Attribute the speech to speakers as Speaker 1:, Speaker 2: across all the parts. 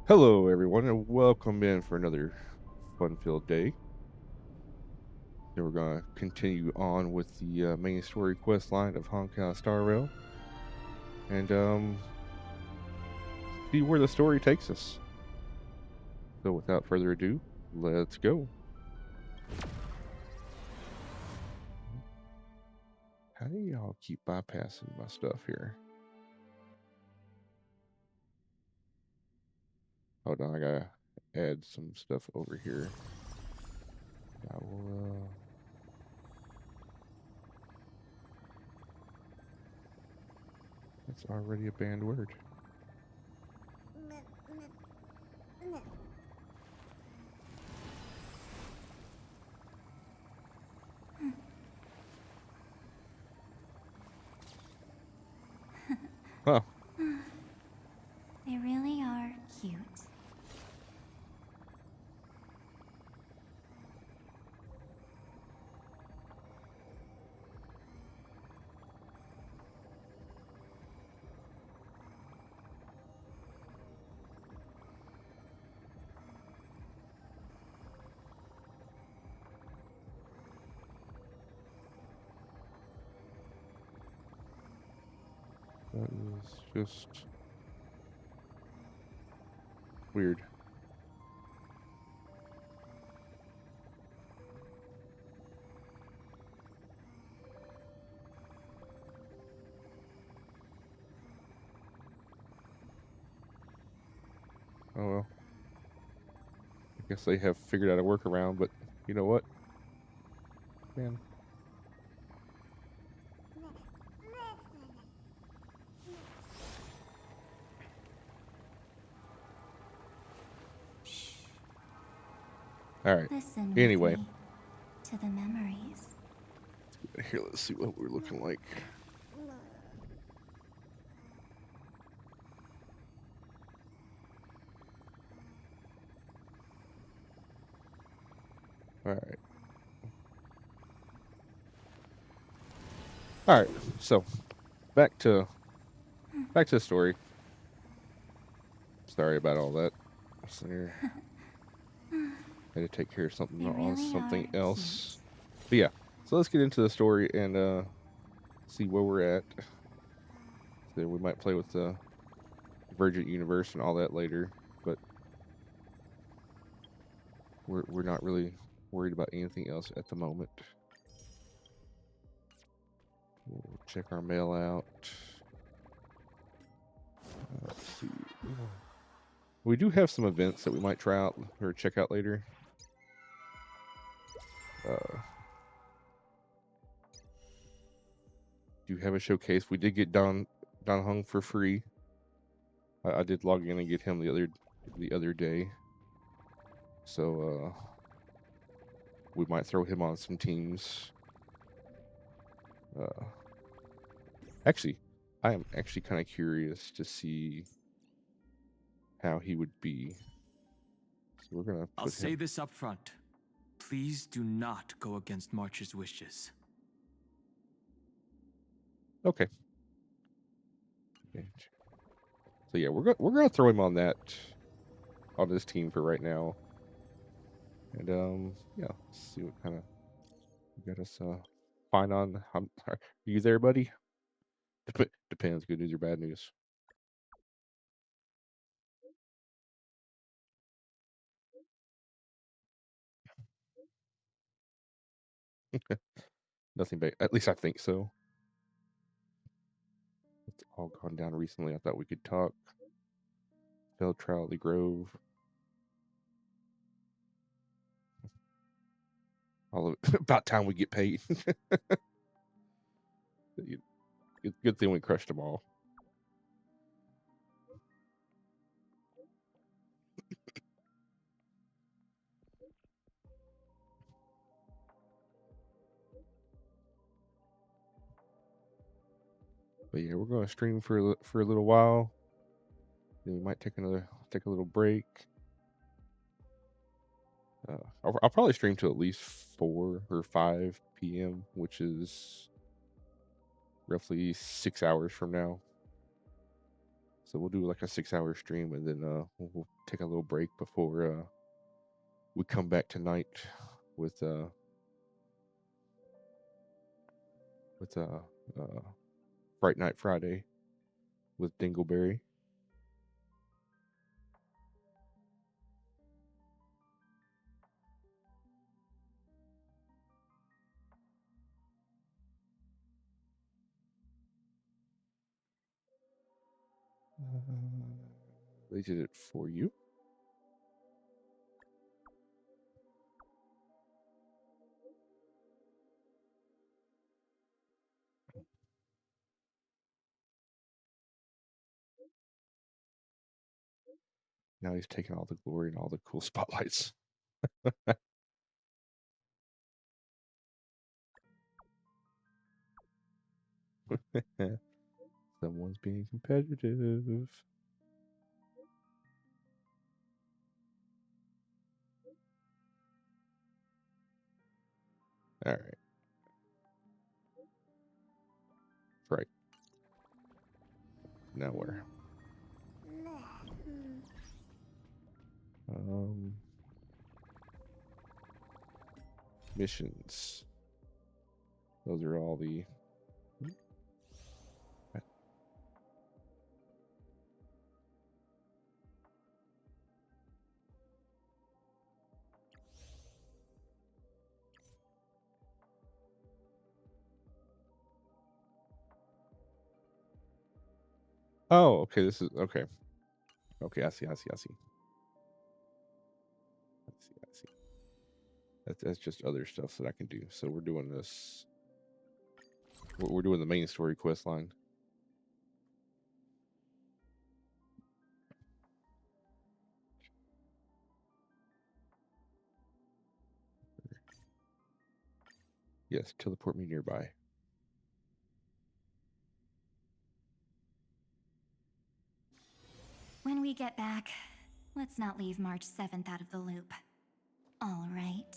Speaker 1: Hello, everyone, and welcome in for another fun-filled day. Then we're going to continue on with the main story quest line of Honkai Star Rail and see where the story takes us. So, without further ado, let's go. How do y'all keep bypassing my stuff here? Hold on, I gotta add some stuff over here. I will. That's already a banned word. Oh,
Speaker 2: They really are cute.
Speaker 1: that is just weird. Oh well. I guess they have figured out a workaround, but you know what, man? All right.
Speaker 2: Listen with
Speaker 1: Anyway,
Speaker 2: me to the memories.
Speaker 1: here, let's see what we're looking like. All right. All right. So back to the story. Sorry about all that. So here, I had to take care of something
Speaker 2: They
Speaker 1: on
Speaker 2: really
Speaker 1: something
Speaker 2: are
Speaker 1: else.
Speaker 2: cute.
Speaker 1: But yeah, so let's get into the story and see where we're at. So we might play with the Divergent Universe and all that later, but we're not really worried about anything else at the moment. We'll check our mail out. Let's see. We do have some events that we might try out or check out later. Uh, do have a showcase. We did get Don Hung for free. I did log in and get him the other day. So we might throw him on some teams. Uh, actually, I am actually kind of curious to see how he would be. So we're gonna
Speaker 3: I'll
Speaker 1: put
Speaker 3: say
Speaker 1: him.
Speaker 3: this up front. Please do not go against March's wishes.
Speaker 1: Okay. So yeah, we're gonna throw him on this team for right now. And yeah, let's see what kind of got us fine on. Are you there, buddy? Depends, good news or bad news. Nothing bad. At least I think so. It's all gone down recently. I thought we could talk. Failed trial at the Grove. All of it. About time we get paid. Good thing we crushed them all. But yeah, we're going to stream for a little while. Then we might take a little break. I'll probably stream to at least 4 or 5 p.m., which is roughly 6 hours from now. So we'll do like a 6-hour stream, and then we'll take a little break before we come back tonight with Fright Night Friday with Dingleberry. They did it for you. Now he's taking all the glory and all the cool spotlights. Someone's being competitive. All right. Right. Now where? Missions. Those are all the. Oh, okay. This is okay. Okay, I see. I see. That's just other stuff that I can do. So we're doing this. We're doing the main story quest line. Yes, teleport me nearby.
Speaker 2: When we get back, let's not leave March 7th out of the loop. All right.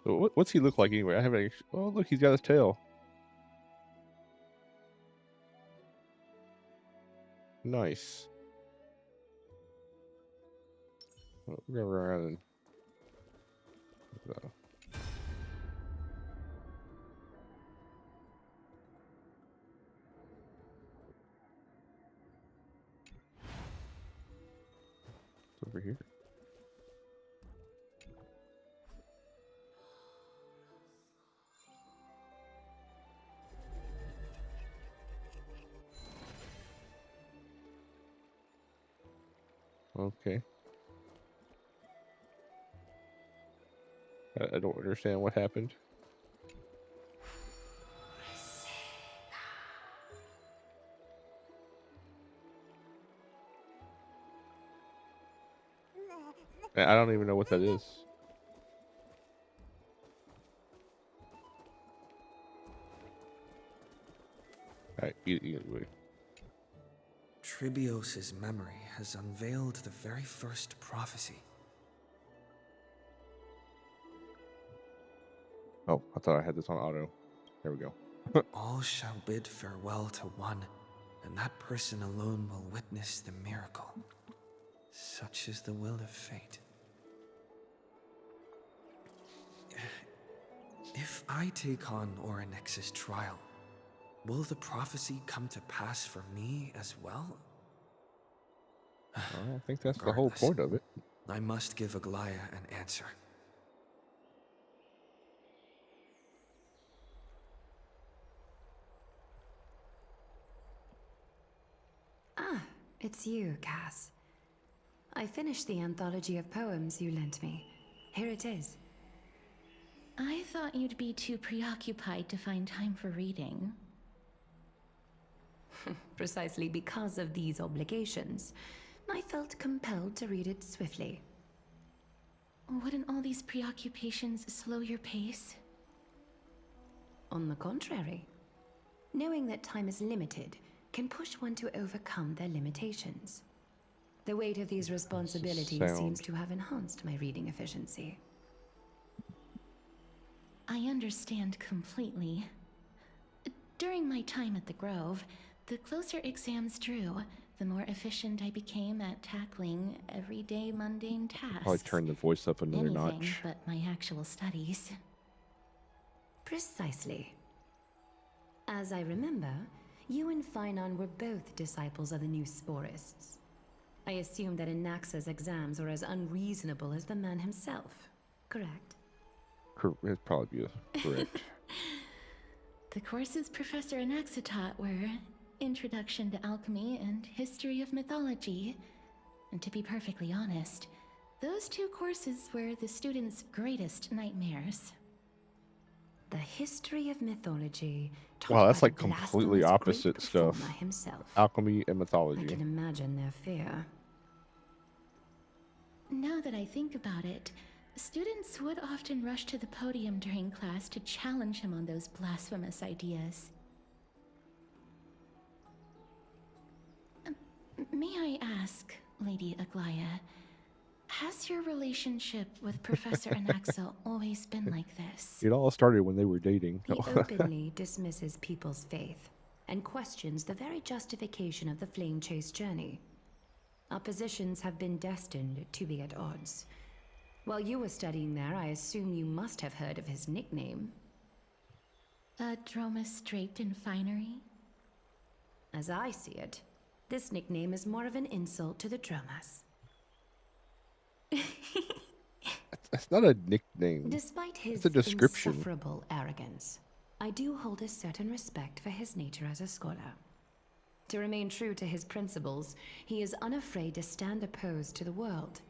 Speaker 1: So what's he look like anyway? I haven't. Oh, look, he's got his tail. Nice. Well, we're gonna run around and. It's over here. Okay. I don't understand what happened. I don't even know what that is. Alright, eat it.
Speaker 4: Tribios' memory has unveiled the very first prophecy.
Speaker 1: Oh, I thought I had this on auto. There we go.
Speaker 4: All shall bid farewell to one, and that person alone will witness the miracle. Such is the will of fate. If I take on Orynyx's trial, will the prophecy come to pass for me as well?
Speaker 1: I don't think that's the whole point of it.
Speaker 4: I must give Aglaya an answer.
Speaker 5: Ah, it's you, Cass. I finished the anthology of poems you lent me. Here it is.
Speaker 6: I thought you'd be too preoccupied to find time for reading.
Speaker 5: Precisely because of these obligations, I felt compelled to read it swiftly.
Speaker 6: Wouldn't all these preoccupations slow your pace?
Speaker 5: On the contrary, knowing that time is limited can push one to overcome their limitations. The weight of these responsibilities seems to have enhanced my reading efficiency.
Speaker 6: I understand completely. During my time at the Grove, the closer exams drew, the more efficient I became at tackling everyday mundane
Speaker 1: Probably
Speaker 6: tasks.
Speaker 1: turn the voice up another
Speaker 6: Anything
Speaker 1: notch.
Speaker 6: but my actual studies.
Speaker 5: Precisely. As I remember, you and Finon were both disciples of the new Sporists. I assume that Anaxa's exams were as unreasonable as the man himself, correct?
Speaker 1: It'd probably be correct.
Speaker 6: The courses Professor Anaxa taught were Introduction to Alchemy and History of Mythology. And to be perfectly honest, those two courses were the students' greatest nightmares.
Speaker 5: The history of mythology.
Speaker 1: Wow, that's
Speaker 5: taught by
Speaker 1: like
Speaker 5: the
Speaker 1: completely
Speaker 5: blasphemous
Speaker 1: opposite
Speaker 5: great
Speaker 1: stuff.
Speaker 5: performer himself.
Speaker 1: Alchemy and
Speaker 5: I
Speaker 1: mythology.
Speaker 5: can imagine their fear.
Speaker 6: Now that I think about it, students would often rush to the podium during class to challenge him on those blasphemous ideas. May I ask, Lady Aglaya, has your relationship with Professor Anaxa always been like this?
Speaker 1: It all started when they were dating.
Speaker 5: He openly dismisses people's faith and questions the very justification of the Flame Chase journey. Our positions have been destined to be at odds. While you were studying there, I assume you must have heard of his nickname.
Speaker 6: Dromus draped in finery?
Speaker 5: As I see it, this nickname is more of an insult to the Dromas.
Speaker 1: That's not a nickname.
Speaker 5: Despite his
Speaker 1: It's a description.
Speaker 5: insufferable arrogance, I do hold a certain respect for his nature as a scholar. To remain true to his principles, he is unafraid to stand opposed to the world,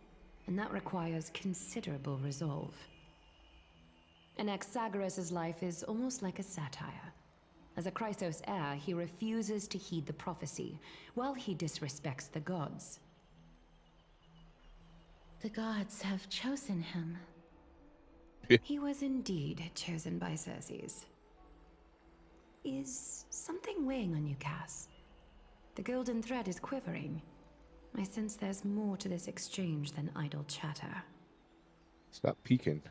Speaker 5: and that requires considerable resolve. Anaxagoras' life is almost like a satire. As a Chrysos heir, he refuses to heed the prophecy, while he disrespects the gods.
Speaker 6: The gods have chosen him.
Speaker 5: He was indeed chosen by Circes. Is something weighing on you, Cass? The golden thread is quivering. I sense there's more to this exchange than idle chatter.
Speaker 1: Stop peeking.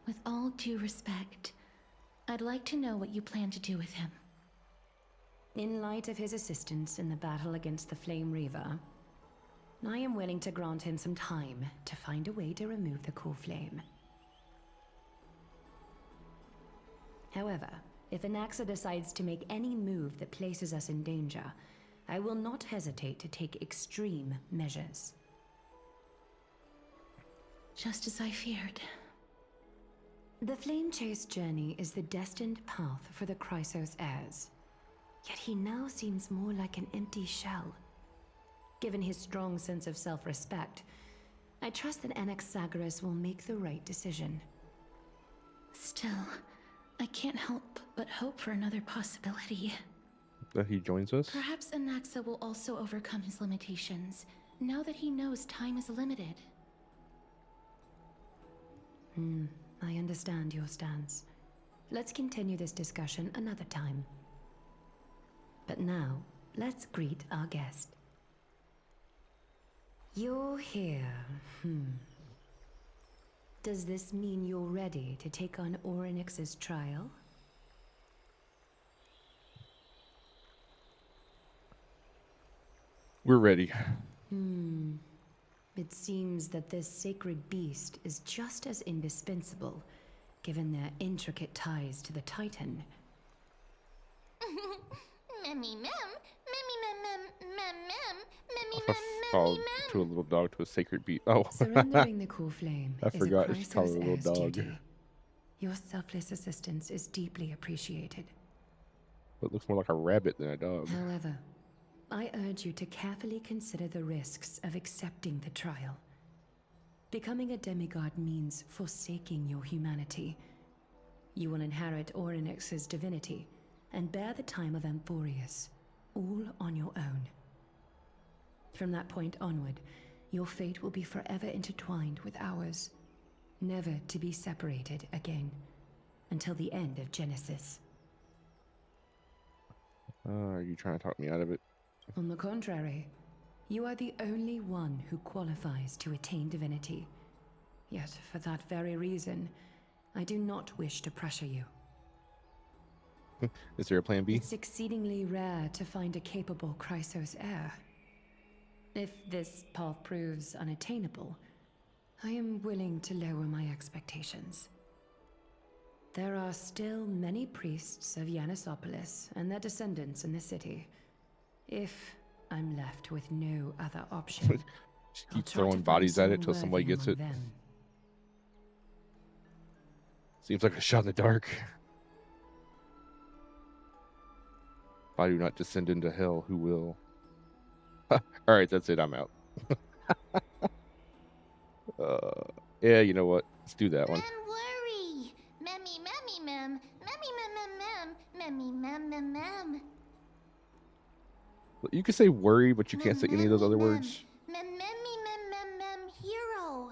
Speaker 6: With all due respect, I'd like to know what you plan to do with him.
Speaker 5: In light of his assistance in the battle against the Flame Reaver, I am willing to grant him some time to find a way to remove the core flame. However, if Anaxa decides to make any move that places us in danger, I will not hesitate to take extreme measures.
Speaker 6: Just as I feared.
Speaker 5: The Flame Chase journey is the destined path for the Chrysos heirs. Yet he now seems more like an empty shell. Given his strong sense of self-respect, I trust that Anaxagoras will make the right decision.
Speaker 6: Still, I can't help but hope for another possibility.
Speaker 1: That he joins us?
Speaker 6: Perhaps Anaxa will also overcome his limitations, now that he knows time is limited.
Speaker 5: I understand your stance. Let's continue this discussion another time. But now, let's greet our guest. You're here. Does this mean you're ready to take on Orynyx's trial?
Speaker 1: We're ready.
Speaker 5: It seems that this sacred beast is just as indispensable, given their intricate ties to the Titan.
Speaker 2: Memmy mem, memmy mem mem mem mem, memmy
Speaker 1: If
Speaker 2: mem
Speaker 1: I followed
Speaker 2: memmy
Speaker 1: to a
Speaker 2: mem.
Speaker 1: little dog to a sacred beast. Oh,
Speaker 5: Surrendering the core flame
Speaker 1: I
Speaker 5: is
Speaker 1: forgot
Speaker 5: a
Speaker 1: she called it a
Speaker 5: Chrysos
Speaker 1: little
Speaker 5: heir's
Speaker 1: dog.
Speaker 5: duty. Your selfless assistance is deeply appreciated.
Speaker 1: it looks more like a rabbit than a dog.
Speaker 5: However, I urge you to carefully consider the risks of accepting the trial. Becoming a demigod means forsaking your humanity. You will inherit Orynyx's divinity and bear the time of Amphorius, all on your own. From that point onward, your fate will be forever intertwined with ours, never to be separated again, until the end of Genesis.
Speaker 1: Are you trying to talk me out of it?
Speaker 5: On the contrary, you are the only one who qualifies to attain divinity. Yet, for that very reason, I do not wish to pressure you.
Speaker 1: Is there a plan B?
Speaker 5: It's exceedingly rare to find a capable Chrysos heir. If this path proves unattainable, I am willing to lower my expectations. There are still many priests of Yanissopolis and their descendants in the city. If I'm left with no other option,
Speaker 1: Just
Speaker 5: I'll
Speaker 1: keep
Speaker 5: try to
Speaker 1: throwing
Speaker 5: find
Speaker 1: bodies at it
Speaker 5: someone
Speaker 1: till somebody
Speaker 5: worthy
Speaker 1: gets
Speaker 5: among
Speaker 1: it.
Speaker 5: them.
Speaker 1: Seems like a shot in the dark. If I do not descend into hell, who will? All right, that's it. I'm out. Yeah, you know what? Let's do that one.
Speaker 2: Mem worry. Memmy, memmy, mem. Memmy, mem, mem, mem. Memmy, mem, mem, mem.
Speaker 1: You can say worry, but you can't
Speaker 2: Mem,
Speaker 1: say any of those
Speaker 2: memmy,
Speaker 1: other
Speaker 2: mem.
Speaker 1: words.
Speaker 2: Mem, memmy, mem, mem, hero.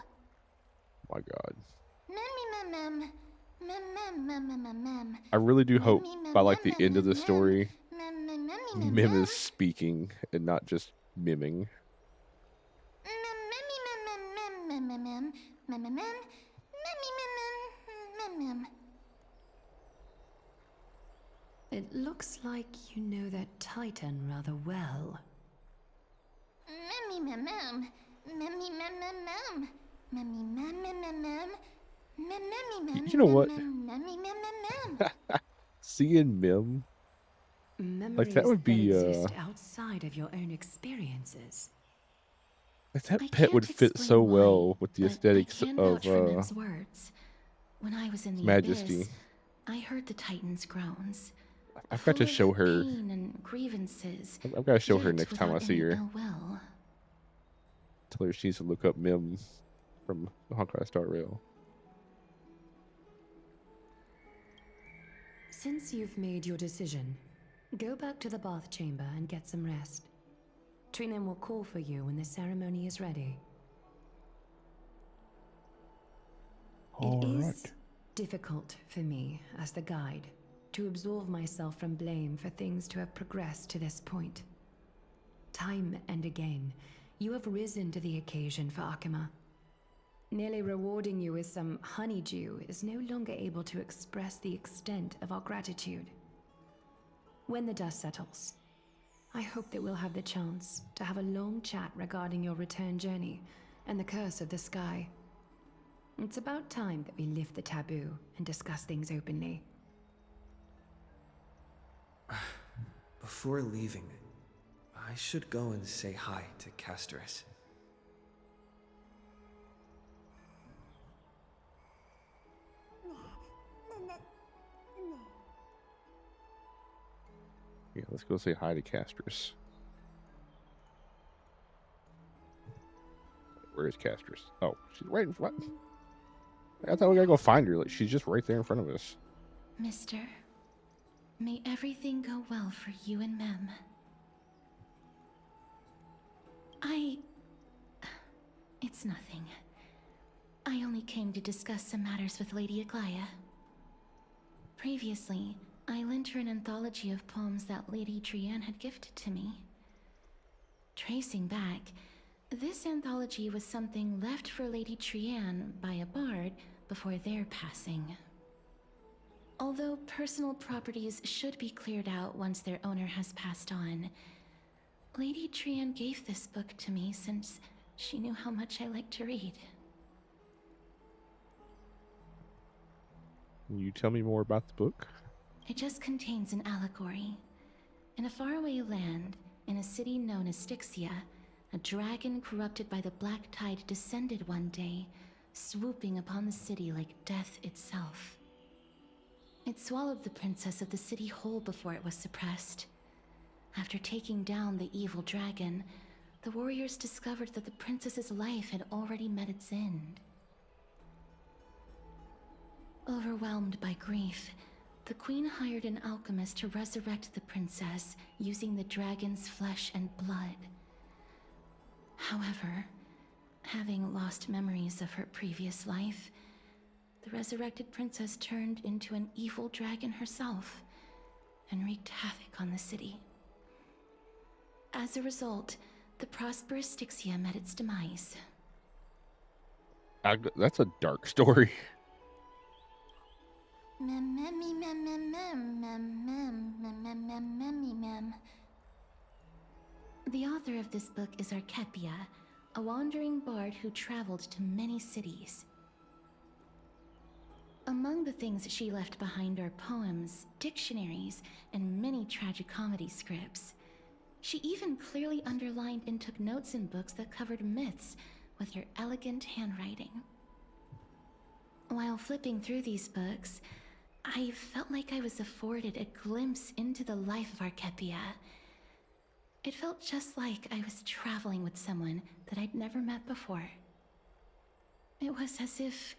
Speaker 1: My God.
Speaker 2: Memmy, mem, mem. Mem, mem, mem, mem, mem.
Speaker 1: I really do hope
Speaker 2: Memmy,
Speaker 1: by
Speaker 2: mem,
Speaker 1: like the
Speaker 2: mem,
Speaker 1: end of the
Speaker 2: mem,
Speaker 1: story,
Speaker 2: mem. Mem, memmy, mem,
Speaker 1: Mim
Speaker 2: mem.
Speaker 1: is speaking and not just miming.
Speaker 2: Mem, memmy, mem, mem, mem, mem, mem. Mem, mem, mem. Memmy, mem, mem, mem.
Speaker 5: It looks like you know that Titan rather well.
Speaker 2: Memmy, mem, mem. Memmy, mem, mem, mem. Memmy, mem, mem, mem, mem. Mem, memmy, mem,
Speaker 1: You know what?
Speaker 2: mem, memmy, mem, mem, mem.
Speaker 1: Seeing Mim,
Speaker 5: Memories
Speaker 1: that would
Speaker 5: that
Speaker 1: be
Speaker 5: exist outside of your own experiences.
Speaker 1: like that
Speaker 6: I
Speaker 1: pet
Speaker 6: can't
Speaker 1: would fit so
Speaker 6: explain why,
Speaker 1: well with the
Speaker 6: but I
Speaker 1: aesthetics
Speaker 6: can
Speaker 1: of
Speaker 6: vouch for Mem's words. When I was in
Speaker 1: His
Speaker 6: the
Speaker 1: Majesty.
Speaker 6: abyss, I heard the Titan's groans.
Speaker 1: I've got
Speaker 6: full
Speaker 1: to show
Speaker 6: of
Speaker 1: her.
Speaker 6: pain and grievances.
Speaker 1: I've got to show her
Speaker 6: yet
Speaker 1: next time I
Speaker 6: without
Speaker 1: see
Speaker 6: any
Speaker 1: her.
Speaker 6: ill will.
Speaker 1: Tell her she needs to look up Mim from Honkai Star Rail.
Speaker 5: Since you've made your decision, go back to the bath chamber and get some rest. Trinem will call for you when the ceremony is ready. It is difficult for me, as the guide, to absolve myself from blame for things to have progressed to this point. Time and again, you have risen to the occasion for Akima. Merely rewarding you with some honeydew is no longer able to express the extent of our gratitude. When the dust settles, I hope that we'll have the chance to have a long chat regarding your return journey and the curse of the sky. It's about time that we lift the taboo and discuss things openly.
Speaker 4: Before leaving, I should go and say hi to Castorus.
Speaker 1: Yeah, let's go say hi to Castrus. Where is Castrus? Oh, she's right in front. I thought we gotta go find her. Like, she's just right there in front of us.
Speaker 6: Mister, may everything go well for you and Mem. It's nothing. I only came to discuss some matters with Lady Aglaya. Previously, I lent her an anthology of poems that Lady Trianne had gifted to me. Tracing back, this anthology was something left for Lady Trianne by a bard before their passing. Although personal properties should be cleared out once their owner has passed on, Lady Trianne gave this book to me since she knew how much I like to read.
Speaker 1: Can you tell me more about the book?
Speaker 6: It just contains an allegory. In a faraway land, in a city known as Styxia, a dragon corrupted by the black tide descended one day, swooping upon the city like death itself. It swallowed the princess of the city whole before it was suppressed. After taking down the evil dragon, the warriors discovered that the princess's life had already met its end. Overwhelmed by grief, the queen hired an alchemist to resurrect the princess using the dragon's flesh and blood. However, having lost memories of her previous life, the resurrected princess turned into an evil dragon herself and wreaked havoc on the city. As a result, the prosperous Styxia met its demise.
Speaker 1: That's a dark story.
Speaker 6: The author of this book is Archepia, a wandering bard who traveled to many cities. Among the things she left behind are poems, dictionaries, and many tragicomedy scripts. She even clearly underlined and took notes in books that covered myths with her elegant handwriting. While flipping through these books, I felt like I was afforded a glimpse into the life of Archepia. It felt just like I was traveling with someone that I'd never met before. It was as if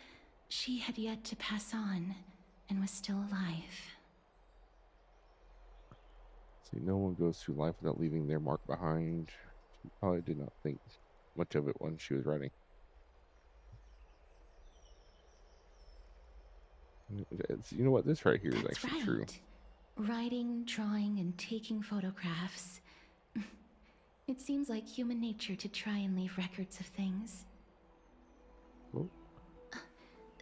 Speaker 6: she had yet to pass on and was still alive.
Speaker 1: See, no one goes through life without leaving their mark behind. She probably did not think much of it when she was writing. You know what? This right here is
Speaker 6: That's
Speaker 1: actually
Speaker 6: right.
Speaker 1: true.
Speaker 6: Writing, drawing, and taking photographs. It seems like human nature to try and leave records of things.
Speaker 1: Oh,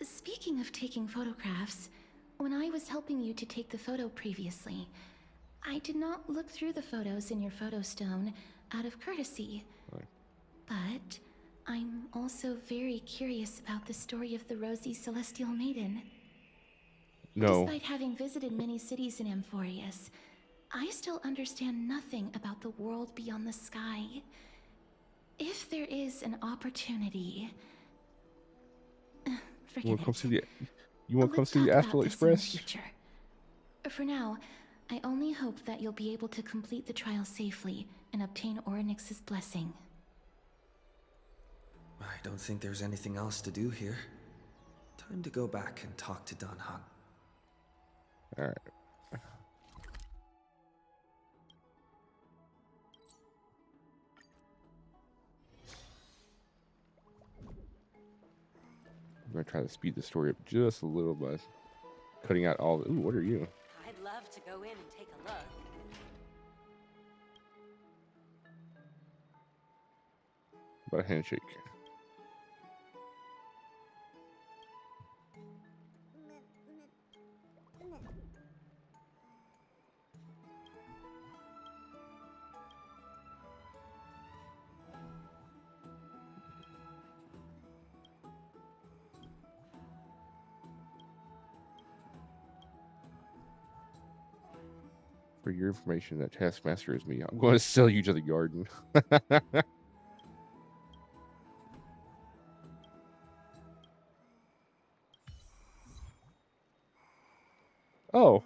Speaker 6: Speaking of taking photographs, when I was helping you to take the photo previously, I did not look through the photos in your photo stone out of courtesy.
Speaker 1: right.
Speaker 6: But I'm also very curious about the story of the Rosy Celestial Maiden.
Speaker 1: No.
Speaker 6: Despite having visited many cities in Amphorius, I still understand nothing about the world beyond the sky. If there is an opportunity...
Speaker 1: You
Speaker 6: forget
Speaker 1: want to come
Speaker 6: it.
Speaker 1: see the? You want to come
Speaker 6: Let's
Speaker 1: see the
Speaker 6: talk about
Speaker 1: Astral
Speaker 6: this in the
Speaker 1: Express?
Speaker 6: future. For now, I only hope that you'll be able to complete the trial safely and obtain Orynyx's blessing.
Speaker 4: I don't think there's anything else to do here. Time to go back and talk to Don Hung.
Speaker 1: All right. I'm gonna try to speed the story up just a little by cutting out all the. Ooh, what are you?
Speaker 7: I'd love to go in and take a look.
Speaker 1: About a handshake. For your information, that Taskmaster is me. I'm going to sell you to the garden. Oh,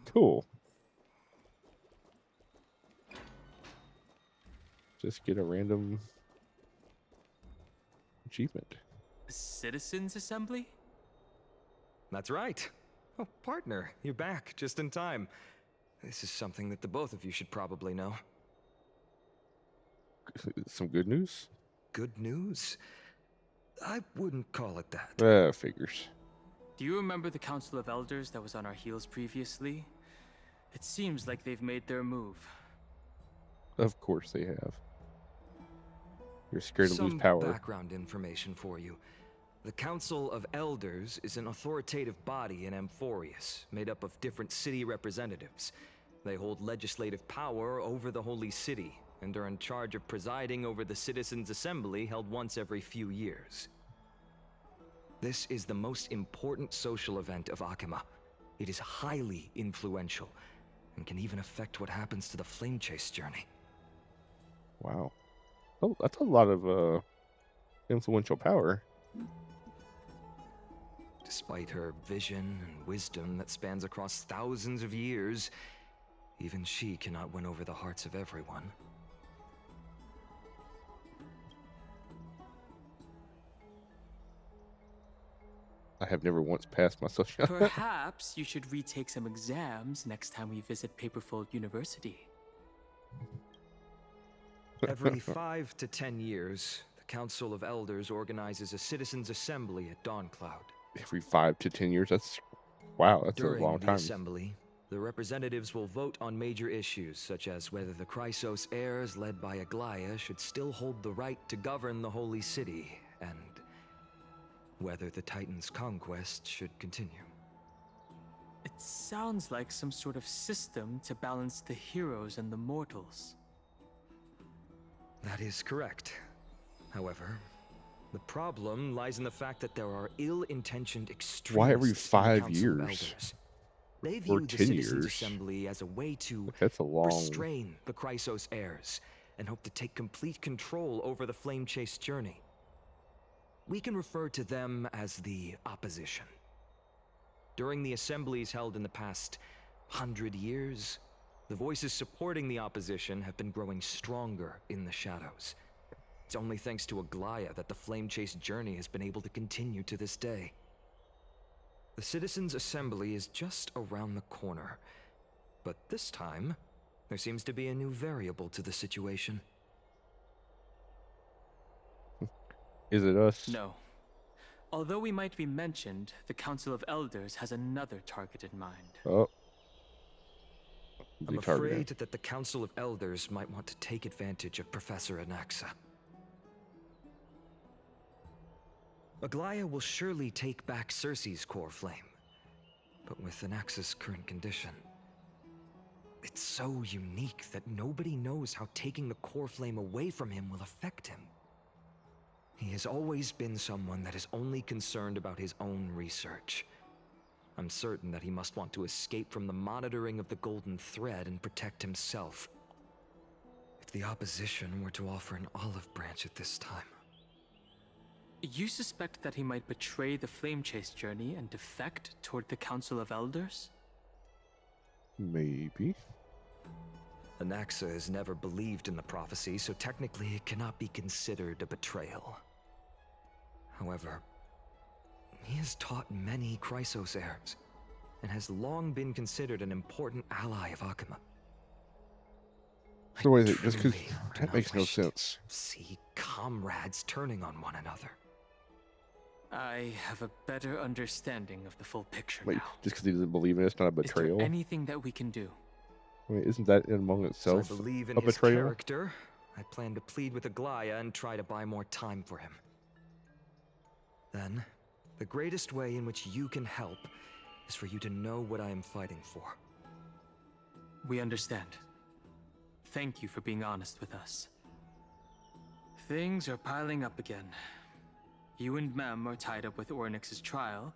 Speaker 1: cool. Just get a random achievement.
Speaker 3: Citizens Assembly?
Speaker 4: That's right. Oh, partner, you're back just in time. This is something that the both of you should probably know.
Speaker 1: Some good news?
Speaker 4: Good news? I wouldn't call it that.
Speaker 1: Figures.
Speaker 3: Do you remember the Council of Elders that was on our heels previously? It seems like they've made their move.
Speaker 1: Of course they have. You're scared to lose
Speaker 4: Some
Speaker 1: power.
Speaker 4: background information for you. The Council of Elders is an authoritative body in Amphorius, made up of different city representatives. They hold legislative power over the Holy City, and are in charge of presiding over the Citizens' Assembly held once every few years. This is the most important social event of Akima. It is highly influential, and can even affect what happens to the Flame Chase journey.
Speaker 1: Wow. Oh, that's a lot of influential power.
Speaker 4: Despite her vision and wisdom that spans across thousands of years, even she cannot win over the hearts of everyone.
Speaker 1: I have never once passed my social.
Speaker 3: Perhaps you should retake some exams next time we visit Paperfold University.
Speaker 4: Every 5 to 10 years, the Council of Elders organizes a Citizens' Assembly at Dawncloud.
Speaker 1: Every 5 to 10 years. That's wow. That's
Speaker 4: During
Speaker 1: a long
Speaker 4: the
Speaker 1: time.
Speaker 4: assembly, the representatives will vote on major issues, such as whether the Chrysos heirs led by Aglaya should still hold the right to govern the Holy City, and whether the Titan's conquest should continue.
Speaker 3: sounds like some sort of system to balance the heroes and the mortals.
Speaker 4: That is correct. However, the problem lies in the fact that there are ill-intentioned
Speaker 1: Why every
Speaker 4: extremists in the
Speaker 1: 5
Speaker 4: Council of
Speaker 1: years?
Speaker 4: Elders. They
Speaker 1: Or
Speaker 4: view the
Speaker 1: 10
Speaker 4: Citizens
Speaker 1: years?
Speaker 4: Assembly as a way to
Speaker 1: That's a long...
Speaker 4: restrain the Chrysos heirs and hope to take complete control over the Flame Chase journey. We can refer to them as the Opposition. During the assemblies held in the past 100 years, the voices supporting the Opposition have been growing stronger in the shadows. It's only thanks to Aglaya that the Flame Chase journey has been able to continue to this day. The Citizens' Assembly is just around the corner, but this time, there seems to be a new variable to the situation.
Speaker 1: Is it us?
Speaker 3: No. Although we might be mentioned, the Council of Elders has another target in mind.
Speaker 1: Oh.
Speaker 4: I'm afraid that the Council of Elders might want to take advantage of Professor Anaxa. Aglaya will surely take back Cersei's core flame, but with Anaxa's current condition, it's so unique that nobody knows how taking the core flame away from him will affect him. He has always been someone that is only concerned about his own research. I'm certain that he must want to escape from the monitoring of the Golden Thread and protect himself. If the Opposition were to offer an olive branch at this time...
Speaker 3: You suspect that he might betray the Flame Chase journey and defect toward the Council of Elders?
Speaker 1: Maybe.
Speaker 4: Anaxa has never believed in the prophecy, so technically it cannot be considered a betrayal. However, he has taught many Chrysos heirs, and has long been considered an important ally of Akuma.
Speaker 1: So wait, just because
Speaker 4: Truly do
Speaker 1: that
Speaker 4: not
Speaker 1: makes no
Speaker 4: wish to
Speaker 1: sense.
Speaker 4: see comrades turning on one another.
Speaker 3: I have a better understanding of the full picture
Speaker 1: Wait,
Speaker 3: now.
Speaker 1: just because he doesn't believe in it, it's not a
Speaker 3: Is there
Speaker 1: betrayal?
Speaker 3: anything that we can do?
Speaker 1: Wait, isn't that among
Speaker 4: So I
Speaker 1: itself
Speaker 4: believe in
Speaker 1: a
Speaker 4: his
Speaker 1: betrayal?
Speaker 4: character. I plan to plead with Aglaya and try to buy more time for him. Then, the greatest way in which you can help is for you to know what I am fighting for.
Speaker 3: We understand. Thank you for being honest with us. Things are piling up again. You and Mem are tied up with Ornyx's trial,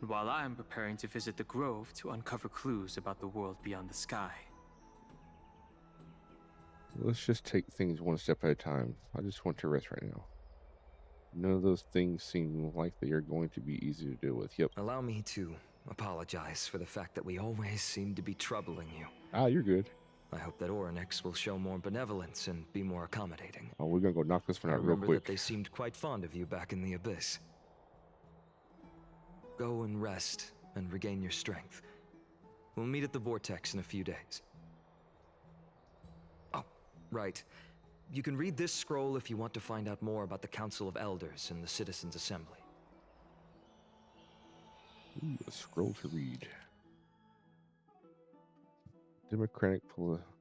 Speaker 3: and while I am preparing to visit the Grove to uncover clues about the world beyond the sky.
Speaker 1: Let's just take things one step at a time. I just want to rest right now. None of those things seem like they are going to be easy to deal with. Yep.
Speaker 4: Allow me to apologize for the fact that we always seem to be troubling you.
Speaker 1: Ah, you're good.
Speaker 4: I hope that Ornyx will show more benevolence and be more accommodating.
Speaker 1: Oh, we're gonna go knock this one
Speaker 4: I
Speaker 1: out real
Speaker 4: remember
Speaker 1: quick.
Speaker 4: that they seemed quite fond of you back in the Abyss. Go and rest and regain your strength. We'll meet at the Vortex in a few days. Oh, right. You can read this scroll if you want to find out more about the Council of Elders and the Citizens' Assembly.
Speaker 1: Ooh, a scroll to read. Democratic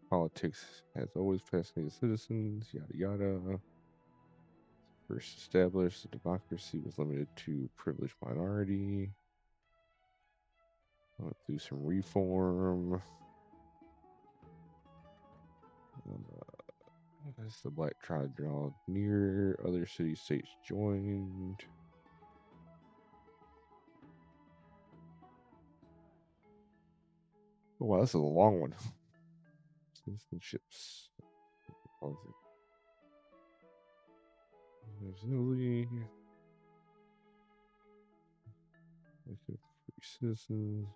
Speaker 1: politics has always fascinated citizens, yada yada. First established, the democracy was limited to privileged minority. Went through some reform. As the Black Tribe draw near, other city-states joined. Oh, wow, this is a long one. Citizenships. There's Italy. Free citizens.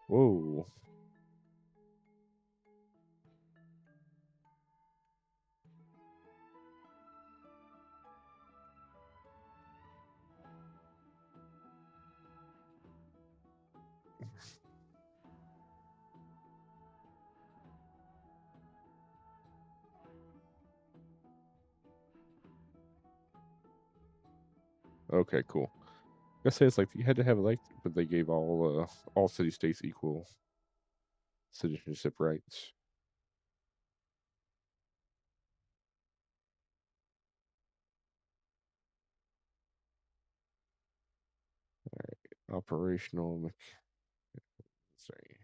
Speaker 1: Whoa. Okay, cool. I say it's like you had to have like, but they gave all city states equal citizenship rights. Operational. Sorry.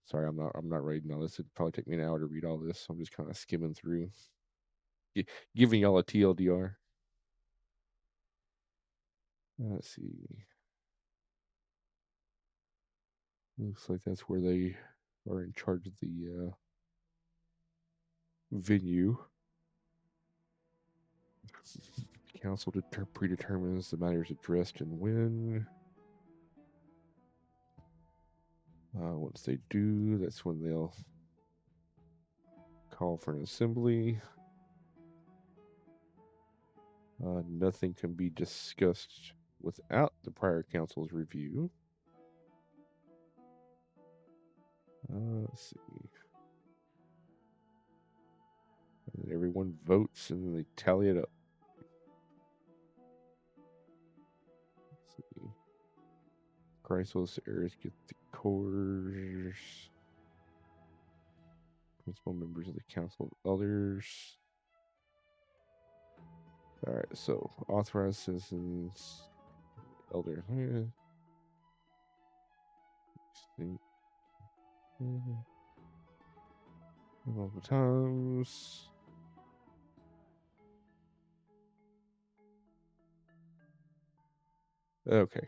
Speaker 1: Sorry, I'm not reading all this. It'd probably take me an hour to read all this. So I'm just kind of skimming through, giving y'all a TLDR. Let's see. Looks like that's where they are in charge of the venue. Council predetermines the matters addressed and when. Once they do, that's when they'll call for an assembly. Nothing can be discussed without the prior council's review. Let's see. And everyone votes and then they tally it up. Let's see. Chrysalis heirs get the cores. Principal members of the Council of Elders. Alright, so authorized citizens, elder. Multiple times. Okay.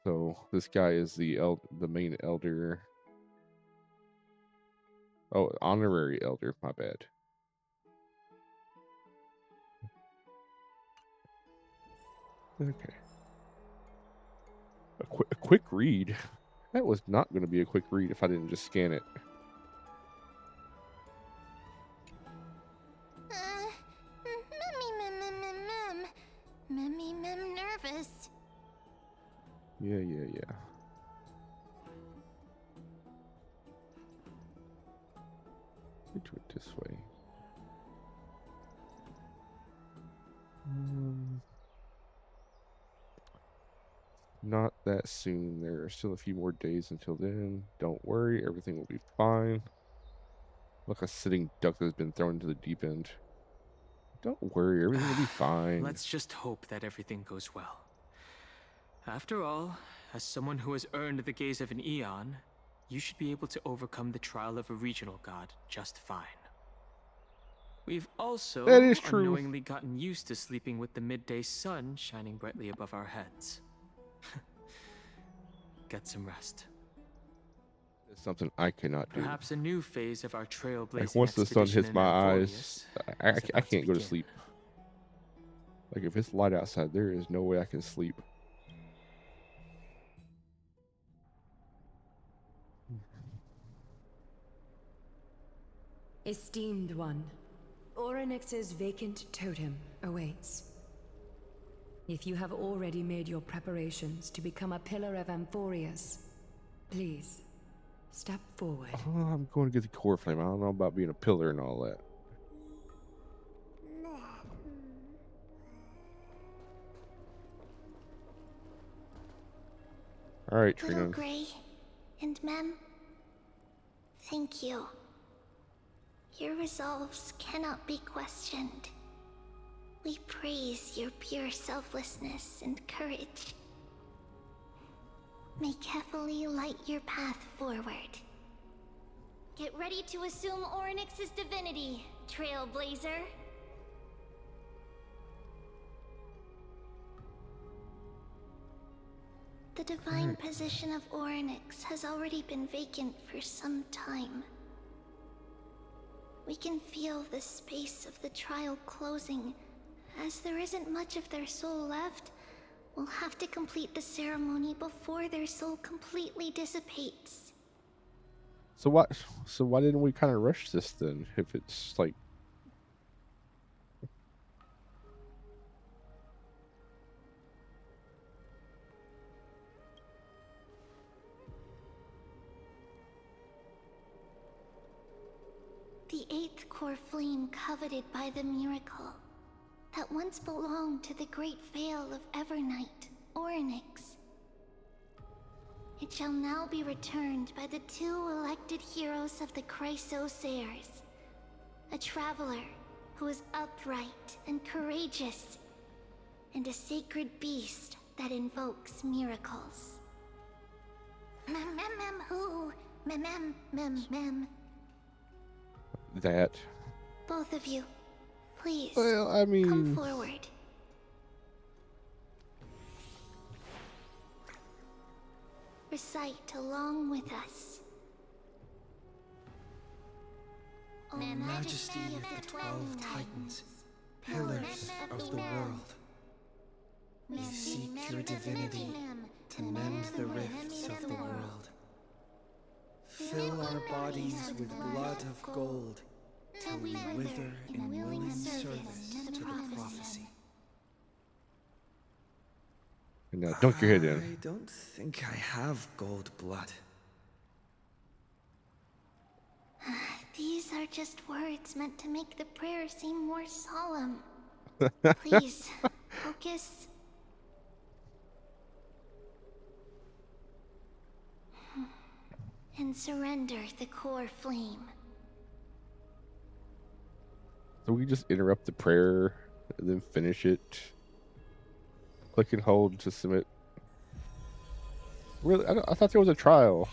Speaker 1: So this guy is the main elder. Oh, honorary elder. My bad. Okay. A quick read. That was not going to be a quick read if I didn't just scan it.
Speaker 2: Mem nervous.
Speaker 1: Yeah. Let me do it this way. Not that soon. There are still a few more days until then. Don't worry, everything will be fine. Like a sitting duck that's been thrown into the deep end. Don't worry, everything will be fine.
Speaker 3: Let's just hope that everything goes well. After all, as someone who has earned the gaze of an Eon, you should be able to overcome the trial of a regional god just fine. We've also
Speaker 1: That is true.
Speaker 3: unknowingly gotten used to sleeping with the midday sun shining brightly above our heads. Get some rest.
Speaker 1: It's something I cannot do.
Speaker 3: Perhaps a new phase of our trailblazing
Speaker 1: Like once the sun hits my eyes, I
Speaker 3: is
Speaker 1: can't
Speaker 3: about to
Speaker 1: go to
Speaker 3: begin.
Speaker 1: sleep. Like if it's light outside, there is no way I can sleep.
Speaker 5: Esteemed one, Orynyx's vacant totem awaits. If you have already made your preparations to become a pillar of Amphorius, please, step forward.
Speaker 1: Oh, I'm going to get the core flame. I don't know about being a pillar and all that. All right,
Speaker 2: Little
Speaker 1: Trina.
Speaker 2: Gray and Mem, thank you. Your resolves cannot be questioned. We praise your pure selflessness and courage. May Kefali light your path forward. Get ready to assume Orynyx's divinity, Trailblazer. The divine position of Orynyx has already been vacant for some time. We can feel the space of the trial closing. As there isn't much of their soul left, we'll have to complete the ceremony before their soul completely dissipates.
Speaker 1: So why didn't we kind of rush this then? If it's like
Speaker 2: The eighth core flame coveted by the miracle that once belonged to the great Vale of Evernight, Orynyx. It shall now be returned by the two elected heroes of the Chrysos heirs. A traveler who is upright and courageous, and a sacred beast that invokes miracles. Who? Mem.
Speaker 1: That.
Speaker 2: Both of you, please,
Speaker 1: Well, I mean,
Speaker 2: come forward. Recite along with us. O
Speaker 8: Majesty of the 12 Titans, pillars of the world, we seek your divinity to mend the rifts of the world. Fill our bodies with blood of gold till we wither in willing service to the prophecy.
Speaker 1: and dunk your head in.
Speaker 8: I don't think I have gold blood.
Speaker 2: These are just words meant to make the prayer seem more solemn. Please, focus. And surrender the core flame.
Speaker 1: So we just interrupt the prayer and then finish it. Click and hold to submit. Really? I thought there was a trial.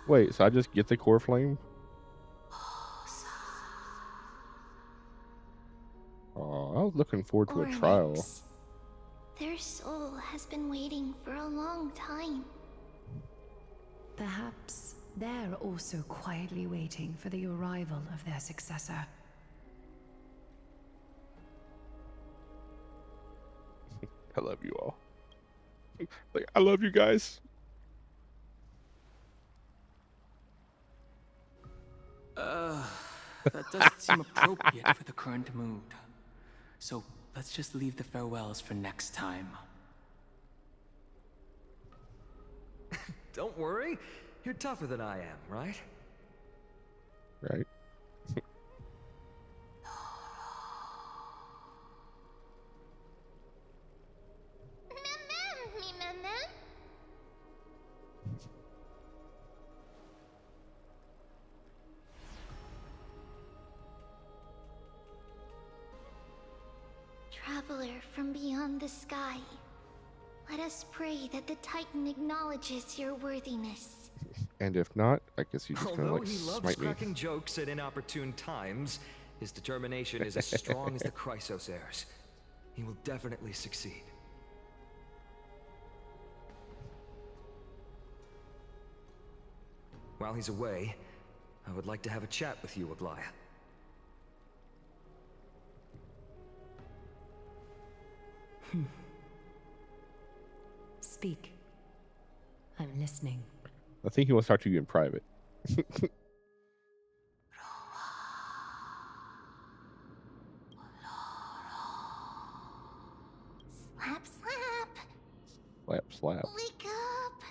Speaker 1: Wait, so I just get the core flame? Oh, I was looking forward to a trial.
Speaker 2: Oryx. Their soul has been waiting for a long time.
Speaker 5: Perhaps they're also quietly waiting for the arrival of their successor.
Speaker 1: I love you all. Like, I love you guys.
Speaker 3: That doesn't seem appropriate for the current mood. So let's just leave the farewells for next time.
Speaker 4: Don't worry, you're tougher than I am, right?
Speaker 1: Right?
Speaker 2: Traveler from beyond the sky, let us pray that the Titan acknowledges your worthiness.
Speaker 1: And if not, I guess he's just gonna
Speaker 4: Although
Speaker 1: like
Speaker 4: he loves
Speaker 1: smite me.
Speaker 4: cracking jokes at inopportune times, his determination is as strong as the Chrysos heirs. He will definitely succeed. While he's away, I would like to have a chat with you, Aglaya.
Speaker 5: Speak. I'm listening.
Speaker 1: I think he wants to talk to you in private.
Speaker 2: Slap, slap.
Speaker 1: Slap, slap.
Speaker 2: Wake up.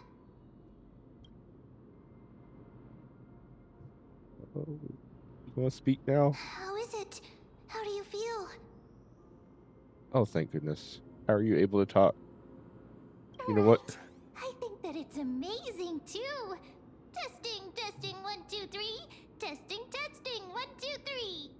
Speaker 1: Oh, you want to speak now?
Speaker 2: How is it? How do you feel?
Speaker 1: Oh, thank goodness. How are you able to talk? You know what?
Speaker 2: I think that it's amazing too. Testing, 1, 2, 3. Testing, 1, 2, 3.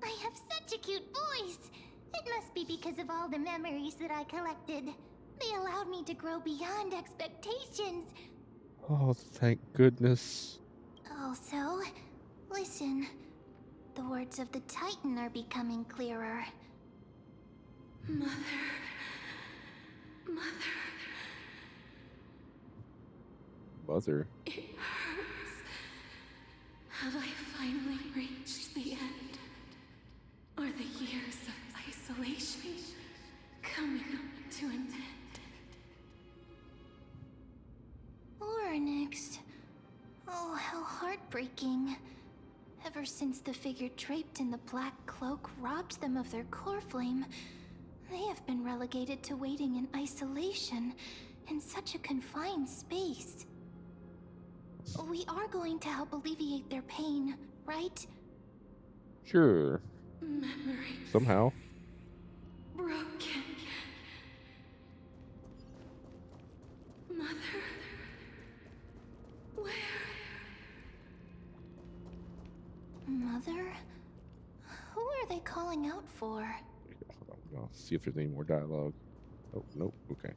Speaker 2: I have such a cute voice. It must be because of all the memories that I collected. They allowed me to grow beyond expectations.
Speaker 1: Oh, thank goodness.
Speaker 2: Also, listen. The words of the Titan are becoming clearer.
Speaker 1: Mother.
Speaker 6: It hurts. Have I finally reached the end? Are the years of isolation coming to an end?
Speaker 2: Or next. Oh, how heartbreaking. Ever since the figure draped in the black cloak robbed them of their core flame, they have been relegated to waiting in isolation in such a confined space. We are going to help alleviate their pain, right?
Speaker 1: Sure.
Speaker 6: Memories
Speaker 1: Somehow.
Speaker 6: broken. Mother, where?
Speaker 2: Mother? Who are they calling out for?
Speaker 1: Hold on, I'll see if there's any more dialogue. Oh, nope. Okay.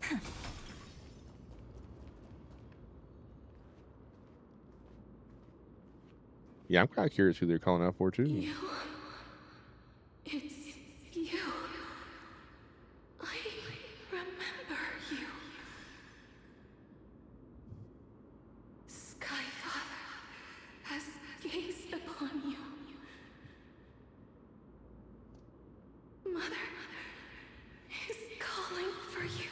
Speaker 1: Yeah, I'm kind of curious who they're calling out for, too.
Speaker 6: You. It's you. I remember you. Sky Father has gazed upon you. Mother is calling for you.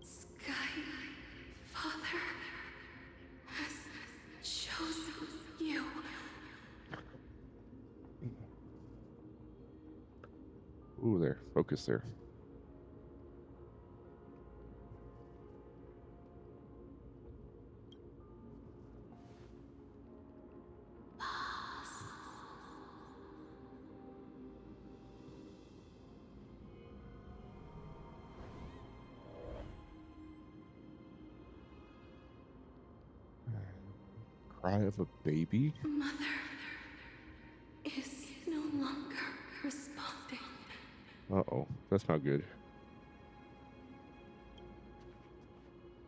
Speaker 6: Sky Father has chosen you.
Speaker 1: Ooh, there. Focus there. Cry of a baby?
Speaker 6: Mother is no longer responding.
Speaker 1: Uh-oh. That's not good.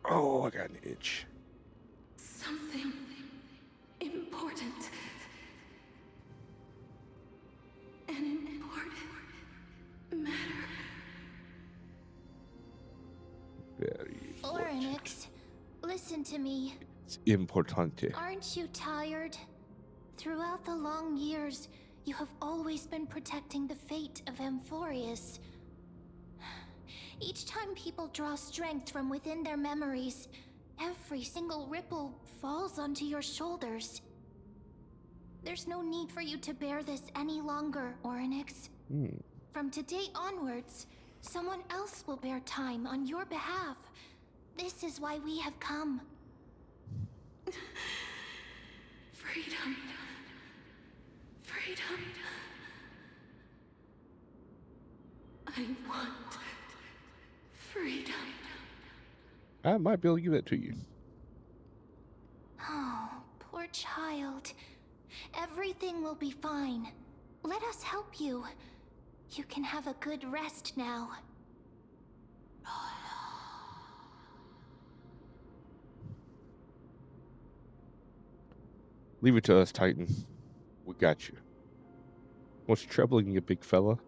Speaker 1: Oh, I got an itch.
Speaker 6: Something important. An important matter.
Speaker 1: Very
Speaker 2: Oryx, listen to me.
Speaker 1: It's importante.
Speaker 2: Aren't you tired? Throughout the long years, you have always been protecting the fate of Amphorius. Each time people draw strength from within their memories, every single ripple falls onto your shoulders. There's no need for you to bear this any longer, Oryx. From today onwards, someone else will bear time on your behalf. This is why we have come.
Speaker 6: Freedom. Freedom. I want freedom.
Speaker 1: I might be able to give that to you.
Speaker 2: Oh, poor child. Everything will be fine. Let us help you. You can have a good rest now.
Speaker 1: Leave it to us, Titan. We got you. What's troubling you, big fella?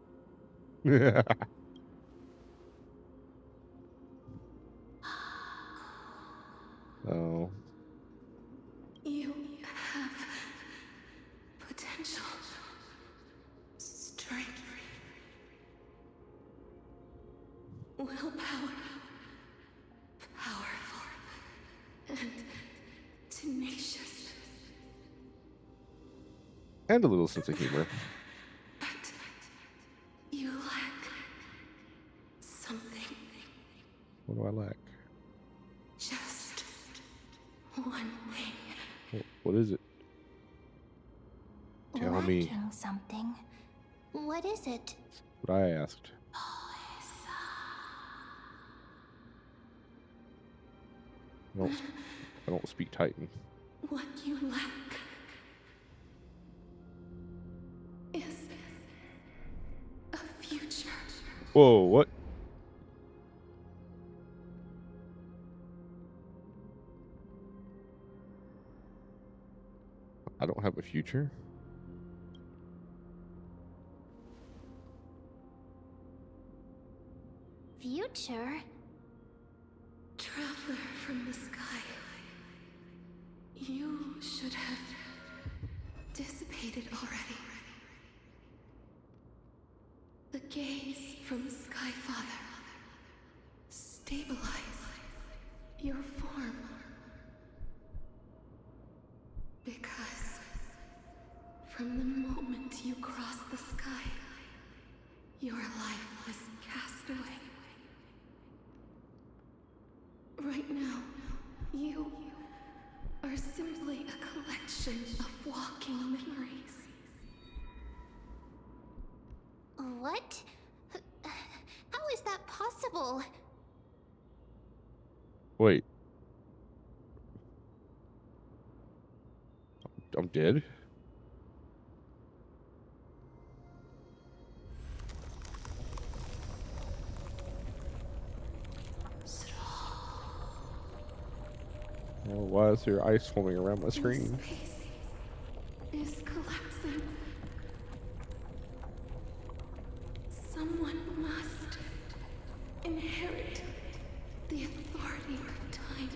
Speaker 1: Oh.
Speaker 6: You have potential, strength, willpower, powerful, and tenacious.
Speaker 1: And a little sense of humor.
Speaker 6: But you lack something.
Speaker 1: What do I lack?
Speaker 6: Just one thing.
Speaker 1: What is it? Tell me.
Speaker 2: Lacking something. What is it?
Speaker 1: What I asked. I don't speak Titan.
Speaker 6: What you lack is a future.
Speaker 1: Whoa, what? I don't have a future?
Speaker 2: Future?
Speaker 6: Traveler from the sky. You should have dissipated already. The gaze from Sky Father. Stabilize your form. Because from the moment you crossed the sky, your life was cast away. Right now, you are simply a collection of walking memories.
Speaker 2: What? How is that possible?
Speaker 1: Wait. I'm dead? Well, why is there ice forming around my screen?
Speaker 6: Space is collapsing. Someone must inherit the authority of time.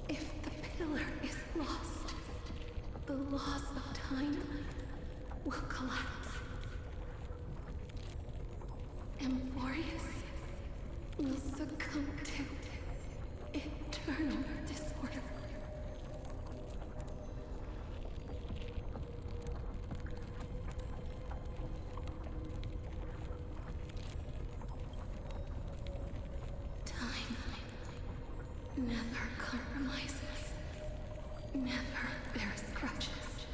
Speaker 6: If the pillar is lost, the laws of time will collapse. Amphorius will succumb to eternal disorder. Time never compromises, never bears grudges,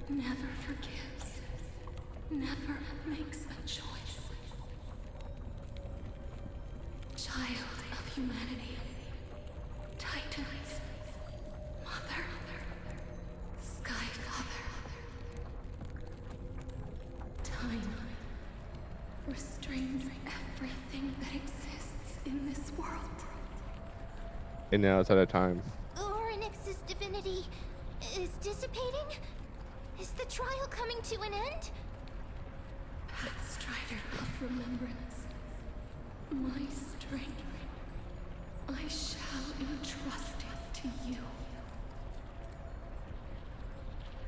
Speaker 6: never forgives, never makes a choice. Child of humanity, Titans, Mother, Sky Father. Time restrains everything that exists in this world.
Speaker 1: And now it's at that time.
Speaker 2: Orynyx's divinity is dissipating? Is the trial coming to an end?
Speaker 6: Pathstrider of remembrance, my strength, I shall entrust it to you.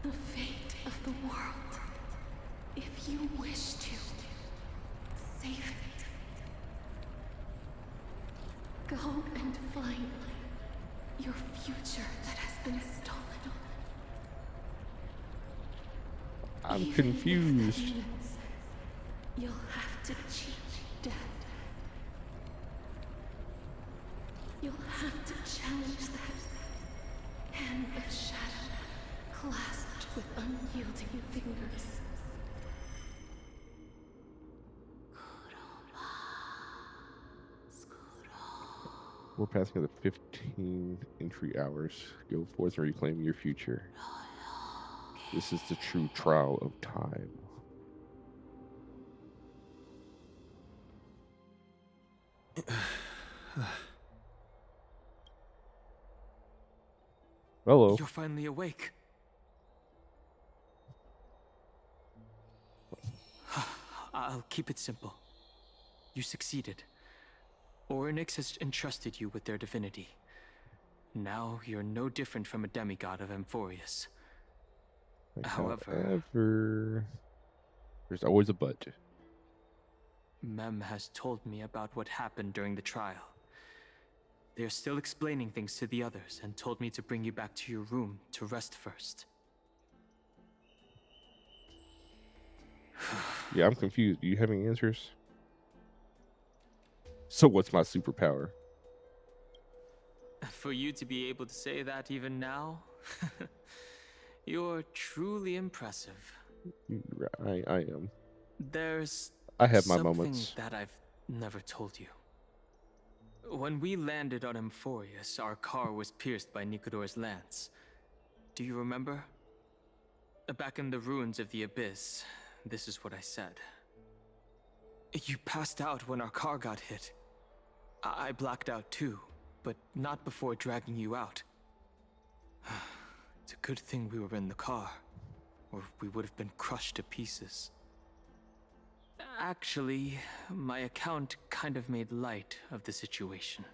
Speaker 6: The fate of the world, if you wish to, save it. Go and find your future that has been stolen.
Speaker 1: I'm
Speaker 6: Even
Speaker 1: confused.
Speaker 6: if that means you'll have to cheat death. You'll have to challenge that hand of shadow clasped with unyielding fingers.
Speaker 1: We're passing the 15 entry hours. Go forth and reclaim your future. This is the true trial of time. Hello.
Speaker 3: You're finally awake. I'll keep it simple. You succeeded. Orynyx has entrusted you with their divinity. Now you're no different from a demigod of Amphorius. However,
Speaker 1: there's always a but.
Speaker 3: Mem has told me about what happened during the trial. They're still explaining things to the others and told me to bring you back to your room to rest first.
Speaker 1: Yeah, I'm confused. Do you have any answers? So what's my superpower?
Speaker 3: For you to be able to say that even now, you're truly impressive.
Speaker 1: I am.
Speaker 3: There's
Speaker 1: I have my
Speaker 3: something
Speaker 1: moments.
Speaker 3: that I've never told you. When we landed on Amphorius, our car was pierced by Nicodor's lance. Do you remember? Back in the ruins of the Abyss, this is what I said. You passed out when our car got hit. I blacked out too, but not before dragging you out. It's a good thing we were in the car, or we would have been crushed to pieces. Actually, my account kind of made light of the situation.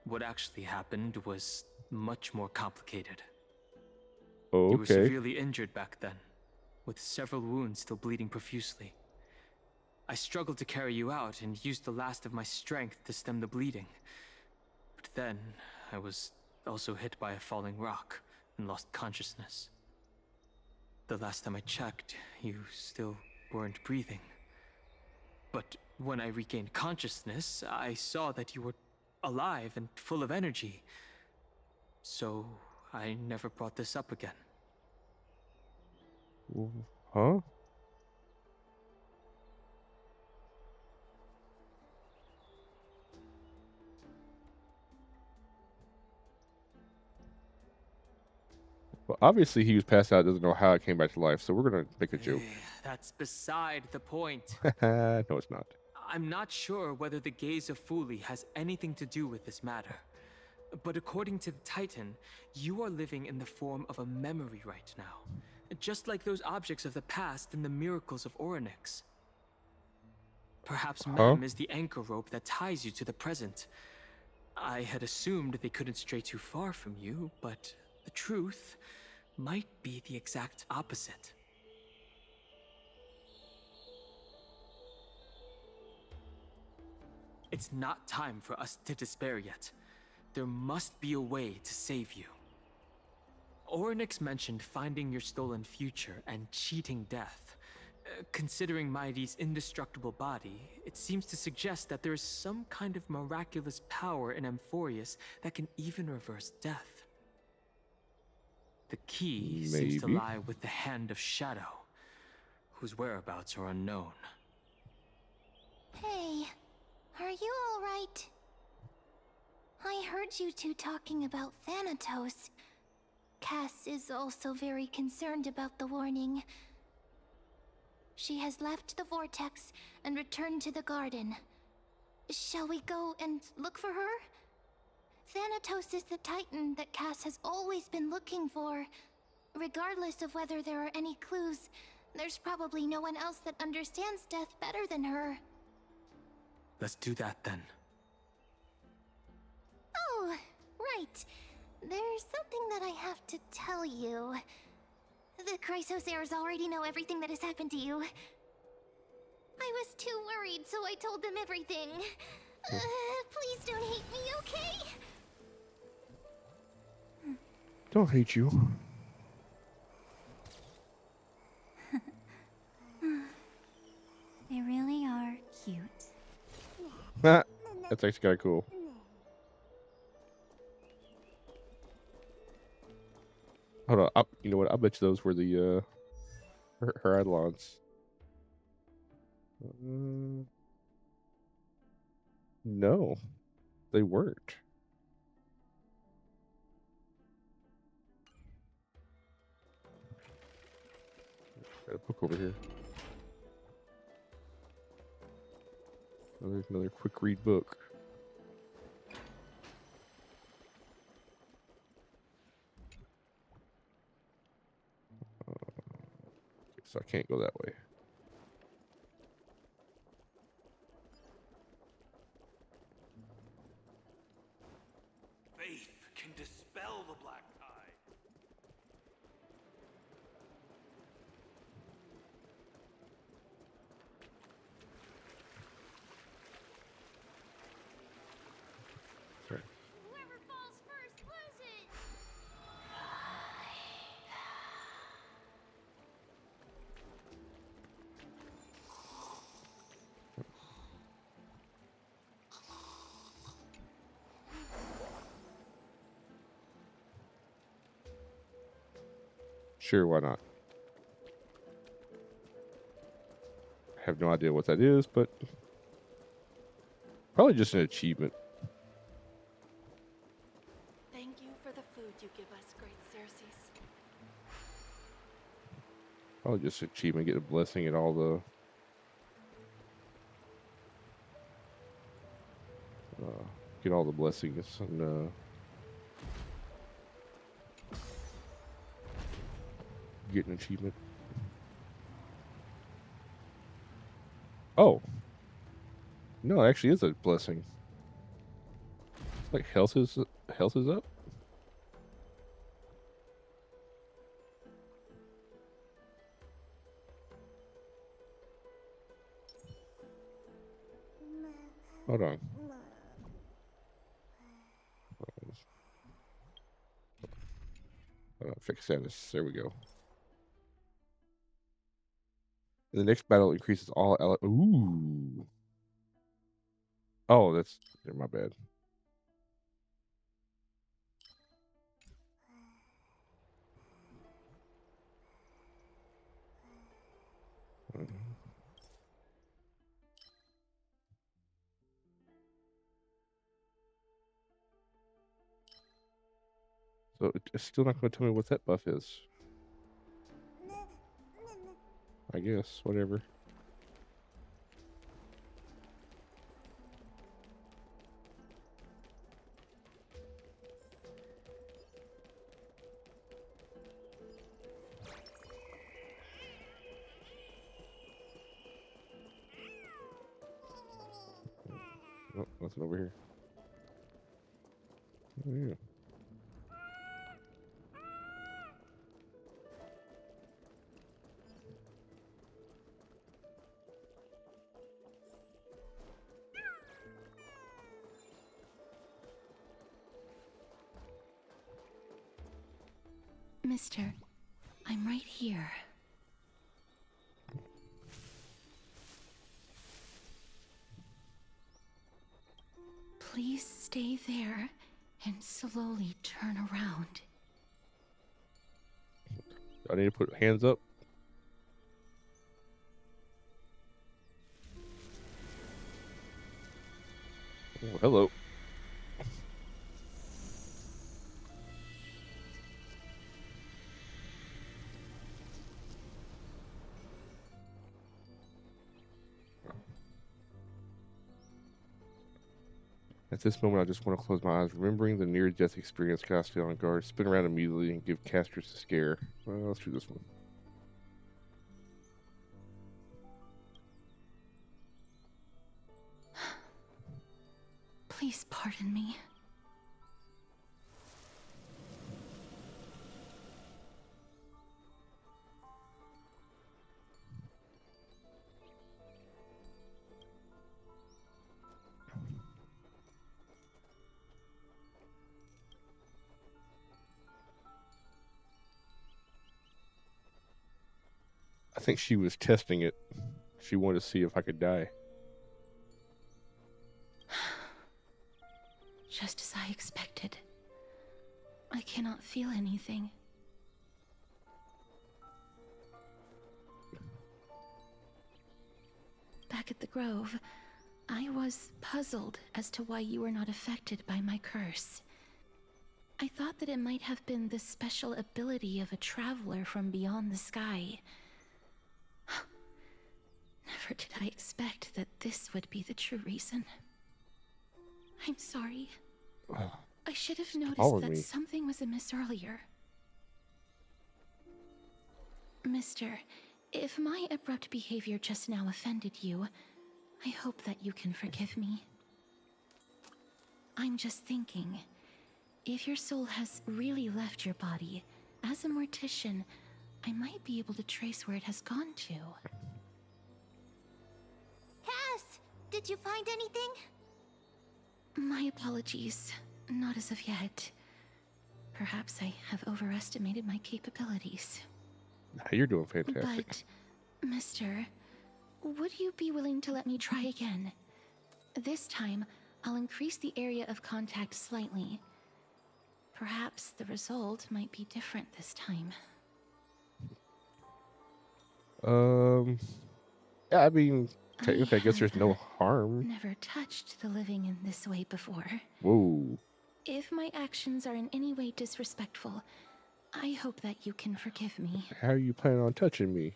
Speaker 3: What actually happened was much more complicated.
Speaker 1: Oh,
Speaker 3: You were
Speaker 1: okay.
Speaker 3: severely injured back then, with several wounds still bleeding profusely. I struggled to carry you out and used the last of my strength to stem the bleeding. then, I was also hit by a falling rock and lost consciousness. The last time I checked, you still weren't breathing. But when I regained consciousness, I saw that you were alive and full of energy. So I never brought this up again.
Speaker 1: Huh? Well, obviously he was passed out, doesn't know how it came back to life, so we're gonna make a joke.
Speaker 3: That's beside the point.
Speaker 1: No, it's not.
Speaker 3: I'm not sure whether the gaze of Fuli has anything to do with this matter. But according to the Titan, you are living in the form of a memory right now. Just like those objects of the past and the miracles of Orynyx. Perhaps
Speaker 1: Huh?
Speaker 3: Mem is the anchor rope that ties you to the present. I had assumed they couldn't stray too far from you, but the truth might be the exact opposite. It's not time for us to despair yet. There must be a way to save you. Orynyx mentioned finding your stolen future and cheating death. Considering Mighty's indestructible body, it seems to suggest that there is some kind of miraculous power in Amphorius that can even reverse death. The key seems to
Speaker 1: Maybe.
Speaker 3: lie with the Hand of Shadow, whose whereabouts are unknown.
Speaker 2: Hey, are you alright? I heard you two talking about Thanatos. Cass is also very concerned about the warning. She has left the vortex and returned to the garden. Shall we go and look for her? Thanatos is the Titan that Cass has always been looking for. Regardless of whether there are any clues, there's probably no one else that understands death better than her.
Speaker 3: Let's do that then.
Speaker 2: Oh, right. There's something that I have to tell you. The Chrysosairs already know everything that has happened to you. I was too worried, so I told them everything. Please don't hate me, okay?
Speaker 1: Don't hate you.
Speaker 2: They really are cute.
Speaker 1: Nah, that's actually kind of cool. Hold on, you know what? I bet you those were the her Eidolons. No, they weren't. Got a book over here. Another quick read book. So I can't go that way.
Speaker 9: Faith can dispel the black tide.
Speaker 1: Sorry.
Speaker 2: Whoever falls first loses!
Speaker 1: Sure, why not? I have no idea what that is, but probably just an achievement.
Speaker 7: Thank you for the food you give us, great Xerxes.
Speaker 1: Probably just an achievement, get a blessing and all the get all the blessings and get an achievement. Oh. No, it actually is a blessing. It's like health is up. Hold on. Perfect status. There we go. And the next battle increases all. Ooh. Oh, that's my bad. So it's still not going to tell me what that buff is. I guess, whatever. Oh, nothing over here. Oh, yeah.
Speaker 6: Mister, I'm right here. Please stay there and slowly turn around.
Speaker 1: I need to put hands up. Oh, hello. At this moment, I just want to close my eyes, remembering the near-death experience. Gotta stay on guard, spin around immediately, and give casters a scare. Well, let's do this one.
Speaker 6: Please pardon me.
Speaker 1: I think she was testing it. She wanted to see if I could die.
Speaker 6: Just as I expected. I cannot feel anything. Back at the Grove, I was puzzled as to why you were not affected by my curse. I thought that it might have been the special ability of a traveler from beyond the sky. Never did I expect that this would be the true reason. I'm sorry. I should have noticed that something was amiss earlier. Mister, if my abrupt behavior just now offended you, I hope that you can forgive me. I'm just thinking, if your soul has really left your body, as a mortician, I might be able to trace where it has gone to.
Speaker 2: Cass, did you find anything?
Speaker 6: My apologies. Not as of yet. Perhaps I have overestimated my capabilities.
Speaker 1: You're doing fantastic.
Speaker 6: But, Mister, would you be willing to let me try again? This time, I'll increase the area of contact slightly. Perhaps the result might be different this time.
Speaker 1: Yeah, I mean, technically, I guess there's no harm.
Speaker 6: Never touched the living in this way before.
Speaker 1: Whoa.
Speaker 6: If my actions are in any way disrespectful, I hope that you can forgive me.
Speaker 1: How are you planning on touching me?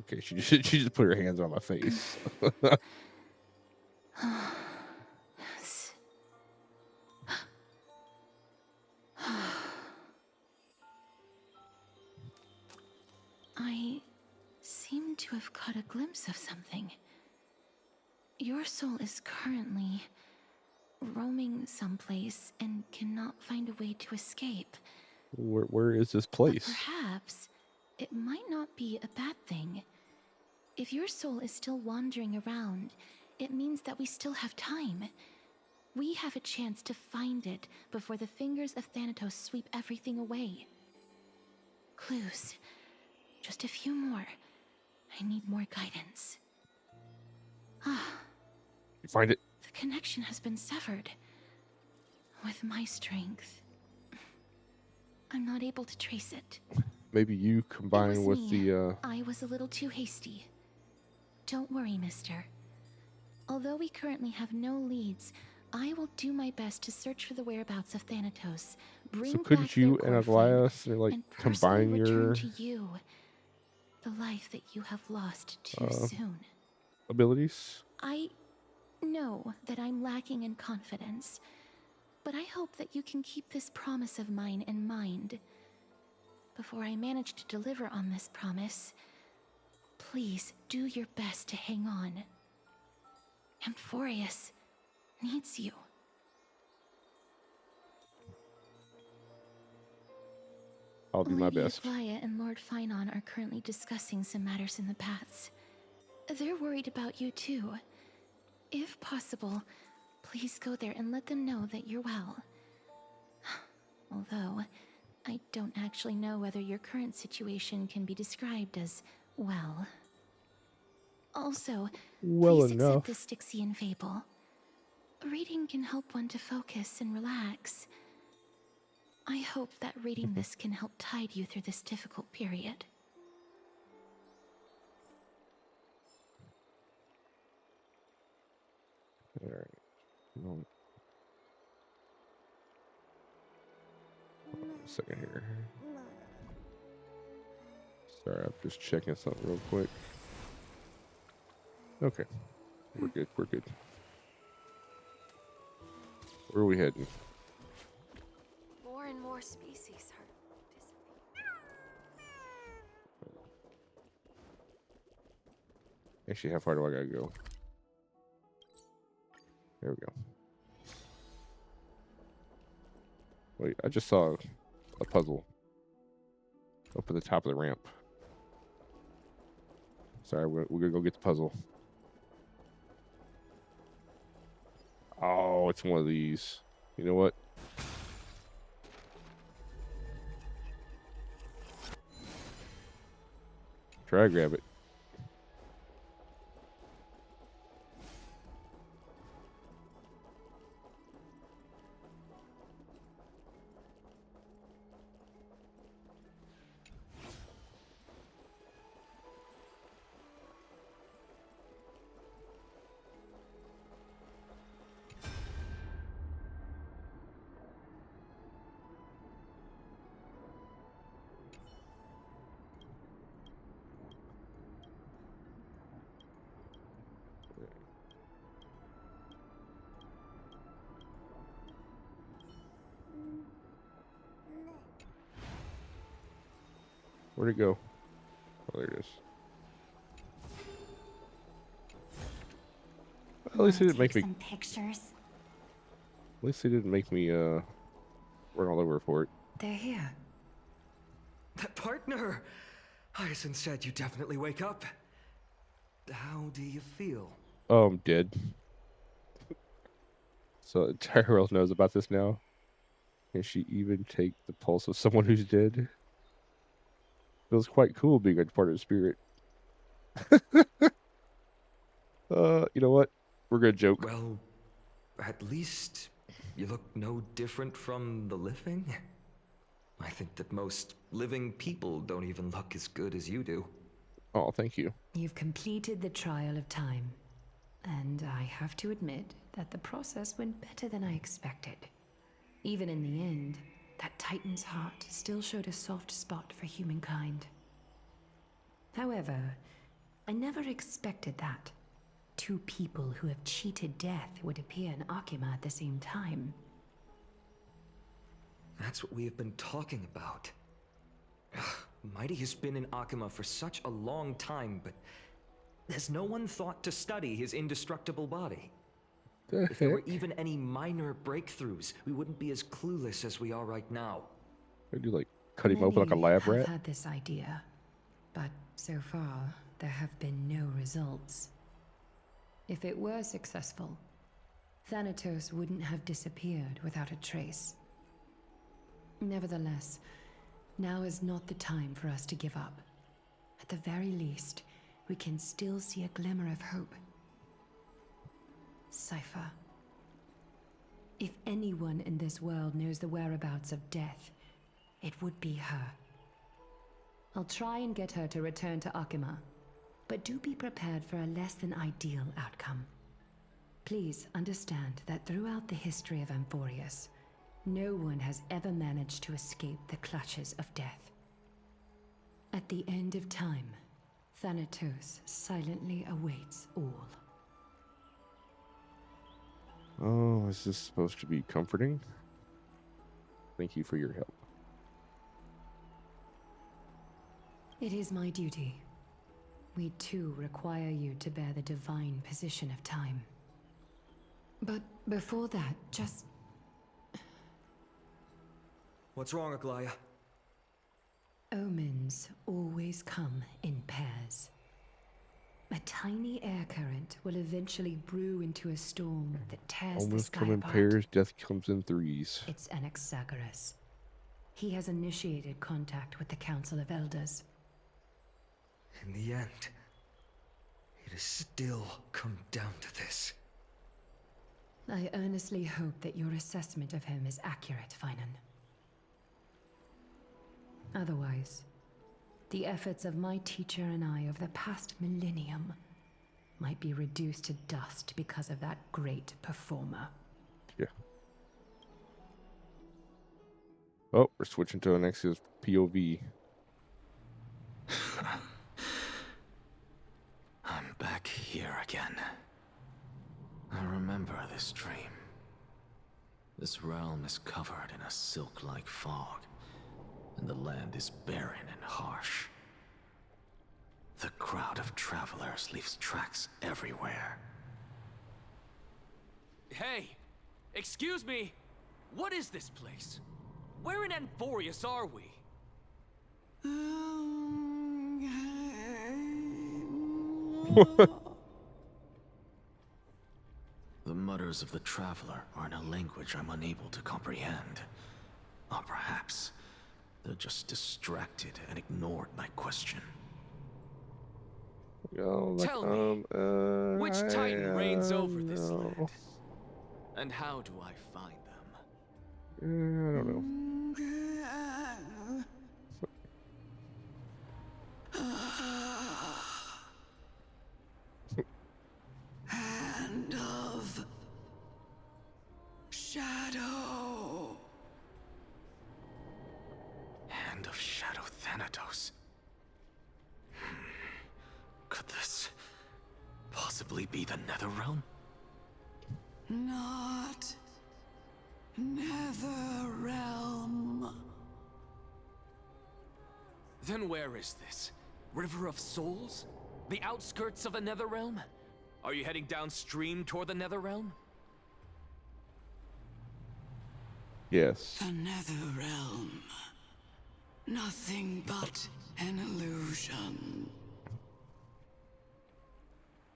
Speaker 1: Okay, she just put her hands on my face.
Speaker 6: I seem to have caught a glimpse of something. Your soul is currently roaming someplace and cannot find a way to escape.
Speaker 1: Where is this place?
Speaker 6: But perhaps it might not be a bad thing. If your soul is still wandering around, it means that we still have time. We have a chance to find it before the fingers of Thanatos sweep everything away. Clues. Just a few more. I need more guidance.
Speaker 1: You find it?
Speaker 6: The connection has been severed. With my strength, I'm not able to trace it.
Speaker 1: Maybe you combine with
Speaker 6: me.
Speaker 1: the
Speaker 6: I was a little too hasty. Don't worry, mister. Although we currently have no leads, I will do my best to search for the whereabouts of Thanatos, bring
Speaker 1: so
Speaker 6: back
Speaker 1: couldn't you
Speaker 6: their
Speaker 1: and
Speaker 6: core flame,
Speaker 1: Elias like
Speaker 6: and personally
Speaker 1: combine
Speaker 6: return
Speaker 1: your
Speaker 6: to you the life that you have lost too soon.
Speaker 1: abilities?
Speaker 6: I know that I'm lacking in confidence, but I hope that you can keep this promise of mine in mind. Before I manage to deliver on this promise, please do your best to hang on. Amphorius needs you.
Speaker 1: I'll do my
Speaker 6: Lady
Speaker 1: best.
Speaker 6: Aglaia and Lord Finon are currently discussing some matters in the paths. They're worried about you too. If possible, please go there and let them know that you're well. Although, I don't actually know whether your current situation can be described as well. Also,
Speaker 1: Well
Speaker 6: please
Speaker 1: enough.
Speaker 6: accept this Styxian fable. Reading can help one to focus and relax. I hope that reading this can help tide you through this difficult period.
Speaker 1: All right. Hold on a second here. Sorry, I'm just checking something real quick. Okay. We're good. We're good. Where are we heading?
Speaker 7: More and more species are disappearing.
Speaker 1: Actually, how far do I gotta go? There we go. Wait, I just saw a puzzle up at the top of the ramp. Sorry, we're gonna go get the puzzle. Oh, it's one of these. You know what? Try to grab it. Where'd it go? Oh, there it is. At least it didn't make me.
Speaker 10: Some pictures.
Speaker 1: At least it didn't make me run all over for it.
Speaker 5: They're here.
Speaker 4: That partner! Hyacinth said you definitely wake up. How do you feel?
Speaker 1: Oh, I'm dead. So the entire world knows about this now. Can she even take the pulse of someone who's dead? Feels quite cool being a part of the spirit. You know what? We're gonna joke.
Speaker 4: Well, at least you look no different from the living. I think that most living people don't even look as good as you do.
Speaker 1: Oh, thank you.
Speaker 5: You've completed the trial of time, and I have to admit that the process went better than I expected. Even in the end, that Titan's heart still showed a soft spot for humankind. However, I never expected that. Two people who have cheated death would appear in Akima at the same time.
Speaker 4: That's what we have been talking about. Mighty has been in Akima for such a long time, but has no one thought to study his indestructible body?
Speaker 1: The
Speaker 4: If there were
Speaker 1: heck?
Speaker 4: even any minor breakthroughs, we wouldn't be as clueless as we are right now.
Speaker 1: I do like cut him open like a lab
Speaker 5: Many
Speaker 1: rat.
Speaker 5: have had this idea, but so far there have been no results. If it were successful, Thanatos wouldn't have disappeared without a trace. Nevertheless, now is not the time for us to give up. At the very least, we can still see a glimmer of hope. Cypher. If anyone in this world knows the whereabouts of death, it would be her. I'll try and get her to return to Akima, but do be prepared for a less than ideal outcome. Please understand that throughout the history of Amphorius, no one has ever managed to escape the clutches of death. At the end of time, Thanatos silently awaits all.
Speaker 1: Oh, is this supposed to be comforting? Thank you for your help.
Speaker 5: It is my duty. We too require you to bear the divine position of time. But before that, just...
Speaker 4: What's wrong, Aglaya?
Speaker 5: Omens always come in pairs. A tiny air current will eventually brew into a storm that tears the
Speaker 1: Omens
Speaker 5: sky
Speaker 1: come in
Speaker 5: apart.
Speaker 1: pairs, death comes in threes.
Speaker 5: It's Anaxagoras. He has initiated contact with the Council of Elders.
Speaker 4: In the end, it has still come down to this.
Speaker 5: I earnestly hope that your assessment of him is accurate, Finan. Otherwise, the efforts of my teacher and I over the past millennium might be reduced to dust because of that great performer.
Speaker 1: Yeah. Oh, we're switching to an X's POV.
Speaker 10: I'm back here again. I remember this dream. This realm is covered in a silk-like fog, and the land is barren and harsh. The crowd of travelers leaves tracks everywhere.
Speaker 3: Hey! Excuse me! What is this place? Where in Amphorius are we?
Speaker 10: The mutters of the traveler are in a language I'm unable to comprehend. Or perhaps they're just distracted and ignored my question.
Speaker 3: Tell me, which Titan reigns over this land? And how do I find them?
Speaker 1: I don't know.
Speaker 8: Hand of Shadow.
Speaker 10: Hand of Shadow Thanatos. Could this possibly be the Netherrealm?
Speaker 8: Not Netherrealm.
Speaker 3: Then where is this? River of Souls? The outskirts of the Netherrealm? Are you heading downstream toward the Netherrealm?
Speaker 1: Yes.
Speaker 8: The Netherrealm. Nothing but an illusion.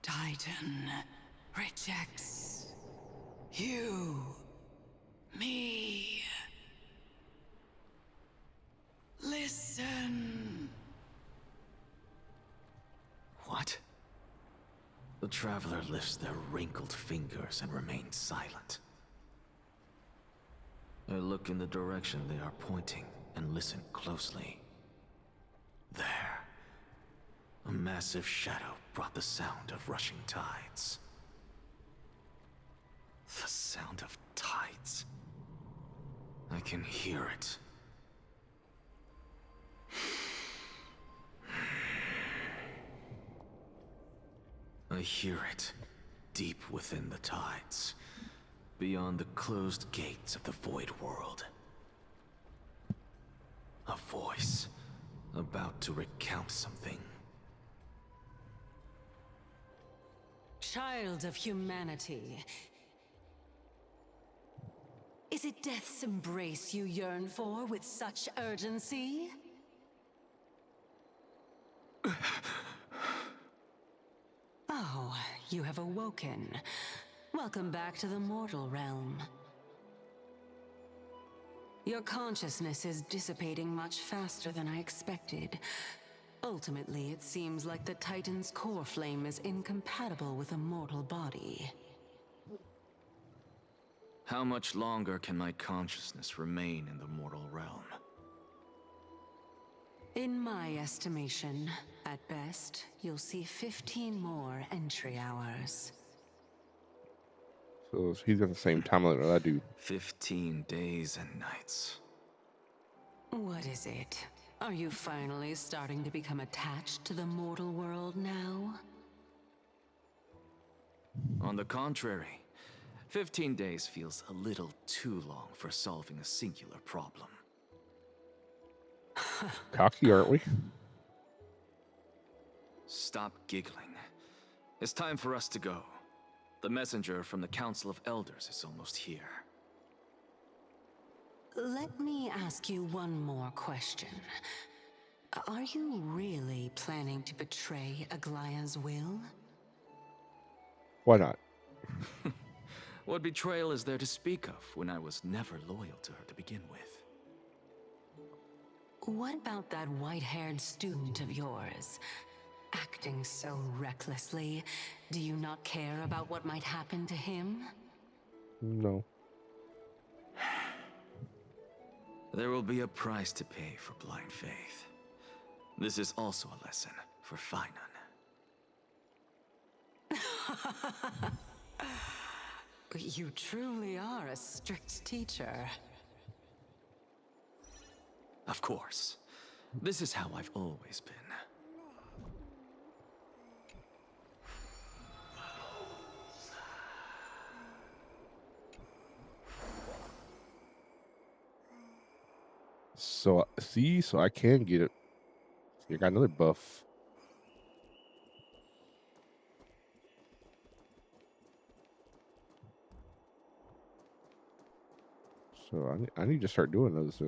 Speaker 8: Titan rejects you, me. Listen.
Speaker 10: What? The traveler lifts their wrinkled fingers and remains silent. I look in the direction they are pointing and listen closely. There. A massive shadow brought the sound of rushing tides. The sound of tides. I can hear it. I hear it, deep within the tides, beyond the closed gates of the Void World. A voice, about to recount something.
Speaker 11: Child of humanity. Is it death's embrace you yearn for with such urgency? Oh, you have awoken. Welcome back to the mortal realm. Your consciousness is dissipating much faster than I expected. Ultimately, it seems like the Titan's core flame is incompatible with a mortal body.
Speaker 10: How much longer can my consciousness remain in the mortal realm?
Speaker 11: In my estimation, at best, you'll see 15 more entry hours.
Speaker 1: So he's got the same time limit that I do.
Speaker 10: 15 days and nights.
Speaker 11: What is it? Are you finally starting to become attached to the mortal world now?
Speaker 10: On the contrary, 15 days feels a little too long for solving a singular problem.
Speaker 1: Cocky, aren't we?
Speaker 10: Stop giggling. It's time for us to go. The messenger from the Council of Elders is almost here.
Speaker 11: Let me ask you one more question. Are you really planning to betray Aglaya's will?
Speaker 1: Why not?
Speaker 10: What betrayal is there to speak of when I was never loyal to her to begin with?
Speaker 11: What about that white-haired student of yours? Acting so recklessly, do you not care about what might happen to him?
Speaker 1: No.
Speaker 10: There will be a price to pay for blind faith. This is also a lesson for Finan.
Speaker 11: You truly are a strict teacher.
Speaker 10: Of course. This is how I've always been.
Speaker 1: So see, so I can get it. You got another buff. So I need to start doing those.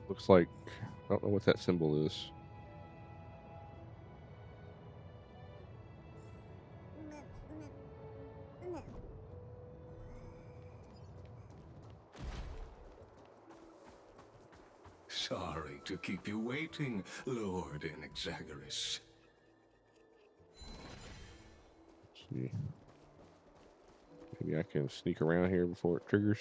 Speaker 1: Looks like I don't know what that symbol is.
Speaker 12: Sorry to keep you waiting, Lord Inexagaris.
Speaker 1: Let's see. Maybe I can sneak around here before it triggers.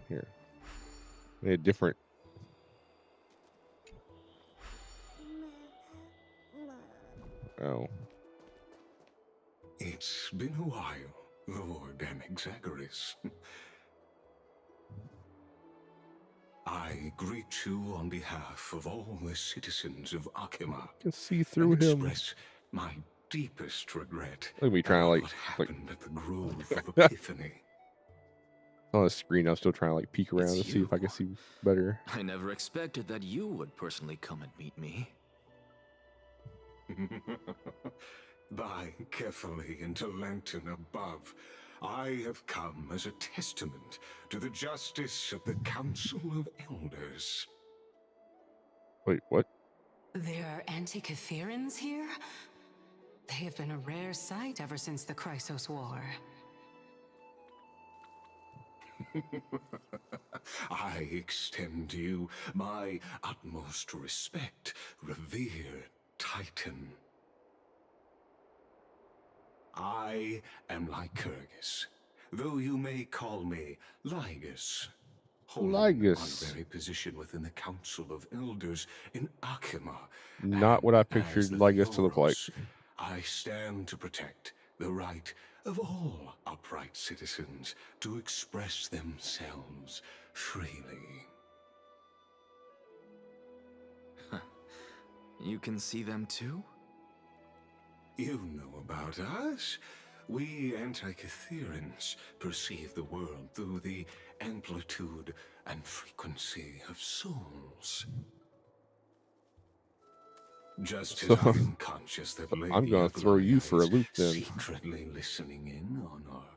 Speaker 1: Here. They had different. Oh.
Speaker 12: It's been a while, Lord Inexagaris. I greet you on behalf of all the citizens of Akima.
Speaker 1: I can see through
Speaker 12: and
Speaker 1: him.
Speaker 12: Express my deepest regret
Speaker 1: Look at me trying to
Speaker 12: about what happened at the Grove of Epiphany.
Speaker 1: On the screen, I'm still trying to like peek around
Speaker 10: It's
Speaker 1: to see if I
Speaker 10: you.
Speaker 1: can see better.
Speaker 10: I never expected that you would personally come and meet me.
Speaker 12: By carefully into Lantern above, I have come as a testament to the justice of the Council of Elders.
Speaker 1: Wait, what?
Speaker 11: There are Antikytherans here? They have been a rare sight ever since the Chrysos War.
Speaker 12: I extend to you my utmost respect, revered Titan. I am Lycurgus, though you may call me Lygus. Holding my very position within the Council of Elders in Akima.
Speaker 1: Not what I pictured Lygus to look like.
Speaker 12: I stand to protect the right of all upright citizens to express themselves freely.
Speaker 10: You can see them too?
Speaker 12: You know about us. We Antikytherans perceive the world through the amplitude and frequency of souls. Just
Speaker 1: So
Speaker 12: as I am conscious that
Speaker 1: I'm
Speaker 12: Lady
Speaker 1: gonna throw you
Speaker 12: Aglaya
Speaker 1: for a
Speaker 12: is
Speaker 1: loop then.
Speaker 12: secretly listening in on our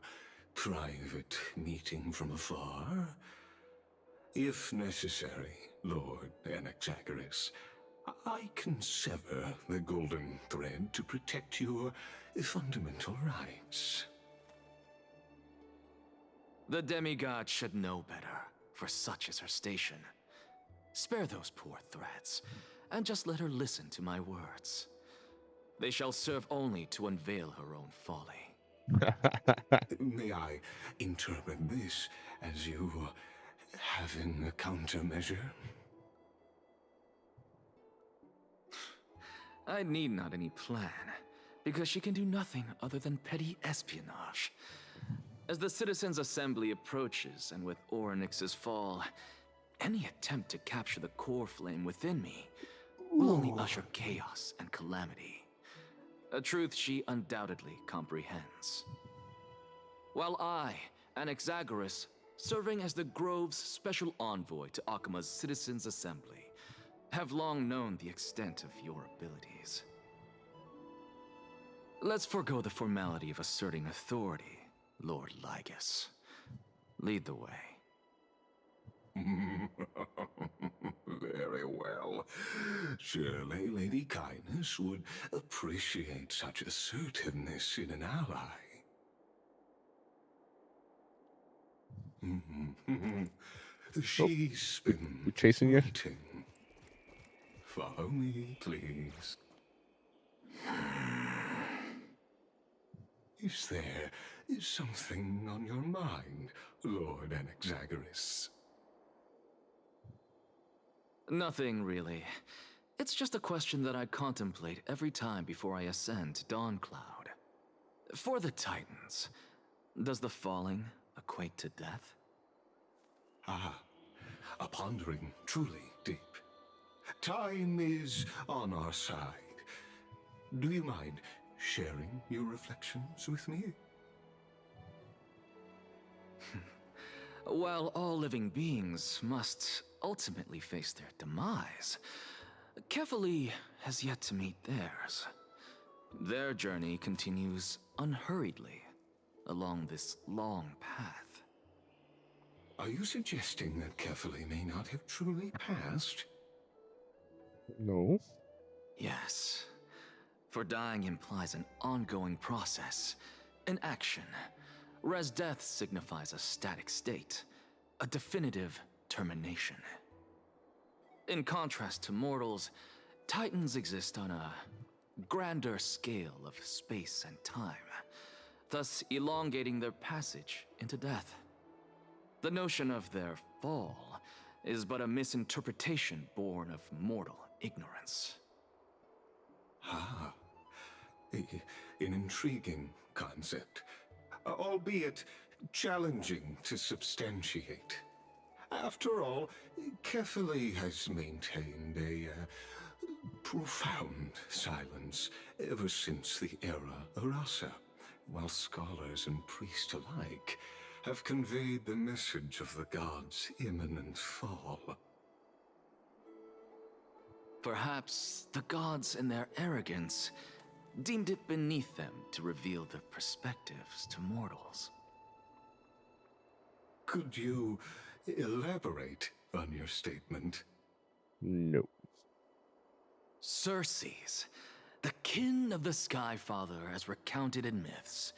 Speaker 12: private meeting from afar, if necessary, Lord Anaxagoras, I can sever the golden thread to protect your fundamental rights.
Speaker 10: The demigod should know better, for such is her station. Spare those poor threats, and just let her listen to my words. They shall serve only to unveil her own folly.
Speaker 12: May I interpret this as you having a countermeasure?
Speaker 10: I need not any plan, because she can do nothing other than petty espionage. As the Citizens' Assembly approaches, and with Orynyx's fall, any attempt to capture the core flame within me will only usher chaos and calamity. A truth she undoubtedly comprehends. While I, Anaxagoras, serving as the Grove's special envoy to Akima's Citizens' Assembly, have long known the extent of your abilities. Let's forego the formality of asserting authority, Lord Lygus. Lead the way.
Speaker 12: Very well. Surely Lady Kindness would appreciate such assertiveness in an ally. She's been
Speaker 1: we chasing you?
Speaker 12: waiting. Follow me, please. Is there something on your mind, Lord Anaxagoras?
Speaker 10: Nothing, really. It's just a question that I contemplate every time before I ascend to Dawncloud. For the Titans, does the falling equate to death?
Speaker 12: Ah, a pondering truly deep. Time is on our side. Do you mind sharing your reflections with me?
Speaker 10: While all living beings must ultimately face their demise, Kefali has yet to meet theirs. Their journey continues unhurriedly along this long path.
Speaker 12: Are you suggesting that Kefali may not have truly passed?
Speaker 1: No.
Speaker 10: Yes. For dying implies an ongoing process, an action, whereas death signifies a static state, a definitive termination. In contrast to mortals, Titans exist on a grander scale of space and time, thus elongating their passage into death. The notion of their fall is but a misinterpretation born of mortal ignorance.
Speaker 12: Ah, an intriguing concept, albeit challenging to substantiate. After all, Kefali has maintained a profound silence ever since the era Arasa, while scholars and priests alike have conveyed the message of the gods' imminent fall.
Speaker 10: Perhaps the gods, in their arrogance, deemed it beneath them to reveal their perspectives to mortals.
Speaker 12: Could you elaborate on your statement?
Speaker 1: No.
Speaker 10: Circes, the kin of the Skyfather as recounted in myths,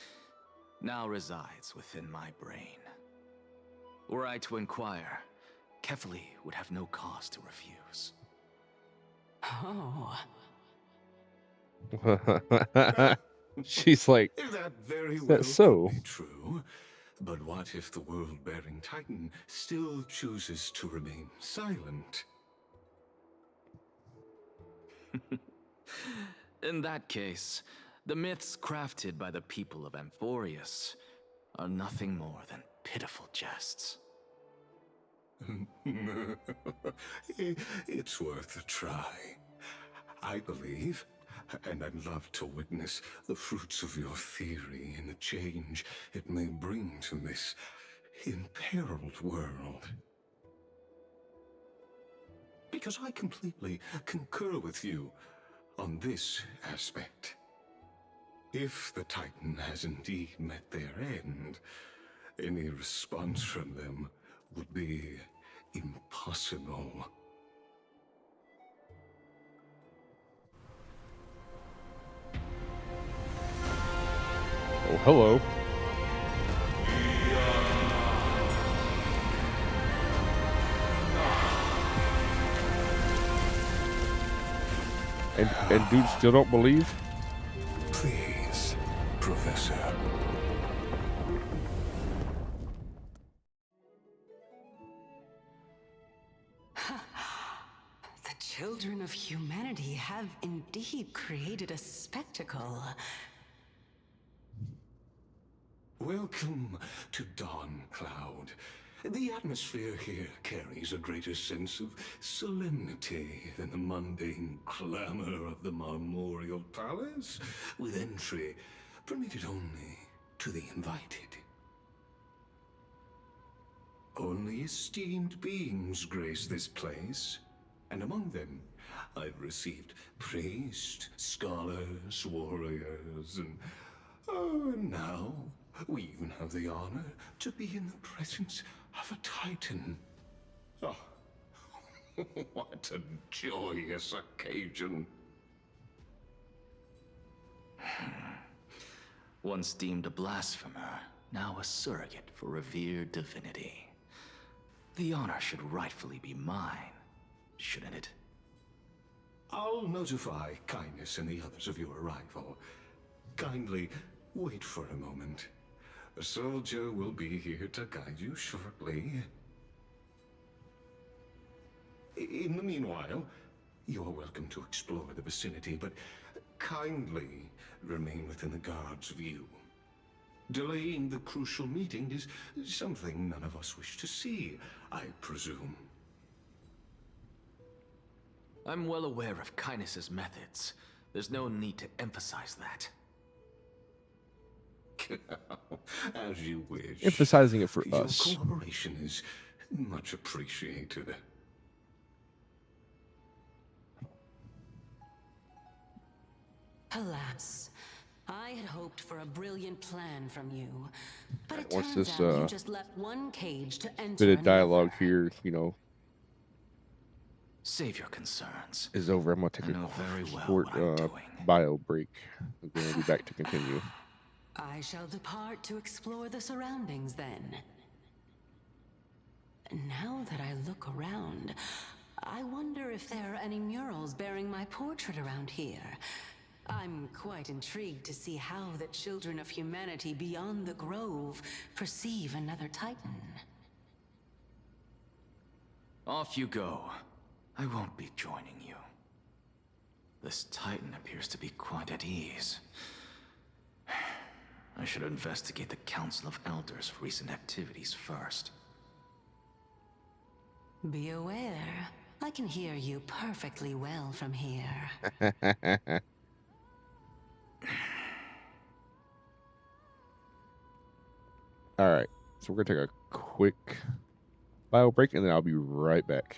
Speaker 10: now resides within my brain. Were I to inquire, Kefali would have no cause to refuse.
Speaker 11: Oh.
Speaker 1: She's like,
Speaker 12: That very
Speaker 1: is
Speaker 12: well
Speaker 1: that so?
Speaker 12: could be true. But what if the world-bearing Titan still chooses to remain silent?
Speaker 10: In that case, the myths crafted by the people of Amphorius are nothing more than pitiful jests.
Speaker 12: It's worth a try. I believe, and I'd love to witness the fruits of your theory and the change it may bring to this imperiled world. Because I completely concur with you. on this aspect. If the Titan has indeed met their end, any response from them would be impossible.
Speaker 1: Oh, hello. And dudes still don't believe?
Speaker 12: Please, Professor.
Speaker 11: The children of humanity have indeed created a spectacle.
Speaker 12: Welcome to Dawn Cloud. The atmosphere here carries a greater sense of solemnity than the mundane clamor of the Marmorial Palace, with entry permitted only to the invited. Only esteemed beings grace this place, and among them I've received priests, scholars, warriors, and now we even have the honor to be in the presence of a Titan. Oh, what a joyous occasion.
Speaker 10: Once deemed a blasphemer, now a surrogate for revered divinity. The honor should rightfully be mine, shouldn't it?
Speaker 12: I'll notify Kindness and the others of your arrival. Kindly wait for a moment. A soldier will be here to guide you shortly. In the meanwhile, you are welcome to explore the vicinity, but kindly remain within the guard's view. Delaying the crucial meeting is something none of us wish to see, I presume.
Speaker 10: I'm well aware of Kindness's methods. There's no need to emphasize that.
Speaker 12: As you wish.
Speaker 1: Emphasizing it for
Speaker 12: Your
Speaker 1: us.
Speaker 12: cooperation is much appreciated.
Speaker 11: Alas, I had hoped for a brilliant plan from you, but it
Speaker 1: Once
Speaker 11: turns
Speaker 1: this
Speaker 11: out you just left one cage to enter
Speaker 1: bit of
Speaker 11: another.
Speaker 1: dialogue here, you know,
Speaker 10: Save your concerns.
Speaker 1: is over, I'm gonna take
Speaker 10: I know
Speaker 1: a
Speaker 10: very well
Speaker 1: short
Speaker 10: what I'm doing.
Speaker 1: bio break, and then we'll be back to continue.
Speaker 11: I shall depart to explore the surroundings then. Now that I look around, I wonder if there are any murals bearing my portrait around here. I'm quite intrigued to see how the children of humanity beyond the grove perceive another Titan.
Speaker 10: Off you go. I won't be joining you. This Titan appears to be quite at ease. I should investigate the Council of Elders' recent activities first.
Speaker 11: Be aware, I can hear you perfectly well from here.
Speaker 1: Alright, so we're gonna take a quick bio break, and then I'll be right back.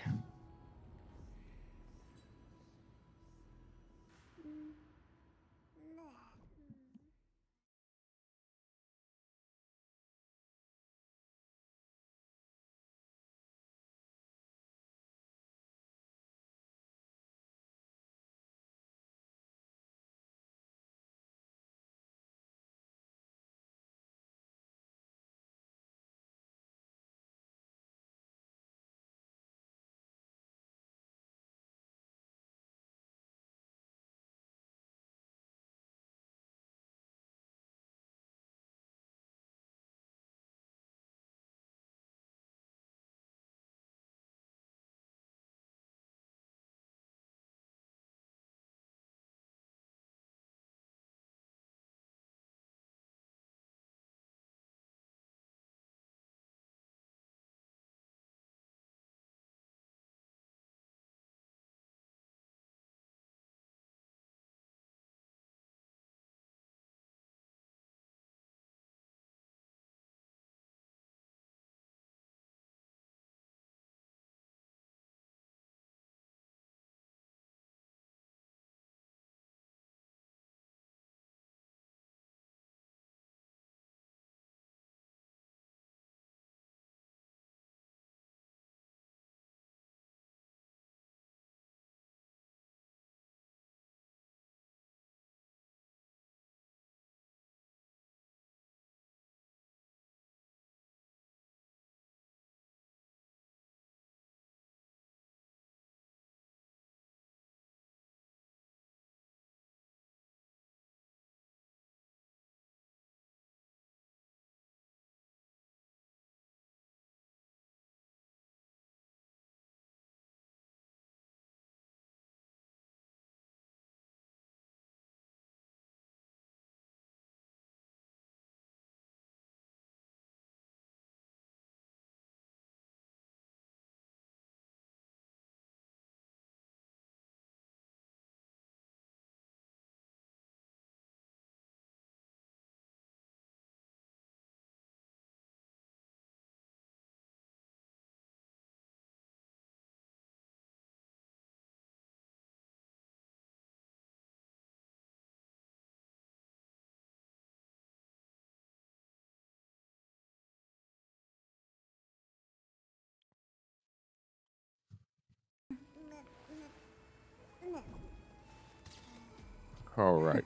Speaker 1: All right.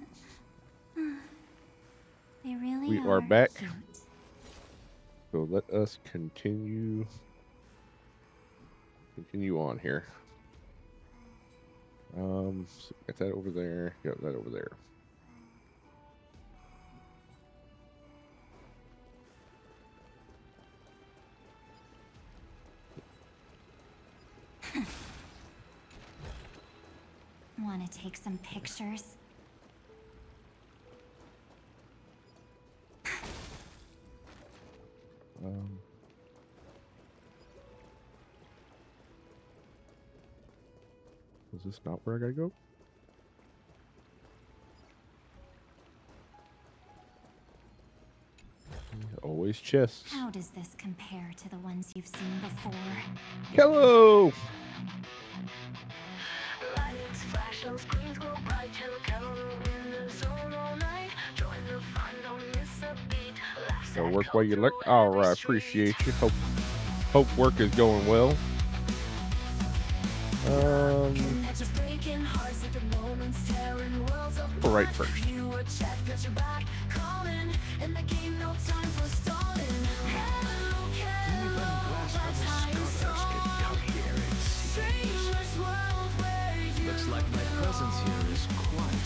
Speaker 2: They really
Speaker 1: We are back.
Speaker 2: cute.
Speaker 1: So let us continue on here. So get that over there. Got that over there.
Speaker 2: Want to take some pictures?
Speaker 1: Is this not where I gotta go? Always chests.
Speaker 2: How does this compare to the ones you've seen before?
Speaker 1: Hello!
Speaker 13: Lights flash on screens go bright, tell Carol in the zone all night. Join the fun, don't miss a beat.
Speaker 1: So work while you look. All right, appreciate you. Hope work is going well. Right first.
Speaker 10: Looks like my presence here is quite.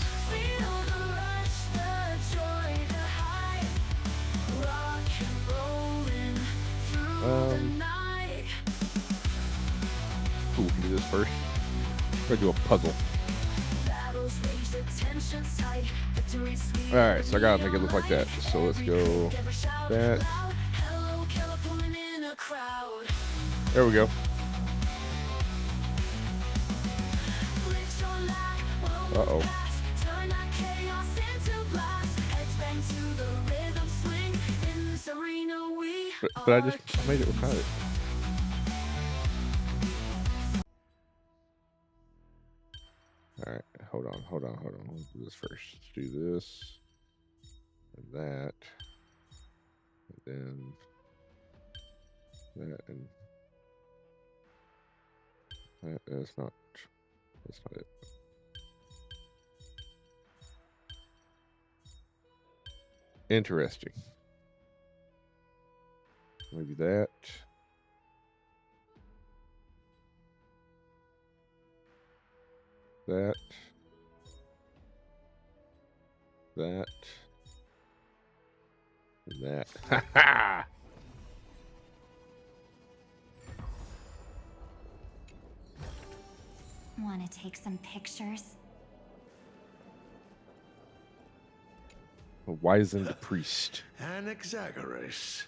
Speaker 1: Cool, we can do this first. We're gonna do a puzzle. Alright, so I gotta make it look like that. So let's go that. There we go. Uh-oh. But I made it without it. Alright, hold on. Let's do this first. Let's do this. And that. And then that and that. That's not it. Interesting. Maybe that. That. And that. Ha ha!
Speaker 2: Want to take some pictures?
Speaker 1: A wizened priest.
Speaker 14: Anaxagoras,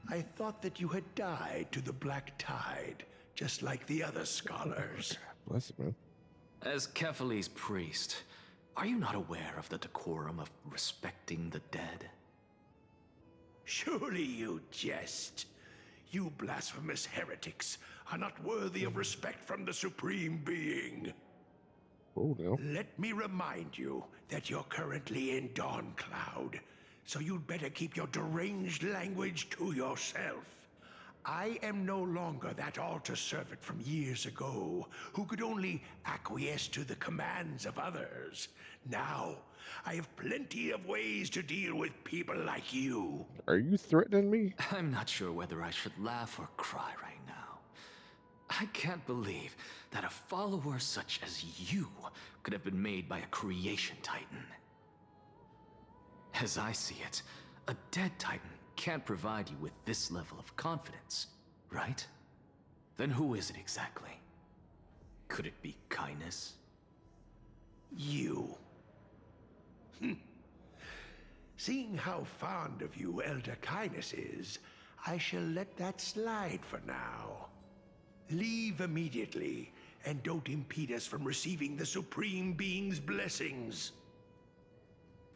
Speaker 14: I thought that you had died to the Black Tide, just like the other scholars.
Speaker 1: Bless it, man.
Speaker 10: As Kephales's priest, are you not aware of the decorum of respecting the dead?
Speaker 14: Surely you jest. You blasphemous heretics are not worthy of respect from the Supreme Being.
Speaker 1: Oh, no.
Speaker 14: Let me remind you that you're currently in Dawn Cloud, so you'd better keep your deranged language to yourself. I am no longer that altar servant from years ago, who could only acquiesce to the commands of others. Now, I have plenty of ways to deal with people like you.
Speaker 1: Are you threatening me?
Speaker 10: I'm not sure whether I should laugh or cry right now. I can't believe that a follower such as you could have been made by a creation titan. As I see it, a dead titan can't provide you with this level of confidence, right? Then who is it exactly? Could it be kindness?
Speaker 14: You. Seeing how fond of you Elder Kindness is, I shall let that slide for now. Leave immediately, and don't impede us from receiving the Supreme Being's blessings.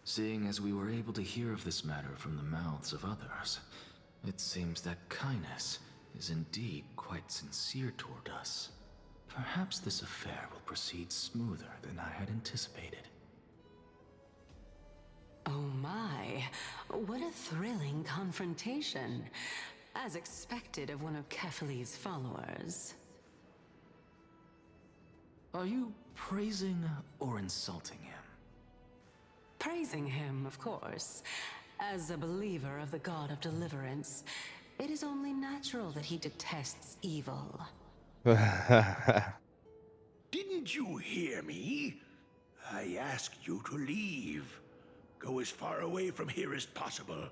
Speaker 10: Seeing as we were able to hear of this matter from the mouths of others, it seems that kindness is indeed quite sincere toward us. Perhaps this affair will proceed smoother than I had anticipated.
Speaker 11: Oh my, what a thrilling confrontation. As expected of one of Kephales's followers.
Speaker 10: Are you praising or insulting him?
Speaker 11: Praising him, of course. As a believer of the god of deliverance, it is only natural that he detests evil.
Speaker 14: Didn't you hear me? I asked you to leave. Go as far away from here as possible.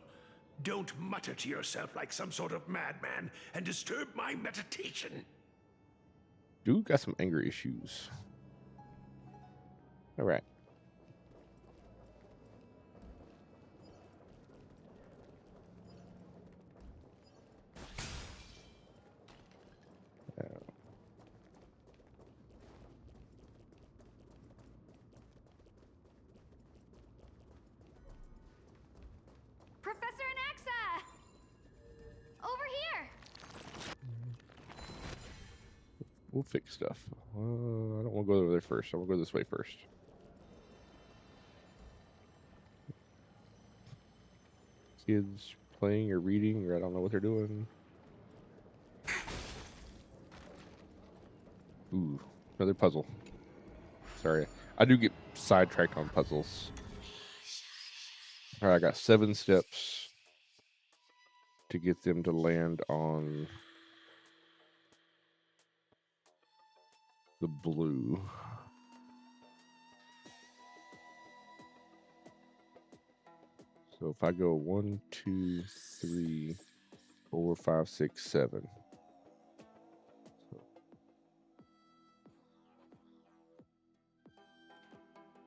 Speaker 14: Don't mutter to yourself like some sort of madman and disturb my meditation.
Speaker 1: Dude got some anger issues. All right.
Speaker 2: Professor Anaxa! Over here!
Speaker 1: We'll fix stuff. I don't want to go over there first. I want to go this way first. Kids playing or reading, or I don't know what they're doing. Ooh, another puzzle. Sorry, I do get sidetracked on puzzles. All right, I got 7 steps to get them to land on the blue. So if I go 1, 2, 3, 4, 5, 6, 7. So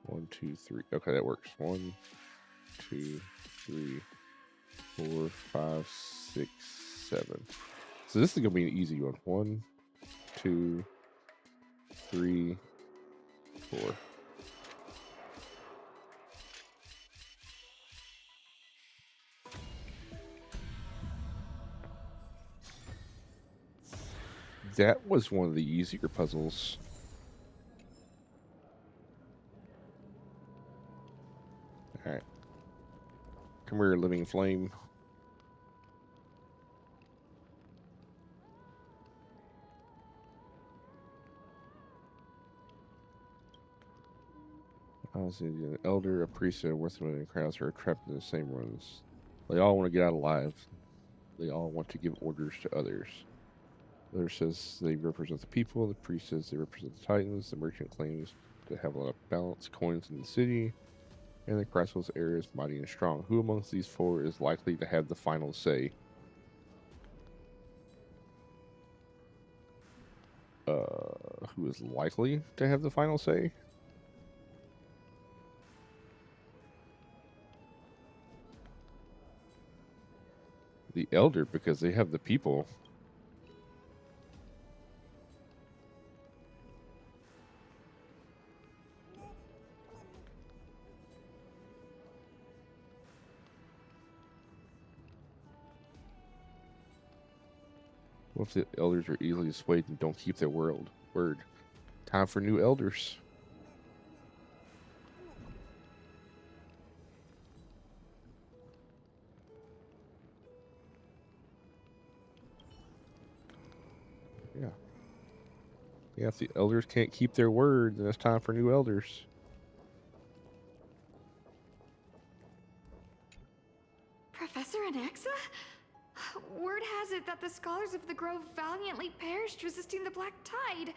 Speaker 1: 1, 2, 3. Okay, that works. 1, 2, 3, 4, 5, 6, 7. So this is gonna be an easy one. 1, 2, 3, 4. That was one of the easier puzzles. All right. Come here, living flame. I was an elder, a priest, and a worthman and crowds are trapped in the same rooms. They all want to get out alive. They all want to give orders to others. The other says they represent the people. The priest says they represent the titans. The merchant claims to have a lot of balanced coins in the city. And the Christmas heir is mighty and strong. Who amongst these 4 is likely to have the final say? Who is likely to have the final say? The elder, because they have the people. What if the elders are easily swayed and don't keep their word? Time for new elders. Yeah. Yeah, if the elders can't keep their word, then it's time for new elders.
Speaker 15: Professor Anaxa? Word has it that the scholars of the Grove valiantly perished resisting the Black Tide.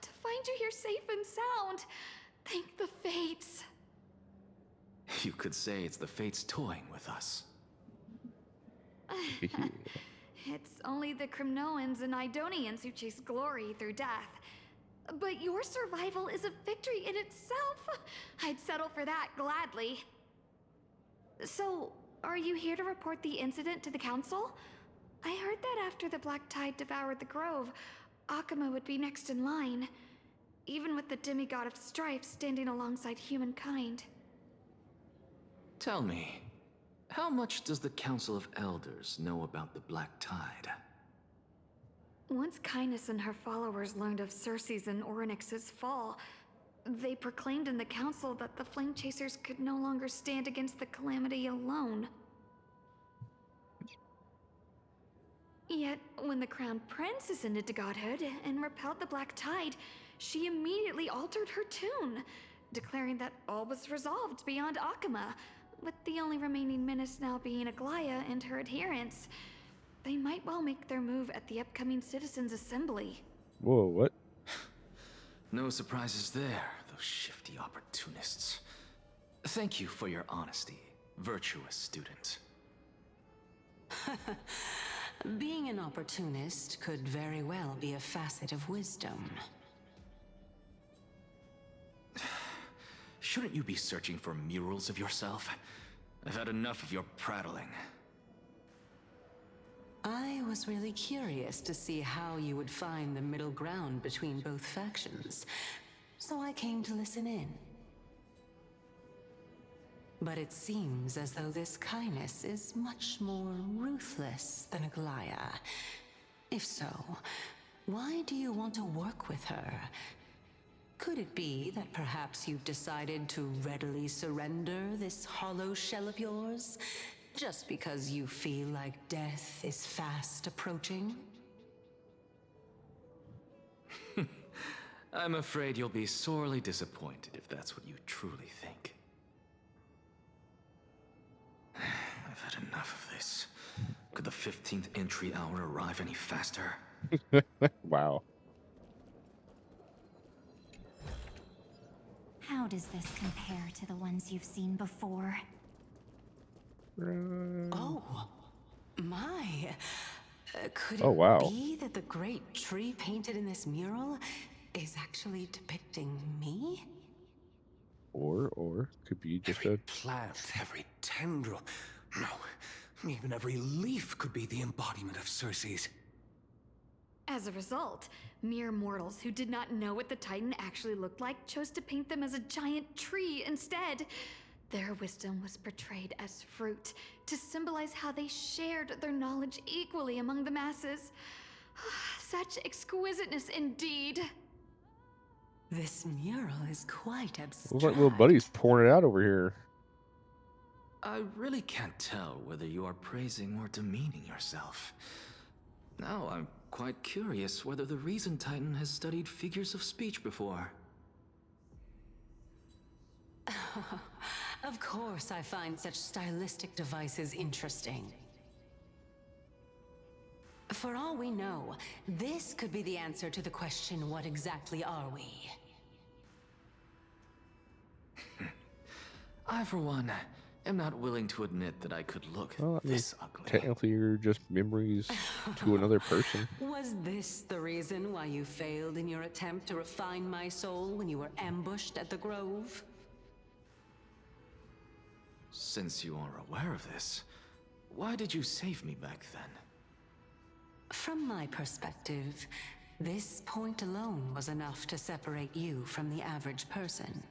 Speaker 15: To find you here safe and sound, thank the Fates.
Speaker 10: You could say it's the Fates toying with us.
Speaker 15: It's only the Crimnoans and Idonians who chase glory through death. But your survival is a victory in itself. I'd settle for that gladly. So, are you here to report the incident to the Council? I heard that after the Black Tide devoured the Grove, Akuma would be next in line, even with the demigod of strife standing alongside humankind.
Speaker 10: Tell me, how much does the Council of Elders know about the Black Tide?
Speaker 15: Once Kindness and her followers learned of Circe's and Orynyx's fall, they proclaimed in the council that the Flame Chasers could no longer stand against the calamity alone. Yet, when the Crown Prince ascended to godhood and repelled the Black Tide, she immediately altered her tune, declaring that all was resolved beyond Akama, with the only remaining menace now being Aglaya and her adherents. They might well make their move at the upcoming Citizens' Assembly.
Speaker 1: Whoa, what?
Speaker 10: No surprises there, those shifty opportunists. Thank you for your honesty, virtuous student.
Speaker 11: Being an opportunist could very well be a facet of wisdom.
Speaker 10: Shouldn't you be searching for murals of yourself? I've had enough of your prattling.
Speaker 11: I was really curious to see how you would find the middle ground between both factions, so I came to listen in. But it seems as though this kindness is much more ruthless than Aglaya. If so, why do you want to work with her? Could it be that perhaps you've decided to readily surrender this hollow shell of yours, just because you feel like death is fast approaching?
Speaker 10: I'm afraid you'll be sorely disappointed if that's what you truly think. I've had enough of this. Could the 15th entry hour arrive any faster?
Speaker 1: Wow.
Speaker 2: How does this compare to the ones you've seen before?
Speaker 11: Oh, my. Could
Speaker 1: Oh,
Speaker 11: it
Speaker 1: wow.
Speaker 11: be that the great tree painted in this mural is actually depicting me?
Speaker 1: Or could be just
Speaker 12: Every
Speaker 1: a
Speaker 12: plant, every tendril, no, even every leaf could be the embodiment of Circe's.
Speaker 15: As a result, mere mortals who did not know what the Titan actually looked like chose to paint them as a giant tree instead. Their wisdom was portrayed as fruit, to symbolize how they shared their knowledge equally among the masses. Such exquisiteness indeed.
Speaker 11: This mural is quite abstract.
Speaker 1: looks like little buddy's pouring it out over here.
Speaker 10: I really can't tell whether you are praising or demeaning yourself. Now I'm quite curious whether the Reason Titan has studied figures of speech before.
Speaker 11: Of course I find such stylistic devices interesting. For all we know, this could be the answer to the question, what exactly are we?
Speaker 10: I, for one, am not willing to admit that I could look
Speaker 1: Well, I mean,
Speaker 10: this ugly.
Speaker 1: technically, you're just memories to another person.
Speaker 11: Was this the reason why you failed in your attempt to refine my soul when you were ambushed at the Grove?
Speaker 10: Since you are aware of this, why did you save me back then?
Speaker 11: From my perspective, this point alone was enough to separate you from the average person.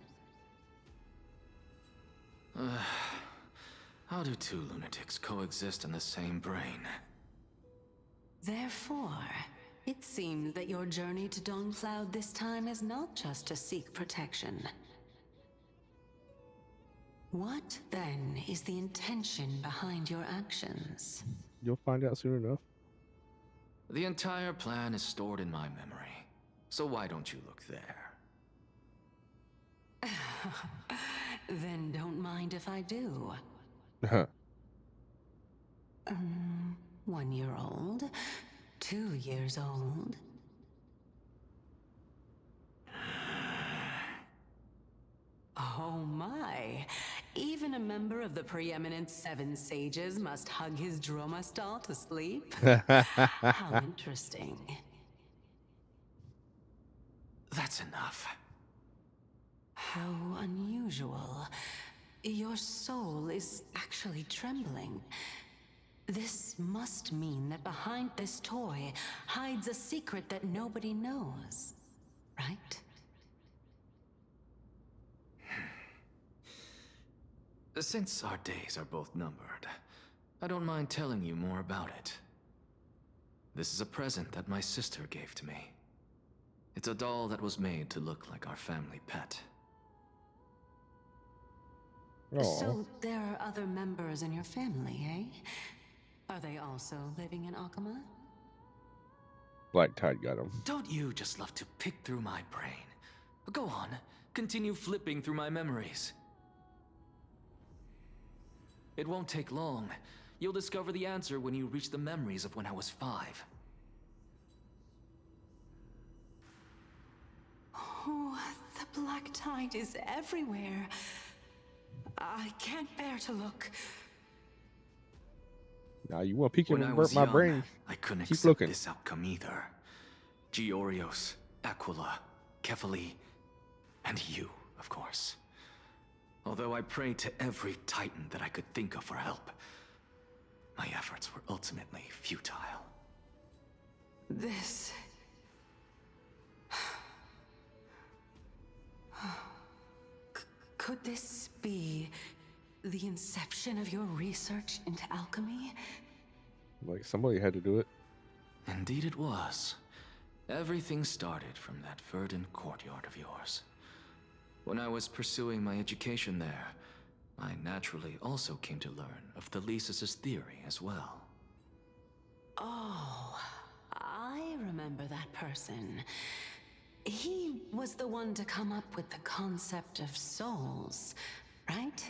Speaker 10: How do two lunatics coexist in the same brain?
Speaker 11: Therefore, it seems that your journey to Dawncloud this time is not just to seek protection. What, then, is the intention behind your actions?
Speaker 1: You'll find out soon enough.
Speaker 10: The entire plan is stored in my memory, so why don't you look there?
Speaker 11: Then don't mind if I do. 1 year old, 2 years old. Oh my! Even a member of the preeminent 7 sages must hug his droma stall to sleep? How interesting.
Speaker 10: That's enough.
Speaker 11: How unusual. Your soul is actually trembling. This must mean that behind this toy hides a secret that nobody knows, right?
Speaker 10: Since our days are both numbered, I don't mind telling you more about it. This is a present that my sister gave to me. It's a doll that was made to look like our family pet.
Speaker 1: Aww.
Speaker 11: So there are other members in your family, eh? Are they also living in Akama?
Speaker 1: Black Tide got him.
Speaker 10: Don't you just love to pick through my brain? Go on, continue flipping through my memories. It won't take long. You'll discover the answer when you reach the memories of when I was 5.
Speaker 11: Oh, the black tide is everywhere. I can't bear to look.
Speaker 1: Now you want to peek in
Speaker 10: When I was
Speaker 1: my
Speaker 10: young,
Speaker 1: brain?
Speaker 10: I couldn't
Speaker 1: Keep
Speaker 10: accept
Speaker 1: looking.
Speaker 10: this outcome either. Georios, Aquila, Kefali, and you, of course. Although I prayed to every titan that I could think of for help, my efforts were ultimately futile.
Speaker 11: This... Could this be the inception of your research into alchemy?
Speaker 1: Like somebody had to do it.
Speaker 10: Indeed it was. Everything started from that verdant courtyard of yours. When I was pursuing my education there, I naturally also came to learn of Thalesis' theory as well.
Speaker 11: Oh, I remember that person. He was the one to come up with the concept of souls, right?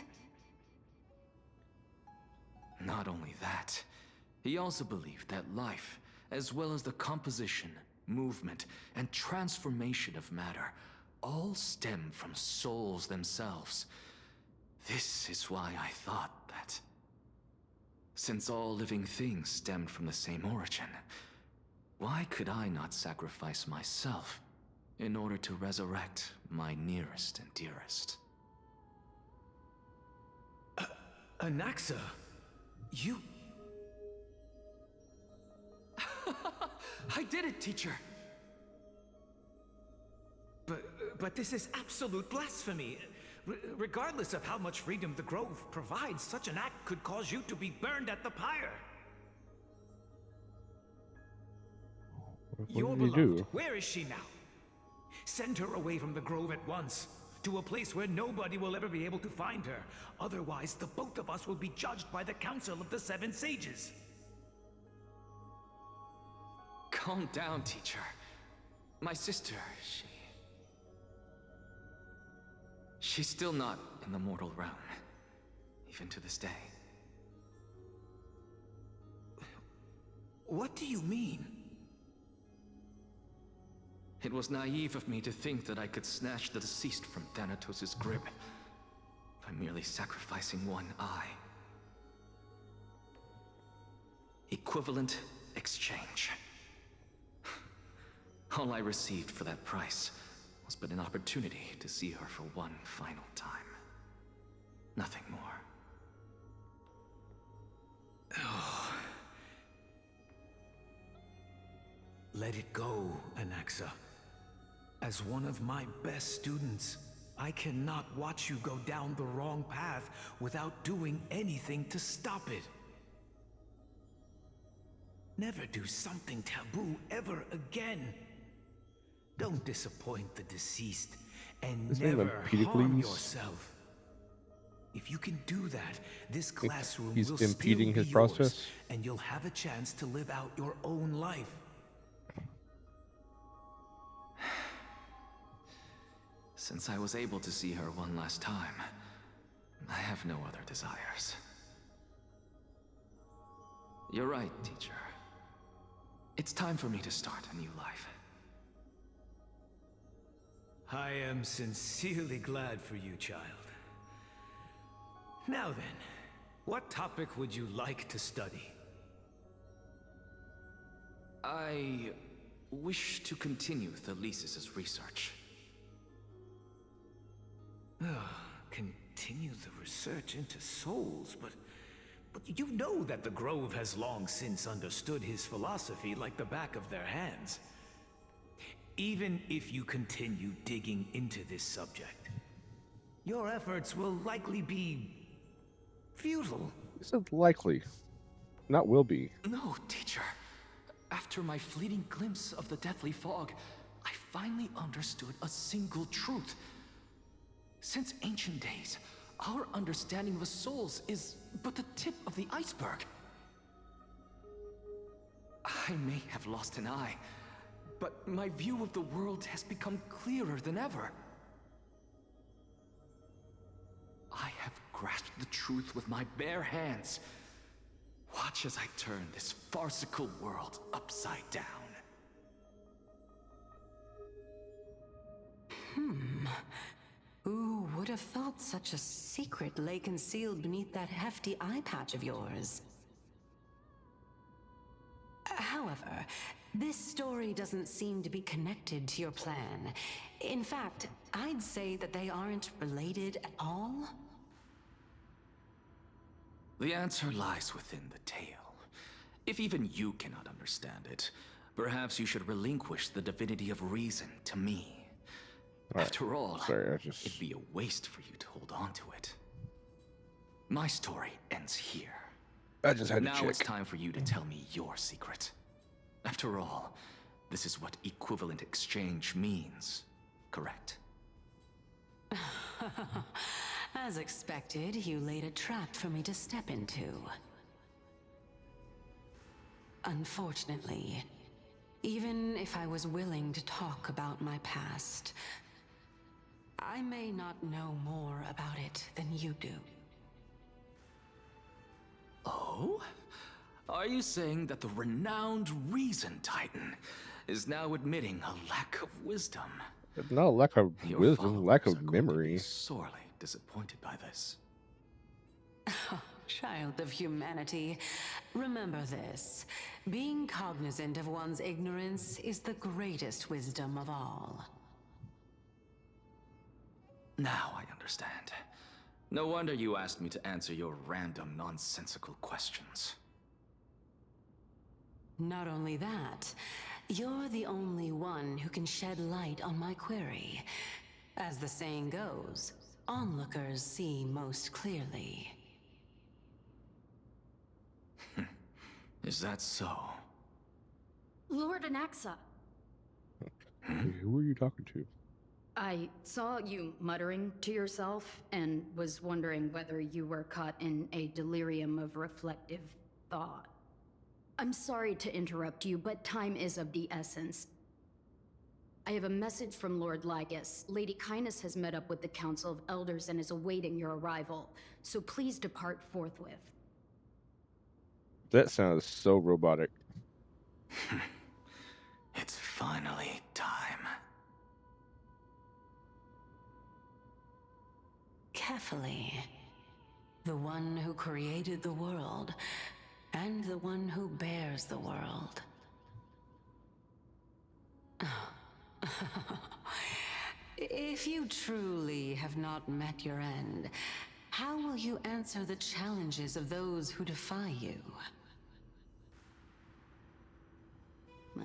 Speaker 10: Not only that, he also believed that life, as well as the composition, movement, and transformation of matter, all stem from souls themselves. This is why I thought that, since all living things stemmed from the same origin, why could I not sacrifice myself in order to resurrect my nearest and dearest?
Speaker 16: Anaxa, you...
Speaker 3: I did it, teacher!
Speaker 16: But this is absolute blasphemy. Regardless of how much freedom the Grove provides, such an act could cause you to be burned at the pyre. Your beloved, where is she now? Send her away from the Grove at once, to a place where nobody will ever be able to find her. Otherwise, the both of us will be judged by the Council of the Seven Sages.
Speaker 3: Calm down, teacher. My sister, she's still not in the mortal realm, even to this day.
Speaker 16: What do you mean?
Speaker 3: It was naive of me to think that I could snatch the deceased from Thanatos' grip by merely sacrificing one eye. Equivalent exchange. All I received for that price was but an opportunity to see her for one final time. Nothing more.
Speaker 16: Oh. Let it go, Anaxa. As one of my best students, I cannot watch you go down the wrong path without doing anything to stop it. Never do something taboo ever again. Don't disappoint the deceased, and never harm yourself. If you can do that, this classroom will still be
Speaker 1: his
Speaker 16: yours,
Speaker 1: process.
Speaker 16: and you'll have a chance to live out your own life.
Speaker 3: Since I was able to see her one last time, I have no other desires. You're right, teacher. It's time for me to start a new life.
Speaker 16: I am sincerely glad for you, child. Now then, what topic would you like to study?
Speaker 3: I wish to continue Thalesis' research.
Speaker 16: Continue the research into souls, but you know that the Grove has long since understood his philosophy like the back of their hands. Even if you continue digging into this subject, your efforts will likely be futile.
Speaker 1: This is likely, not will be.
Speaker 3: No, teacher. After my fleeting glimpse of the deathly fog, I finally understood a single truth. Since ancient days, our understanding of the souls is but the tip of the iceberg. I may have lost an eye, but my view of the world has become clearer than ever.
Speaker 10: grasp the truth with my bare hands. Watch as I turn this farcical world upside down.
Speaker 11: Who would have thought such a secret lay concealed beneath that hefty eye patch of yours? However, this story doesn't seem to be connected to your plan. In fact, I'd say that they aren't related at all.
Speaker 10: The answer lies within the tale. If even you cannot understand it, perhaps you should relinquish the divinity of reason to me. After all, it'd be a waste for you to hold on to it. My story ends here.
Speaker 1: I just had to
Speaker 10: now
Speaker 1: check.
Speaker 10: It's time for you to tell me your secret. After all, this is what equivalent exchange means, correct?
Speaker 11: As expected, you laid a trap for me to step into. Unfortunately, even if I was willing to talk about my past, I may not know more about it than you do.
Speaker 10: Oh? Are you saying that the renowned Reason Titan is now admitting a lack of wisdom?
Speaker 1: Not a lack of
Speaker 10: Your
Speaker 1: wisdom, lack of
Speaker 10: followers are going to
Speaker 1: memory.
Speaker 10: be sorely disappointed by this.
Speaker 11: Child of humanity, remember this. Being cognizant of one's ignorance is the greatest wisdom of all.
Speaker 10: Now I understand. No wonder you asked me to answer your random, nonsensical questions.
Speaker 11: Not only that, you're the only one who can shed light on my query. As the saying goes, onlookers see most clearly.
Speaker 10: Is that so?
Speaker 17: Lord Anaxa,
Speaker 1: Who are you talking to?
Speaker 17: I saw you muttering to yourself and was wondering whether you were caught in a delirium of reflective thought. I'm sorry to interrupt you, but time is of the essence. I have a message from Lord Lygus. Lady Kindness has met up with the Council of Elders and is awaiting your arrival, so please depart forthwith.
Speaker 1: That sounds so robotic.
Speaker 10: It's finally time.
Speaker 11: Carefully. The one who created the world, and the one who bears the world. If you truly have not met your end, how will you answer the challenges of those who defy you?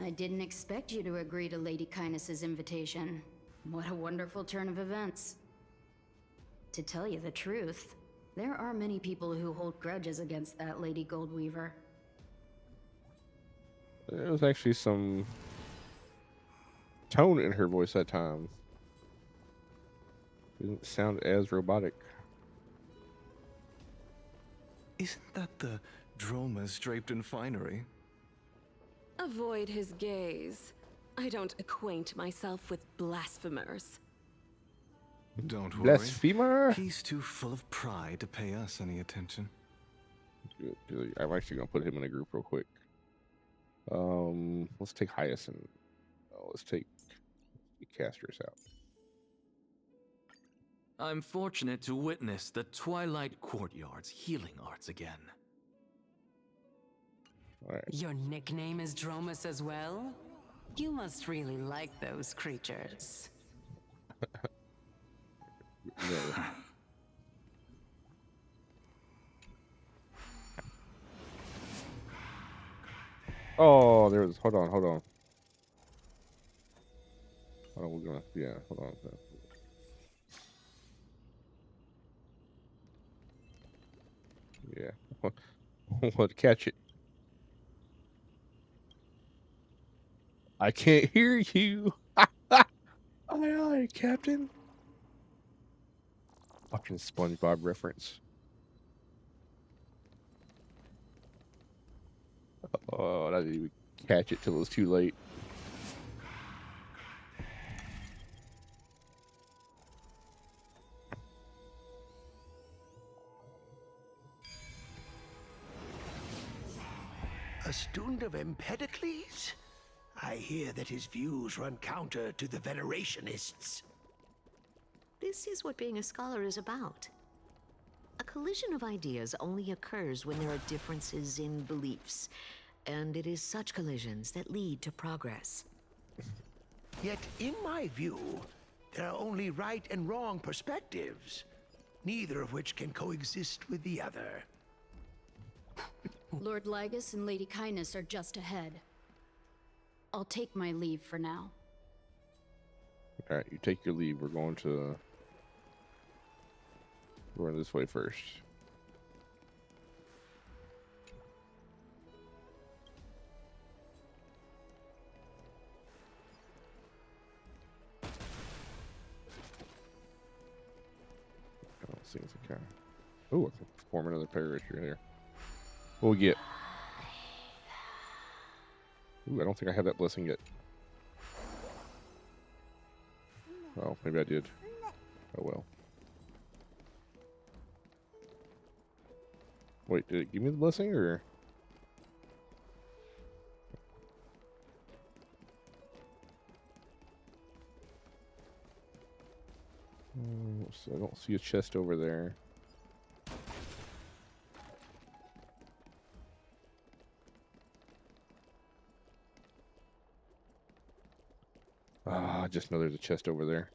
Speaker 17: I didn't expect you to agree to Lady Kindness's invitation. What a wonderful turn of events. To tell you the truth, there are many people who hold grudges against that Lady Goldweaver.
Speaker 1: There was actually some tone in her voice that time. Didn't sound as robotic.
Speaker 18: Isn't that the dromas draped in finery?
Speaker 19: Avoid his gaze. I don't acquaint myself with blasphemers.
Speaker 18: Don't worry.
Speaker 1: Blasphemer?
Speaker 18: He's too full of pride to pay us any attention.
Speaker 1: I'm actually gonna put him in a group real quick. Let's take Hyacinth. Let's take Casters out.
Speaker 10: I'm fortunate to witness the Twilight Courtyard's healing arts again.
Speaker 1: Right.
Speaker 11: Your nickname is Dromus as well? You must really like those creatures.
Speaker 1: No. Oh, there's. Hold on. Hold on, we're gonna. Yeah, hold on. Yeah. What? Catch it. I can't hear you. Aye, aye, Captain. Fucking SpongeBob reference. Oh, I didn't even catch it till it was too late.
Speaker 14: A student of Empedocles? I hear that his views run counter to the Venerationists.
Speaker 20: This is what being a scholar is about. A collision of ideas only occurs when there are differences in beliefs, and it is such collisions that lead to progress.
Speaker 14: Yet, in my view, there are only right and wrong perspectives, neither of which can coexist with the other.
Speaker 17: Lord Lygus and Lady Kindness are just ahead. I'll take my leave for now.
Speaker 1: All right, you take your leave. We're going this way first. I don't see anything kind of. Oh, I can perform another parachute here. What we get? Ooh, I don't think I have that blessing yet. Oh, maybe I did. Oh well. Wait, did it give me the blessing or? So I don't see a chest over there. I just know there's a chest over there.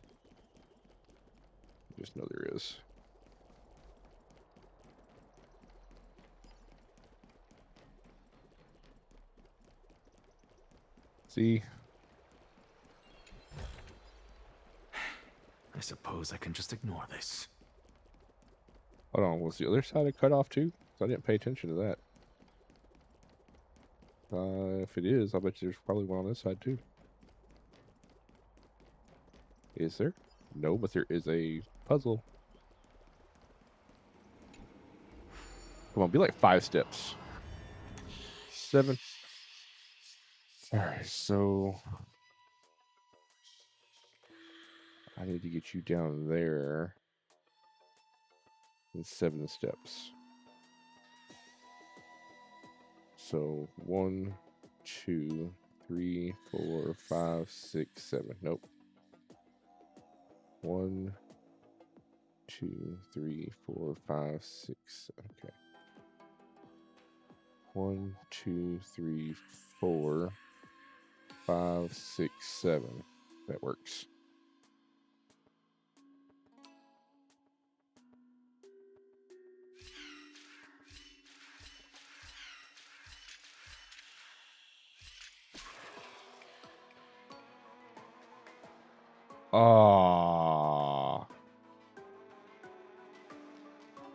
Speaker 1: Just know there is. See?
Speaker 10: I suppose I can just ignore this.
Speaker 1: Hold on, was the other side cut off too? I didn't pay attention to that. If it is, I bet you there's probably one on this side too. Is there? No, but there is a puzzle. Come on, be like 5 steps. 7. Alright, so I need to get you down there in 7 steps. So 1, 2, 3, 4, 5, 6, 7. Nope. 1, 2, 3, 4, 5, 6. Okay. 1, 2, 3, 4, 5, 6, 7. That works. Ah.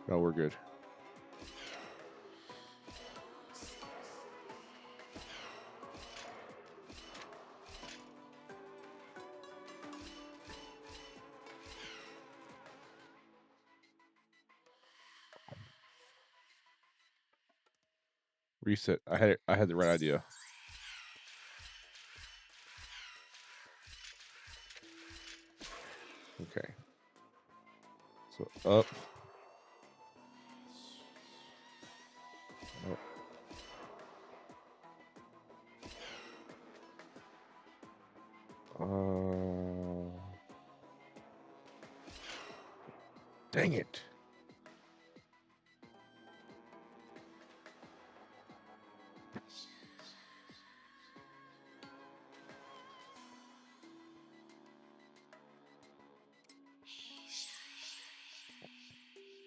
Speaker 1: No, we're good. Reset. I had the right idea. Okay. So up. Up. Dang it.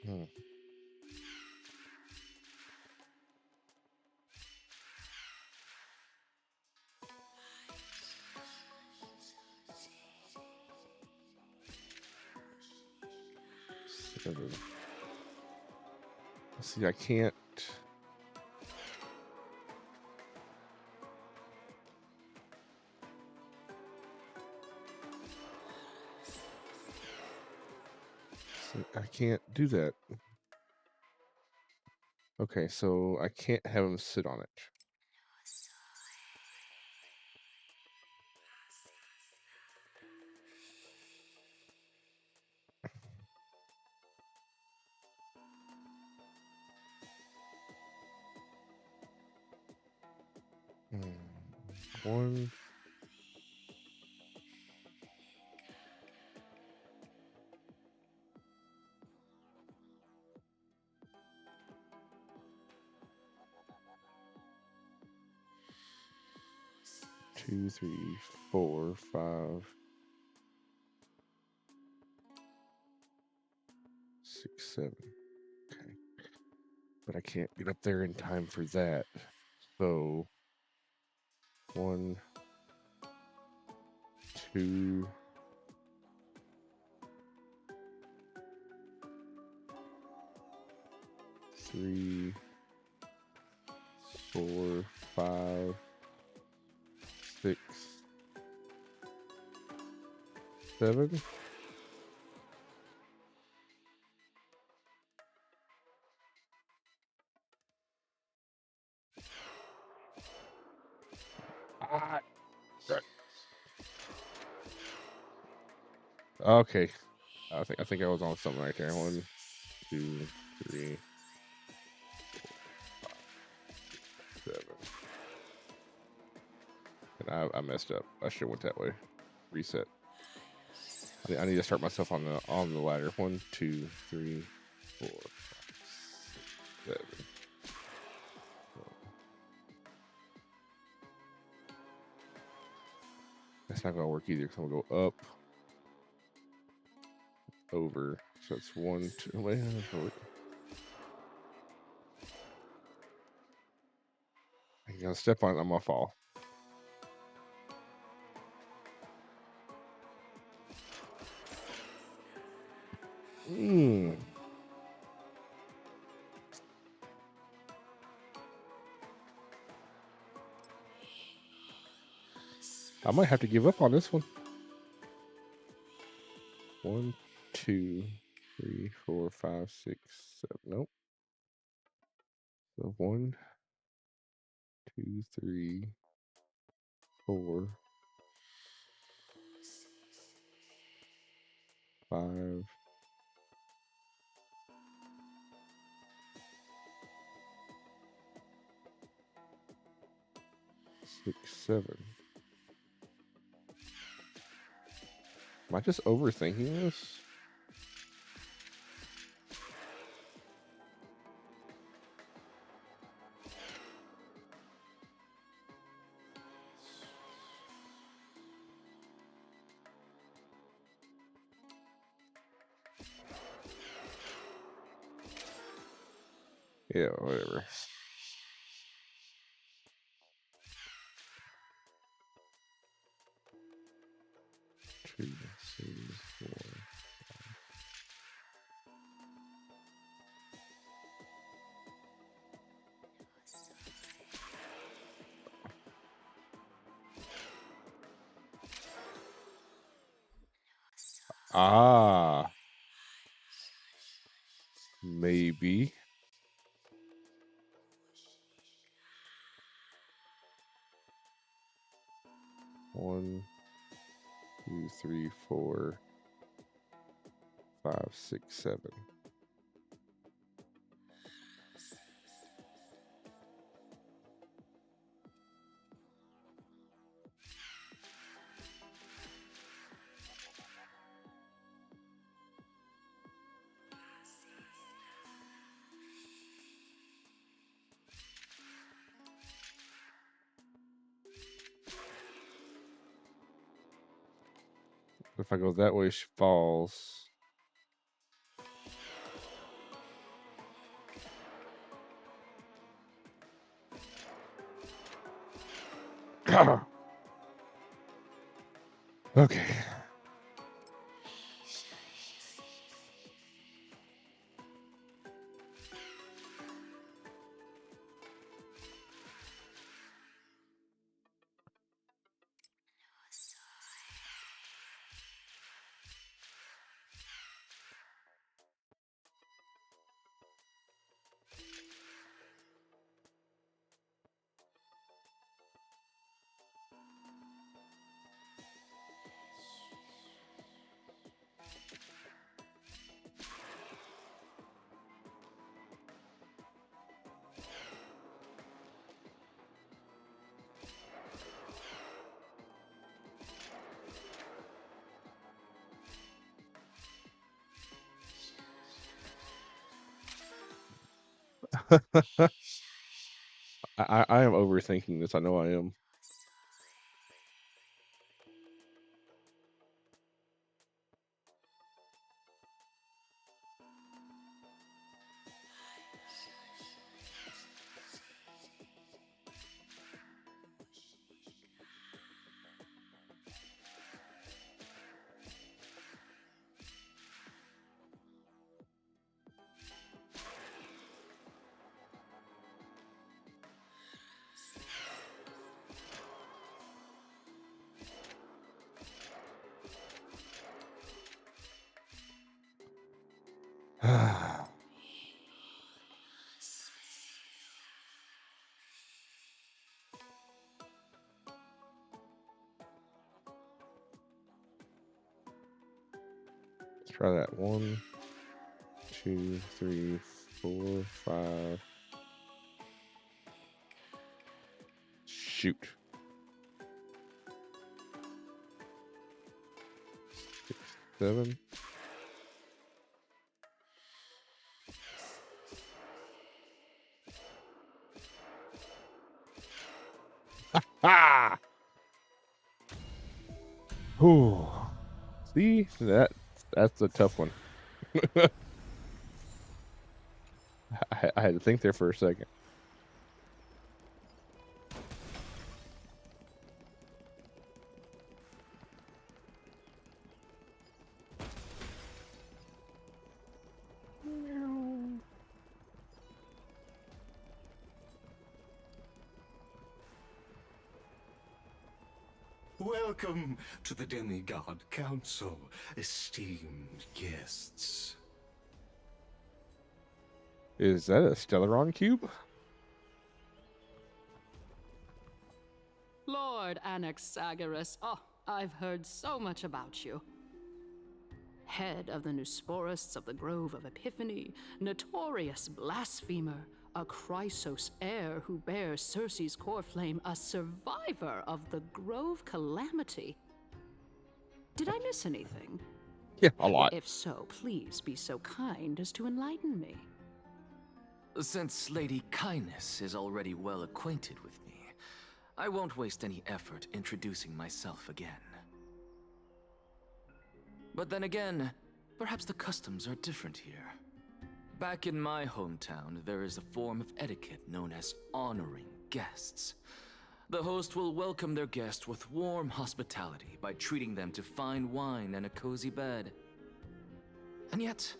Speaker 1: Hmm. See, I can't. See, I can't do that. Okay, so I can't have him sit on it. 1. Two, 3, 4, 5, 6, 7. Okay. But I can't get up there in time for that. So 1, 2, 3, 4, 5, 6, 7. Ah, okay. I think I was on something right there. 1, 2, 3, 4, 5, 7. And I messed up. I should have went that way. Reset. I need to start myself on the ladder. 1, 2, 3, 4, 5, 6, 7. That's not gonna work either. Because I'm gonna go up, over. So it's 1, 2. Wait, I'm gonna step on it. I'm gonna fall. I might have to give up on this one. 1, 2, 3, 4, 5, 6, 7. Nope. So 1, 2, 3, 4, 5, 6, 7. Am I just overthinking this? Yeah, whatever. Two, 3, 4. Ah, maybe. One, 2, 3, 4, 5, 6, 7. If I go that way, she falls. Okay. I am overthinking this. I know I am. Let's try that. 1, 2, 3, 4, 5. Shoot. 6, 7. Ah! Whew. See, that's a tough one. I had to think there for a second.
Speaker 12: Welcome to the Demigod Council, esteemed guests.
Speaker 1: Is that a Stellaron cube?
Speaker 21: Lord Anaxagoras, oh, I've heard so much about you. Head of the Nusporists of the Grove of Epiphany, notorious blasphemer, a Chrysos heir who bears Circe's core flame, a survivor of the Grove calamity. Did I miss anything?
Speaker 1: Yeah, a lot.
Speaker 21: If so, please be so kind as to enlighten me.
Speaker 10: Since Lady Kindness is already well acquainted with me, I won't waste any effort introducing myself again. But then again, perhaps the customs are different here. Back in my hometown, there is a form of etiquette known as honoring guests. The host will welcome their guest with warm hospitality by treating them to fine wine and a cozy bed. And yet,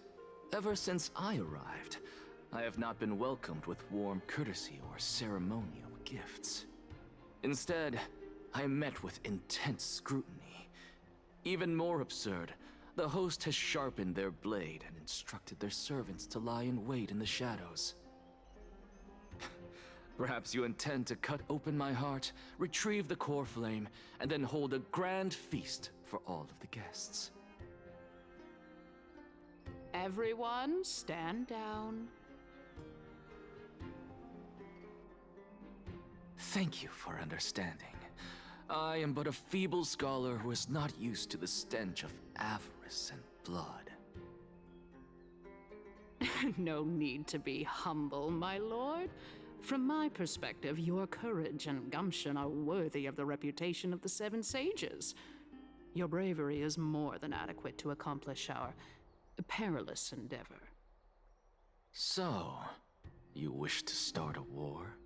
Speaker 10: ever since I arrived, I have not been welcomed with warm courtesy or ceremonial gifts. Instead, I am met with intense scrutiny. Even more absurd, the host has sharpened their blade and instructed their servants to lie in wait in the shadows. Perhaps you intend to cut open my heart, retrieve the core flame, and then hold a grand feast for all of the guests.
Speaker 21: Everyone, stand down.
Speaker 10: Thank you for understanding. I am but a feeble scholar who is not used to the stench of avarice and blood.
Speaker 21: No need to be humble, my lord. From my perspective, your courage and gumption are worthy of the reputation of the Seven Sages. Your bravery is more than adequate to accomplish our perilous endeavor.
Speaker 10: So, you wish to start a war?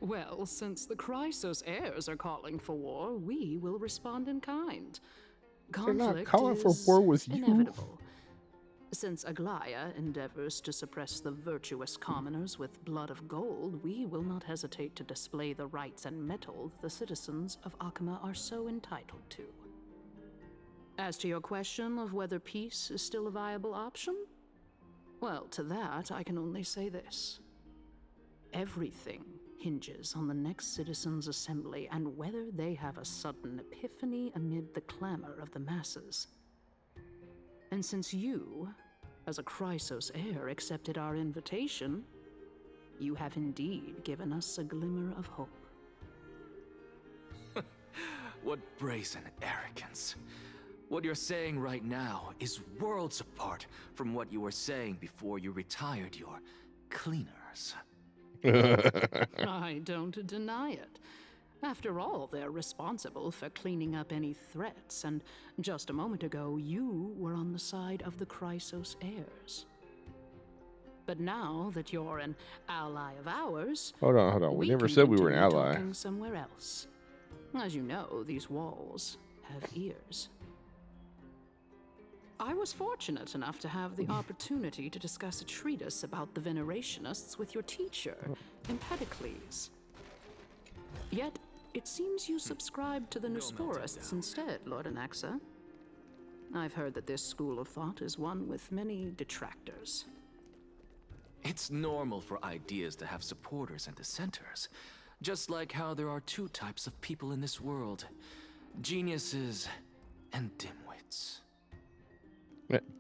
Speaker 21: Well, since the Chrysos heirs are calling for war, we will respond in kind.
Speaker 1: They're not
Speaker 21: Conflict
Speaker 1: calling for
Speaker 21: is
Speaker 1: war with you.
Speaker 21: inevitable. Since Aglaya endeavors to suppress the virtuous commoners with blood of gold, we will not hesitate to display the rights and mettle the citizens of Akama are so entitled to. As to your question of whether peace is still a viable option, well, to that I can only say this. Everything hinges on the next citizens' assembly and whether they have a sudden epiphany amid the clamor of the masses. And since you, as a Chrysos heir, accepted our invitation, you have indeed given us a glimmer of hope.
Speaker 10: What brazen arrogance. What you're saying right now is worlds apart from what you were saying before you retired your cleaners.
Speaker 21: I don't deny it. After all, they're responsible for cleaning up any threats, and just a moment ago, you were on the side of the Chrysos heirs. But now that you're an ally of ours,
Speaker 1: Hold on. We never
Speaker 21: can
Speaker 1: said we were an
Speaker 21: continue
Speaker 1: ally.
Speaker 21: talking somewhere else. As you know, these walls have ears. I was fortunate enough to have the opportunity to discuss a treatise about the Venerationists with your teacher, Empedocles. Yet, it seems you subscribe to the Nusporists instead, Lord Anaxa. I've heard that this school of thought is one with many detractors.
Speaker 10: It's normal for ideas to have supporters and dissenters, just like how there are two types of people in this world: geniuses and dimwits.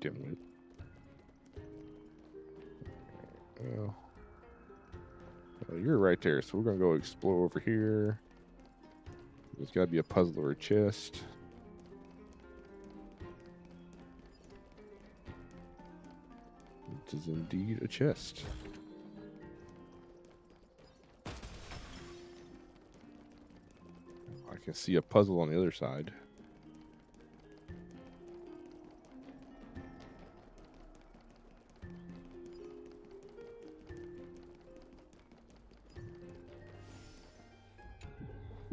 Speaker 1: Dimwit. Oh, you're right there, so we're gonna go explore over here. There's gotta be a puzzle or a chest. It is indeed a chest. I can see a puzzle on the other side.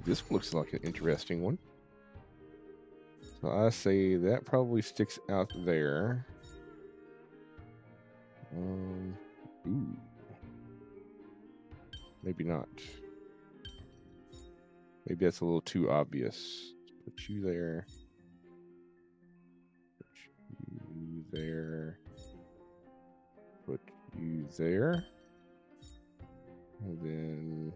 Speaker 1: This looks like an interesting one. So I say that probably sticks out there. Ooh. Maybe not. Maybe that's a little too obvious. Put you there. Put you there. Put you there. And then...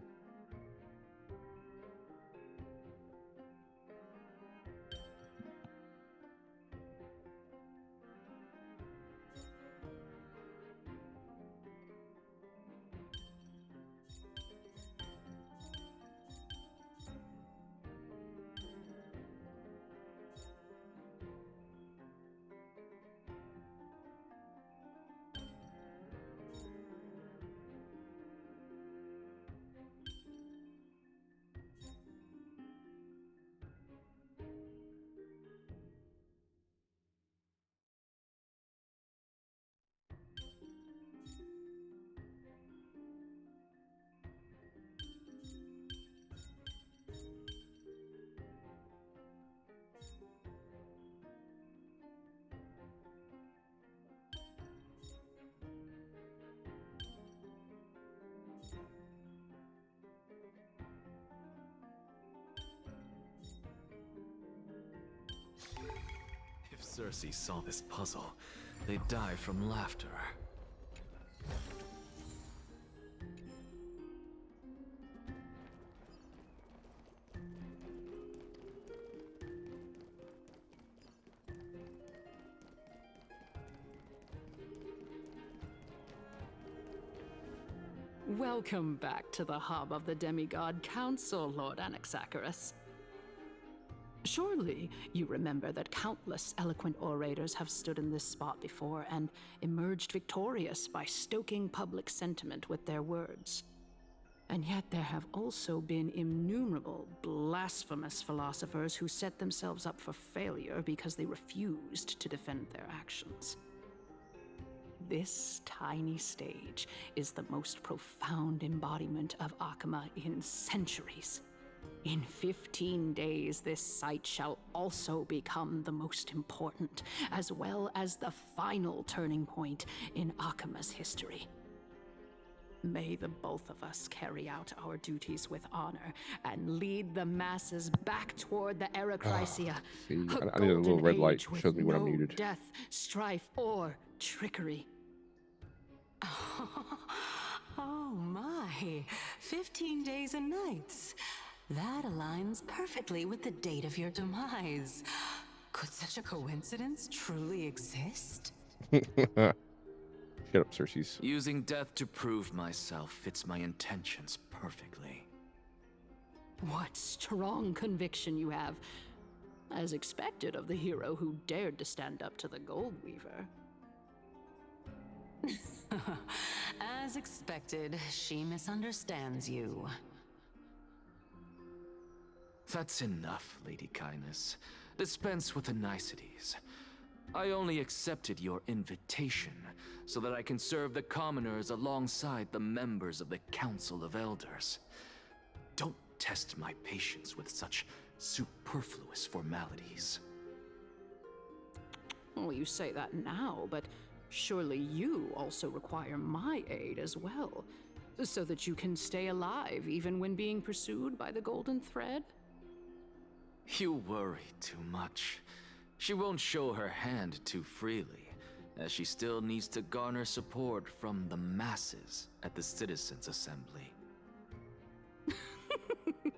Speaker 10: If Cersei saw this puzzle, they'd die from laughter.
Speaker 21: Welcome back to the hub of the Demigod Council, Lord Anaxagoras. Surely you remember that countless eloquent orators have stood in this spot before and emerged victorious by stoking public sentiment with their words. And yet there have also been innumerable blasphemous philosophers who set themselves up for failure because they refused to defend their actions. This tiny stage is the most profound embodiment of Akama in centuries. In 15 days, this site shall also become the most important, as well as the final turning point in Akama's history. May the both of us carry out our duties with honor and lead the masses back toward the Erechrysia.
Speaker 1: See, I need a little red light. Shows me what I'm needed.
Speaker 21: Death, strife, or trickery.
Speaker 11: Oh my, 15 days and nights. That aligns perfectly with the date of your demise. Could such a coincidence truly exist?
Speaker 1: Shut up, Cersei.
Speaker 10: Using death to prove myself fits my intentions perfectly.
Speaker 21: What strong conviction you have. as expected of the hero who dared to stand up to the Gold Weaver.
Speaker 11: As expected, she misunderstands you.
Speaker 10: That's enough, Lady Kindness. Dispense with the niceties. I only accepted your invitation so that I can serve the commoners alongside the members of the Council of Elders. Don't test my patience with such superfluous formalities.
Speaker 21: Well, you say that now, but surely you also require my aid as well, so that you can stay alive even when being pursued by the Golden Thread?
Speaker 10: You worry too much. She won't show her hand too freely, as she still needs to garner support from the masses at the Citizens' Assembly.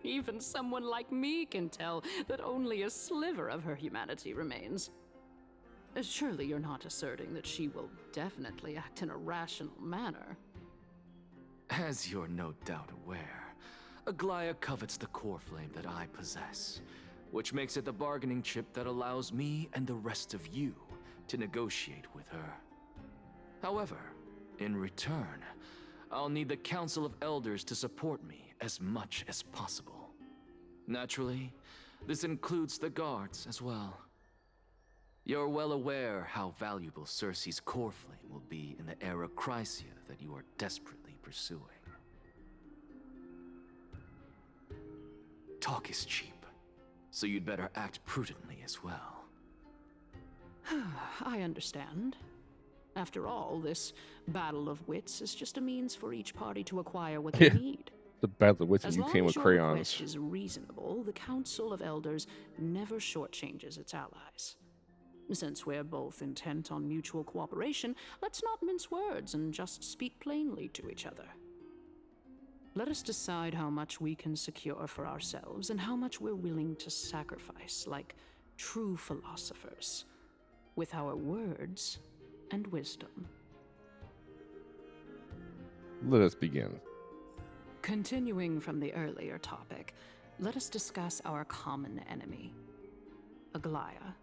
Speaker 21: Even someone like me can tell that only a sliver of her humanity remains. Surely you're not asserting that she will definitely act in a rational manner.
Speaker 10: As you're no doubt aware, Aglaia covets the core flame that I possess, which makes it the bargaining chip that allows me and the rest of you to negotiate with her. However, in return, I'll need the Council of Elders to support me as much as possible. Naturally, this includes the guards as well. You're well aware how valuable Cersei's core flame will be in the era Chrysia that you are desperately pursuing. Talk is cheap, so you'd better act prudently as well.
Speaker 21: I understand. After all, this battle of wits is just a means for each party to acquire what they need.
Speaker 1: The battle of wits, and
Speaker 21: As
Speaker 1: you
Speaker 21: long
Speaker 1: came
Speaker 21: as
Speaker 1: with
Speaker 21: your
Speaker 1: crayons.
Speaker 21: request is reasonable, the Council of Elders never shortchanges its allies. Since we're both intent on mutual cooperation, let's not mince words and just speak plainly to each other. Let us decide how much we can secure for ourselves and how much we're willing to sacrifice, like true philosophers, with our words and wisdom.
Speaker 1: Let us begin.
Speaker 21: Continuing from the earlier topic, let us discuss our common enemy, Aglaia.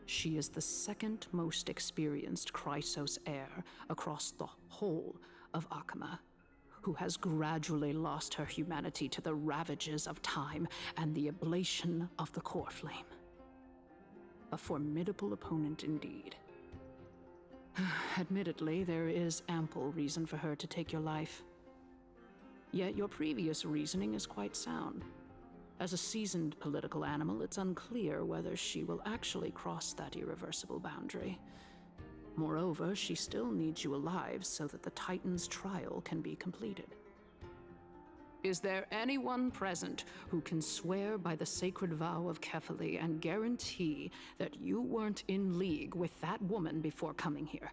Speaker 21: She is the second most experienced Chrysos heir across the whole of Akama, who has gradually lost her humanity to the ravages of time and the ablation of the core flame. A formidable opponent indeed. Admittedly, there is ample reason for her to take your life. Yet your previous reasoning is quite sound. As a seasoned political animal, it's unclear whether she will actually cross that irreversible boundary. Moreover, she still needs you alive so that the Titan's trial can be completed. Is there anyone present who can swear by the sacred vow of Kefali and guarantee that you weren't in league with that woman before coming here?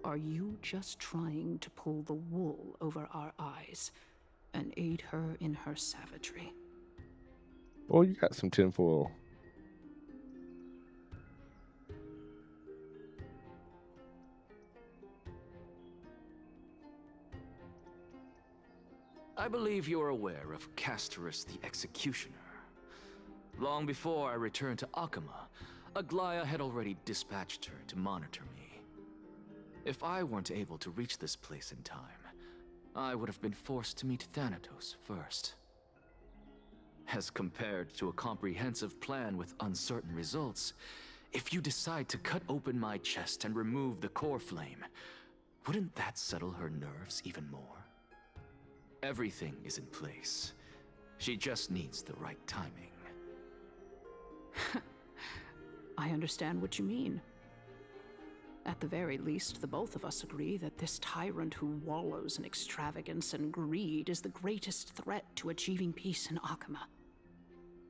Speaker 21: Are you just trying to pull the wool over our eyes and aid her in her savagery?
Speaker 1: Well, you got some tinfoil.
Speaker 10: I believe you're aware of Castorus the Executioner. Long before I returned to Akama, Aglaia had already dispatched her to monitor me. If I weren't able to reach this place in time, I would have been forced to meet Thanatos first. As compared to a comprehensive plan with uncertain results, if you decide to cut open my chest and remove the core flame, wouldn't that settle her nerves even more? Everything is in place. She just needs the right timing.
Speaker 21: I understand what you mean. At the very least, the both of us agree that this tyrant who wallows in extravagance and greed is the greatest threat to achieving peace in Akama.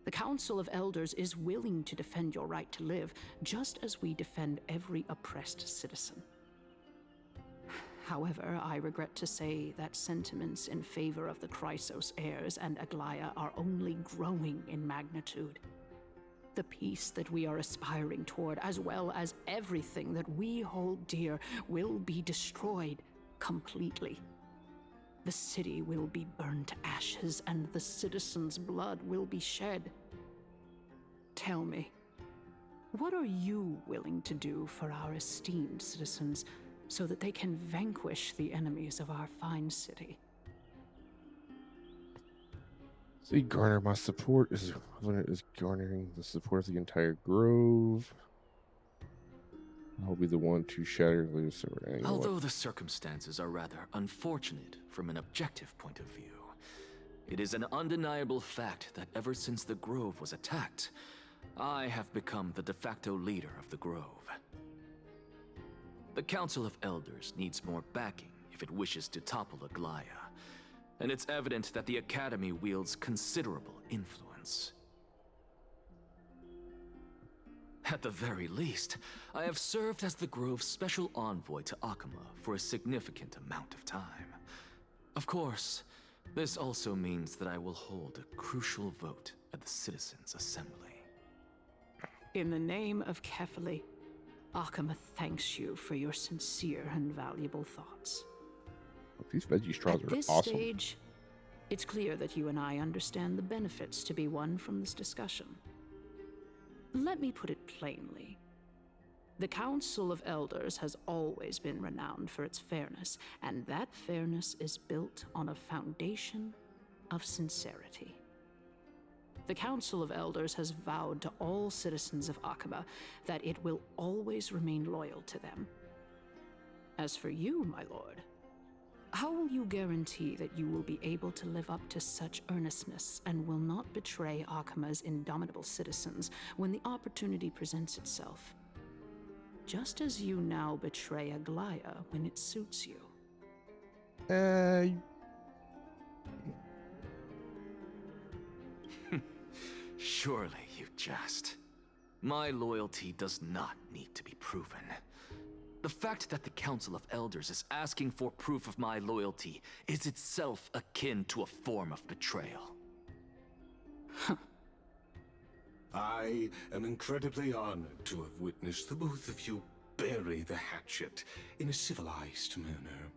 Speaker 21: The Council of Elders is willing to defend your right to live, just as we defend every oppressed citizen. However, I regret to say that sentiments in favor of the Chrysos heirs and Aglaia are only growing in magnitude. The peace that we are aspiring toward, as well as everything that we hold dear, will be destroyed completely. The city will be burned to ashes, and the citizens' blood will be shed. Tell me, what are you willing to do for our esteemed citizens so that they can vanquish the enemies of our fine city?
Speaker 1: See, garner my support is equivalent as garnering the support of the entire grove. I'll be the one to shatter loose over anyone.
Speaker 10: Although the circumstances are rather unfortunate from an objective point of view, it is an undeniable fact that ever since the grove was attacked, I have become the de facto leader of the grove. The Council of Elders needs more backing if it wishes to topple Aglaya, and it's evident that the Academy wields considerable influence. At the very least, I have served as the Grove's special envoy to Akama for a significant amount of time. Of course, this also means that I will hold a crucial vote at the Citizens' Assembly.
Speaker 21: In the name of Kefali, Akama thanks you for your sincere and valuable thoughts.
Speaker 1: These veggie straws
Speaker 21: At
Speaker 1: are
Speaker 21: this
Speaker 1: awesome.
Speaker 21: stage, it's clear that you and I understand the benefits to be won from this discussion. Let me put it plainly. The Council of Elders has always been renowned for its fairness, and that fairness is built on a foundation of sincerity. The Council of Elders has vowed to all citizens of Akama that it will always remain loyal to them. As for you, my lord, how will you guarantee that you will be able to live up to such earnestness and will not betray Akama's indomitable citizens when the opportunity presents itself? Just as you now betray Aglaya when it suits you.
Speaker 10: Surely you jest. My loyalty does not need to be proven. The fact that the Council of Elders is asking for proof of my loyalty is itself akin to a form of betrayal.
Speaker 12: I am incredibly honored to have witnessed the both of you bury the hatchet in a civilized manner.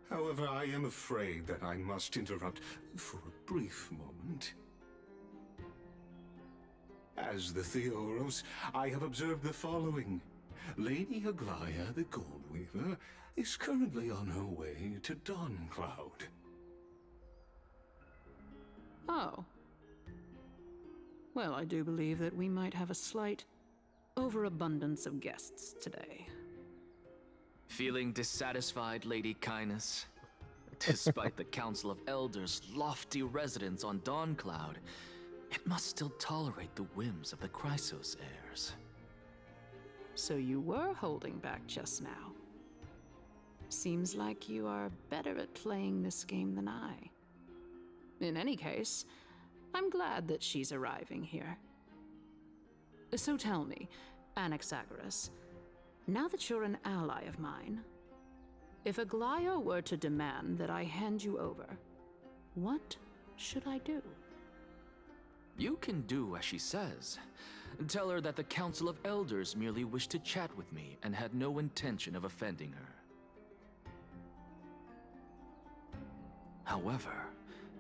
Speaker 12: However, I am afraid that I must interrupt for a brief moment. As the Theoros, I have observed the following. Lady Aglaya, the Goldweaver, is currently on her way to Dawncloud.
Speaker 21: Oh. Well, I do believe that we might have a slight overabundance of guests today.
Speaker 10: Feeling dissatisfied, Lady Kindness? Despite the Council of Elders' lofty residence on Dawncloud, it must still tolerate the whims of the Chrysos heirs.
Speaker 21: So you were holding back just now. Seems like you are better at playing this game than I. In any case, I'm glad that she's arriving here. So tell me, Anaxagoras, now that you're an ally of mine, if Aglaya were to demand that I hand you over, what should I do?
Speaker 10: You can do as she says. Tell her that the Council of Elders merely wished to chat with me and had no intention of offending her. However,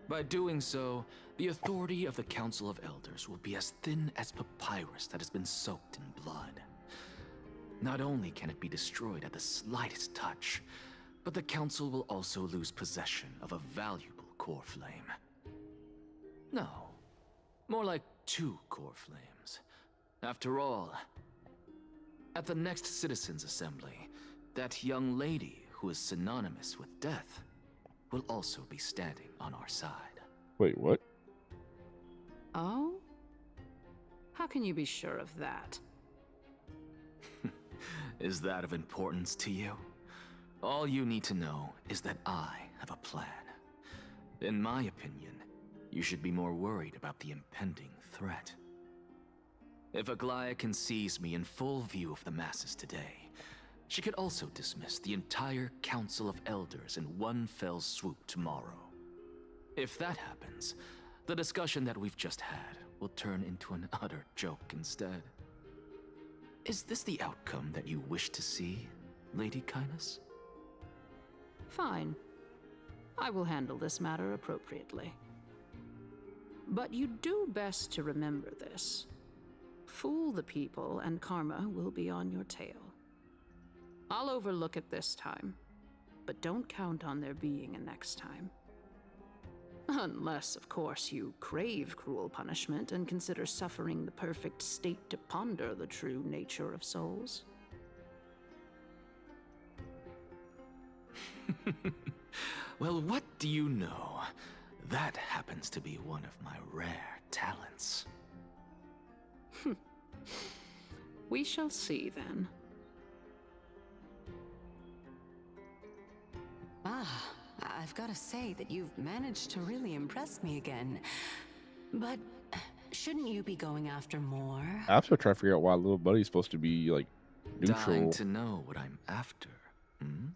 Speaker 10: by doing so, the authority of the Council of Elders will be as thin as papyrus that has been soaked in blood. Not only can it be destroyed at the slightest touch, but the Council will also lose possession of a valuable core flame. No, more like 2 core flames. After all, at the next Citizens' Assembly, that young lady who is synonymous with death will also be standing on our side.
Speaker 1: Wait, what?
Speaker 21: Oh? How can you be sure of that?
Speaker 10: Is that of importance to you? All you need to know is that I have a plan. In my opinion, you should be more worried about the impending threat. If Aglaya can seize me in full view of the masses today, she could also dismiss the entire Council of Elders in one fell swoop tomorrow. If that happens, the discussion that we've just had will turn into an utter joke instead. Is this the outcome that you wish to see, Lady Kindness?
Speaker 21: Fine. I will handle this matter appropriately. But you do best to remember this. Fool the people, and karma will be on your tail. I'll overlook it this time, but don't count on there being a next time. Unless, of course, you crave cruel punishment and consider suffering the perfect state to ponder the true nature of souls.
Speaker 10: Well, what do you know? That happens to be one of my rare talents.
Speaker 21: We shall see then.
Speaker 11: Ah, I've got to say that you've managed to really impress me again. But shouldn't you be going after more?
Speaker 1: I'm still trying to figure out why little buddy's supposed to be like
Speaker 10: Dying
Speaker 1: neutral.
Speaker 10: to know what I'm after. Hmm?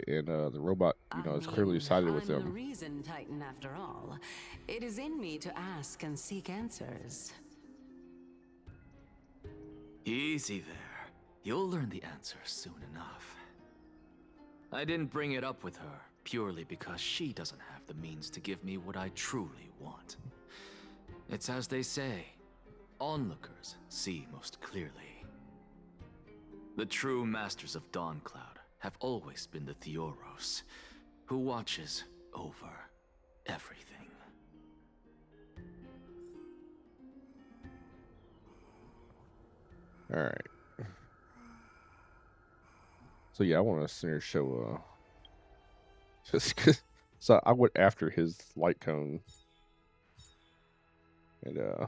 Speaker 1: And the robot, is clearly sided with
Speaker 11: I'm the
Speaker 1: them.
Speaker 11: reason Titan after all. It is in me to ask and seek answers.
Speaker 10: Easy there. You'll learn the answer soon enough. I didn't bring it up with her purely because she doesn't have the means to give me what I truly want. It's as they say, onlookers see most clearly. The true masters of Dawncloud have always been the Theoros, who watches over everything.
Speaker 1: All right. So yeah, I want to send her show. Just 'cause, so I went after his light cone, and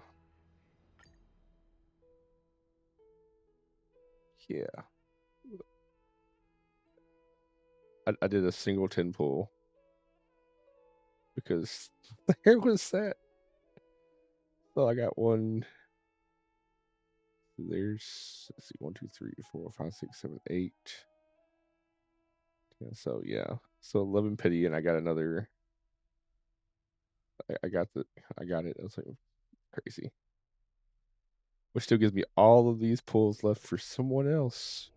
Speaker 1: yeah, I did a singleton pull because there was that. So I got one. There's, let's see, 1, 2, 3, 4, 5, 6, 7, 8. Yeah, so yeah, so 11 pity, and I got another. I got it. I was like, crazy. Which still gives me all of these pulls left for someone else.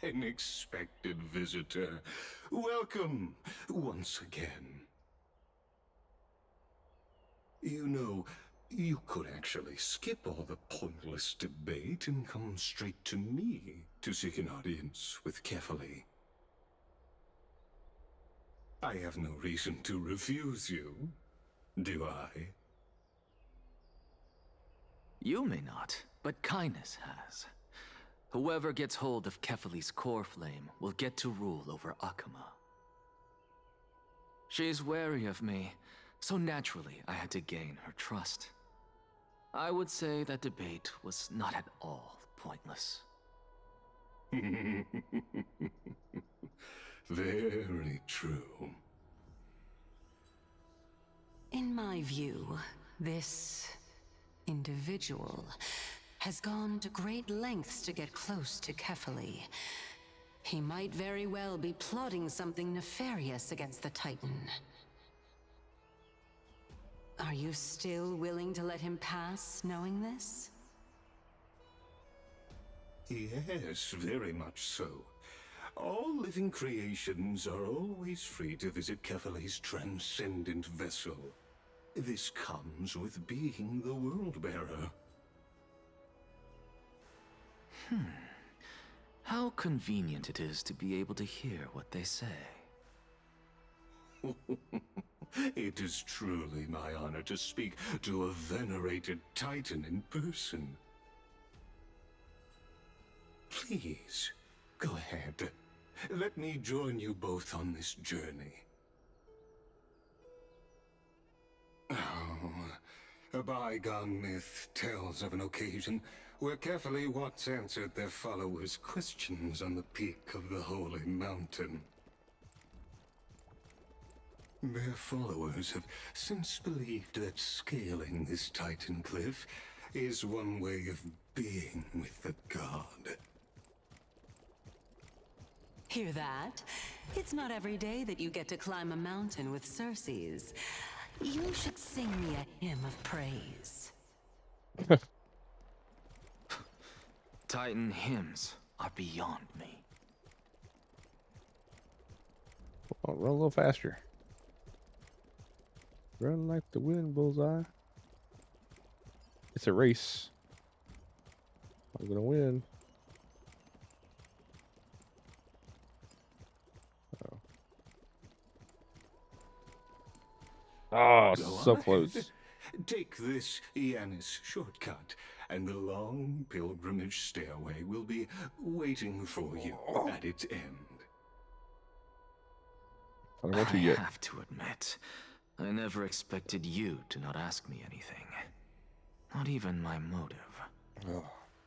Speaker 12: An expected visitor. Welcome once again. You could actually skip all the pointless debate and come straight to me to seek an audience with Kefali. I have no reason to refuse you, do I?
Speaker 10: You may not, but kindness has. Whoever gets hold of Kefali's core flame will get to rule over Akama. She's wary of me, so naturally I had to gain her trust. I would say that debate was not at all pointless.
Speaker 12: Very true.
Speaker 11: In my view, this individual has gone to great lengths to get close to Kefali. He might very well be plotting something nefarious against the Titan. Are you still willing to let him pass, knowing this?
Speaker 12: Yes, very much so. All living creations are always free to visit Kefali's transcendent vessel. This comes with being the World-Bearer.
Speaker 10: How convenient it is to be able to hear what they say.
Speaker 12: It is truly my honor to speak to a venerated Titan in person. Please, go ahead. Let me join you both on this journey. Oh, a bygone myth tells of an occasion where Kefali once answered their followers' questions on the peak of the Holy Mountain. Their followers have since believed that scaling this Titan cliff is one way of being with the god.
Speaker 11: Hear that? It's not every day that you get to climb a mountain with Circes. You should sing me a hymn of praise.
Speaker 10: Titan hymns are beyond me.
Speaker 1: I'll run a little faster. Run like the wind, bullseye. It's a race. I'm gonna win. Oh,
Speaker 12: Go
Speaker 1: so
Speaker 12: on
Speaker 1: close.
Speaker 12: ahead. Take this Yanis shortcut, and the long pilgrimage stairway will be waiting for you at its end.
Speaker 1: I don't want to
Speaker 10: I
Speaker 1: yet.
Speaker 10: have to admit, I never expected you to not ask me anything. Not even my motive.
Speaker 1: Oh,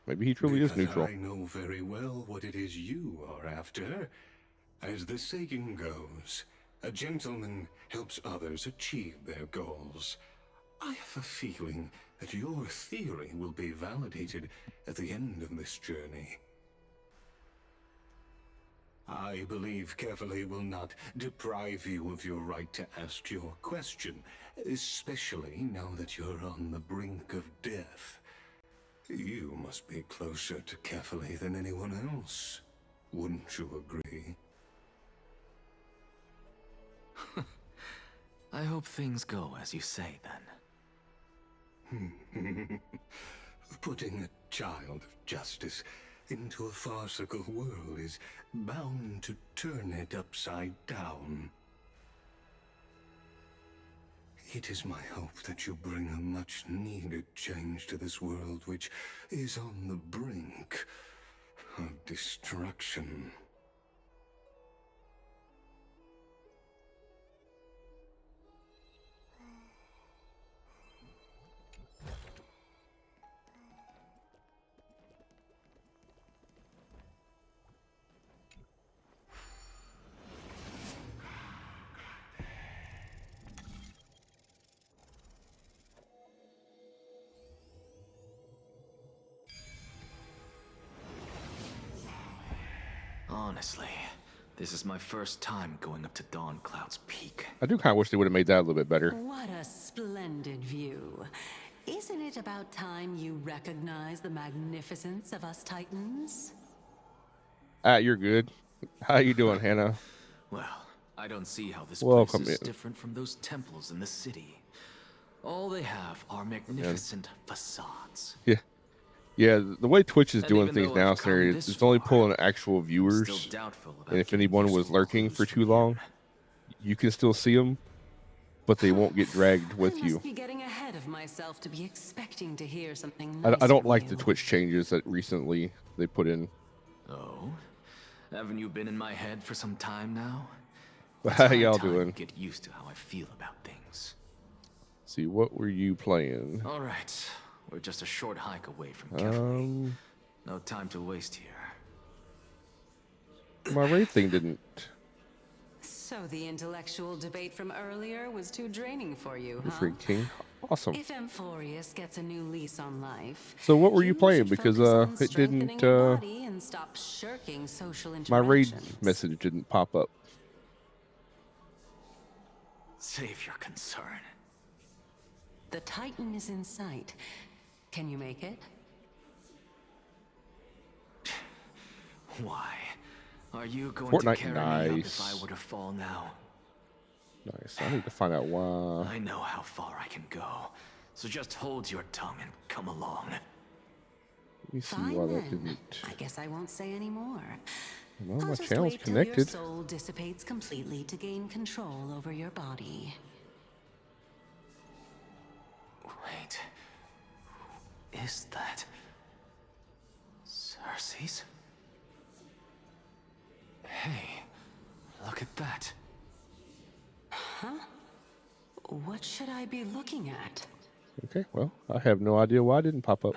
Speaker 1: maybe he truly is neutral.
Speaker 12: I know very well what it is you are after. As the saying goes, a gentleman helps others achieve their goals. I have a feeling that your theory will be validated at the end of this journey. I believe Kefali will not deprive you of your right to ask your question, especially now that you're on the brink of death. You must be closer to Kefali than anyone else. Wouldn't you agree?
Speaker 10: I hope things go as you say, then.
Speaker 12: Putting a child of justice into a farcical world is bound to turn it upside down. It is my hope that you bring a much-needed change to this world which is on the brink of destruction.
Speaker 10: Honestly, this is my first time going up to Dawn Cloud's peak.
Speaker 1: I do kind of wish they would have made that a little bit better.
Speaker 11: What a splendid view. Isn't it about time you recognize the magnificence of us Titans?
Speaker 1: You're good. How you doing, Hannah?
Speaker 10: Well, I don't see how this
Speaker 1: Welcome
Speaker 10: place is
Speaker 1: in.
Speaker 10: different from those temples in the city. All they have are magnificent facades.
Speaker 1: Yeah. Yeah, the way Twitch is
Speaker 10: And
Speaker 1: doing
Speaker 10: even
Speaker 1: things
Speaker 10: though
Speaker 1: now,
Speaker 10: I've come
Speaker 1: Scenario,
Speaker 10: this
Speaker 1: it's only
Speaker 10: far,
Speaker 1: pulling actual viewers.
Speaker 10: still doubtful about
Speaker 1: And if
Speaker 10: getting
Speaker 1: anyone was
Speaker 10: useful
Speaker 1: lurking
Speaker 10: clues
Speaker 1: for
Speaker 10: from
Speaker 1: too long, you can still see them, but they won't get dragged
Speaker 11: I
Speaker 1: with
Speaker 11: must
Speaker 1: you.
Speaker 11: be getting ahead of myself to be expecting to hear something
Speaker 1: I
Speaker 11: nice
Speaker 1: don't
Speaker 11: from
Speaker 1: like
Speaker 11: you.
Speaker 1: the Twitch changes that recently they put in.
Speaker 10: Oh? Haven't you been in my head for some time now?
Speaker 1: How
Speaker 10: It's high
Speaker 1: y'all
Speaker 10: time
Speaker 1: doing?
Speaker 10: you get used to how I feel about things.
Speaker 1: See, what were you playing?
Speaker 10: All right, we're just a short hike away from Kefli. No time to waste here.
Speaker 1: My raid thing didn't.
Speaker 11: So the intellectual debate from earlier was too draining for you, huh?
Speaker 1: Freak King, awesome.
Speaker 11: If Amphorius gets a new lease on life,
Speaker 1: So what were you playing?
Speaker 11: should
Speaker 1: Because
Speaker 11: focus on
Speaker 1: it
Speaker 11: strengthening
Speaker 1: didn't.
Speaker 11: your body and stop shirking social
Speaker 1: My raid
Speaker 11: interactions.
Speaker 1: message didn't pop up.
Speaker 10: Save your concern.
Speaker 11: The Titan is in sight. Can you make it?
Speaker 10: Why? Are you going
Speaker 1: Fortnite,
Speaker 10: to carry me up if
Speaker 1: nice.
Speaker 10: I were to fall now?
Speaker 1: Nice. I need to find out why.
Speaker 10: I know how far I can go, so just hold your tongue and come along.
Speaker 1: Let me see
Speaker 11: Fine
Speaker 1: why that
Speaker 11: then.
Speaker 1: didn't.
Speaker 11: I guess I won't say any more.
Speaker 1: Well,
Speaker 11: I'll
Speaker 1: my
Speaker 11: just
Speaker 1: channel's
Speaker 11: wait till your
Speaker 1: connected.
Speaker 11: soul dissipates completely to gain control over your body.
Speaker 10: Wait. Who is that? Cersei's? Hey, look at that.
Speaker 11: Huh? What should I be looking at?
Speaker 1: Okay, well, I have no idea why it didn't pop up.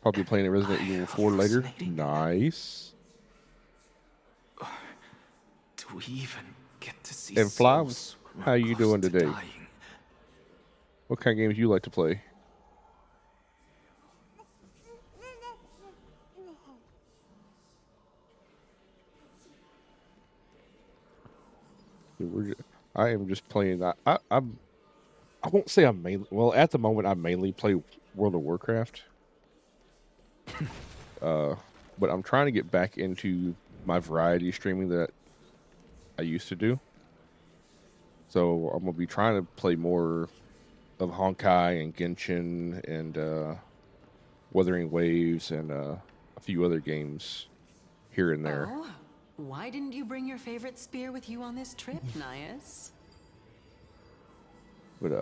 Speaker 1: Probably playing Resident Evil 4 later. Nice.
Speaker 10: Do we even get to see
Speaker 1: And Fly,
Speaker 10: souls when
Speaker 1: how
Speaker 10: we're
Speaker 1: you
Speaker 10: close
Speaker 1: doing
Speaker 10: to
Speaker 1: today?
Speaker 10: dying?
Speaker 1: What kind of games you like to play? I am just playing. I won't say I'm mainly. Well, at the moment, I mainly play World of Warcraft. But I'm trying to get back into my variety streaming that I used to do. So I'm gonna be trying to play more of Honkai and Genshin and Wuthering Waves and a few other games here and there.
Speaker 11: Oh, why didn't you bring your favorite spear with you on this trip, Nias?
Speaker 1: But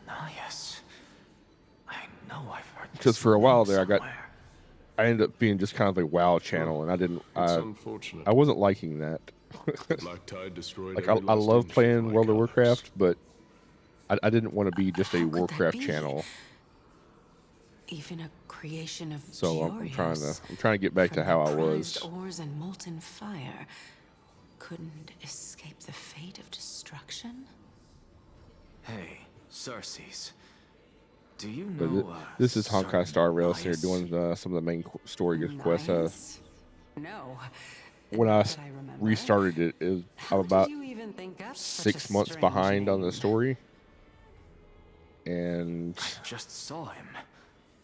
Speaker 10: Nias. I know I've heard this
Speaker 1: because for a while
Speaker 10: name
Speaker 1: there,
Speaker 10: somewhere.
Speaker 1: I ended up being just kind of a WoW channel, and
Speaker 9: It's unfortunate.
Speaker 1: I wasn't liking that.
Speaker 9: Black Tide destroyed
Speaker 1: Like
Speaker 9: every
Speaker 1: I
Speaker 9: last
Speaker 1: love
Speaker 9: inch of
Speaker 1: playing
Speaker 9: my
Speaker 1: World of
Speaker 9: colors.
Speaker 1: Warcraft, but I didn't want to be just a Warcraft
Speaker 11: be?
Speaker 1: channel.
Speaker 11: Even a creation of
Speaker 1: So I'm trying
Speaker 11: Georios,
Speaker 1: to get back to
Speaker 11: from
Speaker 1: how I
Speaker 11: the
Speaker 1: was.
Speaker 11: prized ores and molten fire, couldn't escape the fate of destruction?
Speaker 10: Hey, Cersei's. Do you
Speaker 1: But
Speaker 10: know
Speaker 1: this is Honkai Star Rail, so they're
Speaker 10: Nias?
Speaker 1: doing some of the main story quests.
Speaker 11: Nias? No.
Speaker 1: When I
Speaker 11: But I remember.
Speaker 1: restarted it, I'm
Speaker 11: How
Speaker 1: about
Speaker 11: did you even think up such
Speaker 1: 6
Speaker 11: a
Speaker 1: months
Speaker 11: strange
Speaker 1: behind on the
Speaker 11: name?
Speaker 1: story, and
Speaker 10: I just saw him.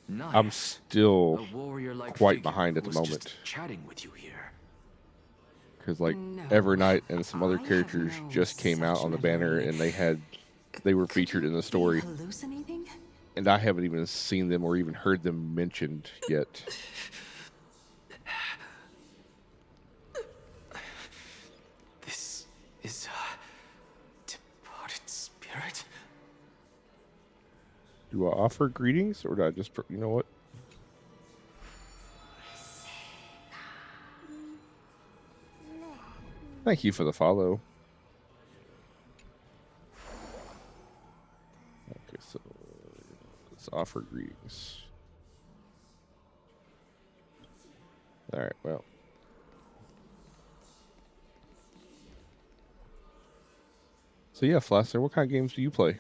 Speaker 1: I'm
Speaker 10: Nias,
Speaker 1: still
Speaker 10: a warrior-like
Speaker 1: quite
Speaker 10: figure
Speaker 1: behind at
Speaker 10: who
Speaker 1: the
Speaker 10: was
Speaker 1: moment.
Speaker 10: just chatting with you here.
Speaker 1: Because like
Speaker 11: No,
Speaker 1: Evernight and some other
Speaker 11: I have
Speaker 1: characters
Speaker 11: no
Speaker 1: just came out
Speaker 11: such
Speaker 1: on the banner,
Speaker 11: memory.
Speaker 1: and they were featured in the story,
Speaker 11: Hallucinating?
Speaker 1: and I haven't even seen them or even heard them mentioned yet.
Speaker 10: This is a departed spirit.
Speaker 1: Do I offer greetings, or do I just, you know what? Thank you for the follow. Okay, so let's offer greetings. All right, well. So yeah, Flasser, what kind of games do you play?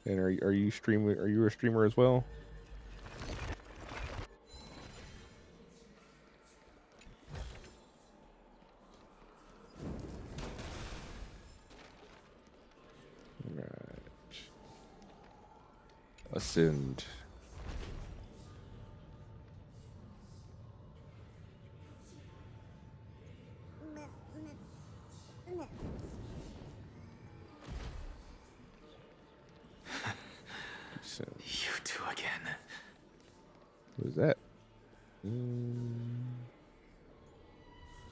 Speaker 1: And are you streaming? Are you a streamer as well? All right. Ascend. Descend.
Speaker 10: You two again.
Speaker 1: What is that?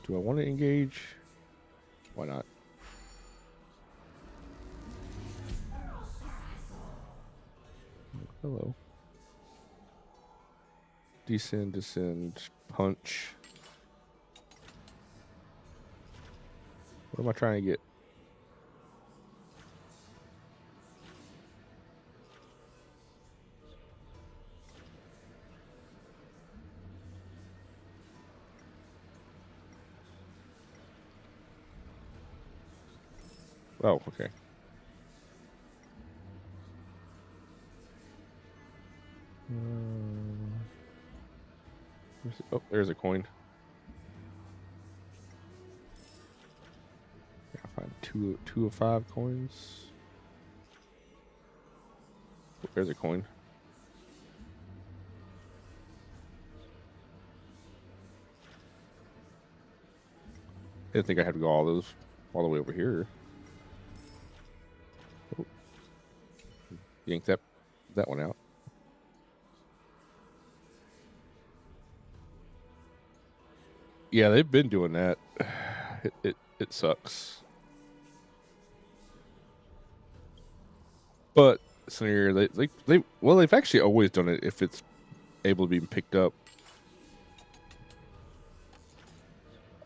Speaker 1: Do I want to engage? Why not? Hello. Descend, punch. What am I trying to get? Oh, okay. Oh, there's a coin. I'll find two of 5 coins. Oh, there's a coin. I didn't think I had to go all the way over here. Oh. Yank that one out. Yeah, they've been doing that. It sucks. But scenario, they've actually always done it if it's able to be picked up.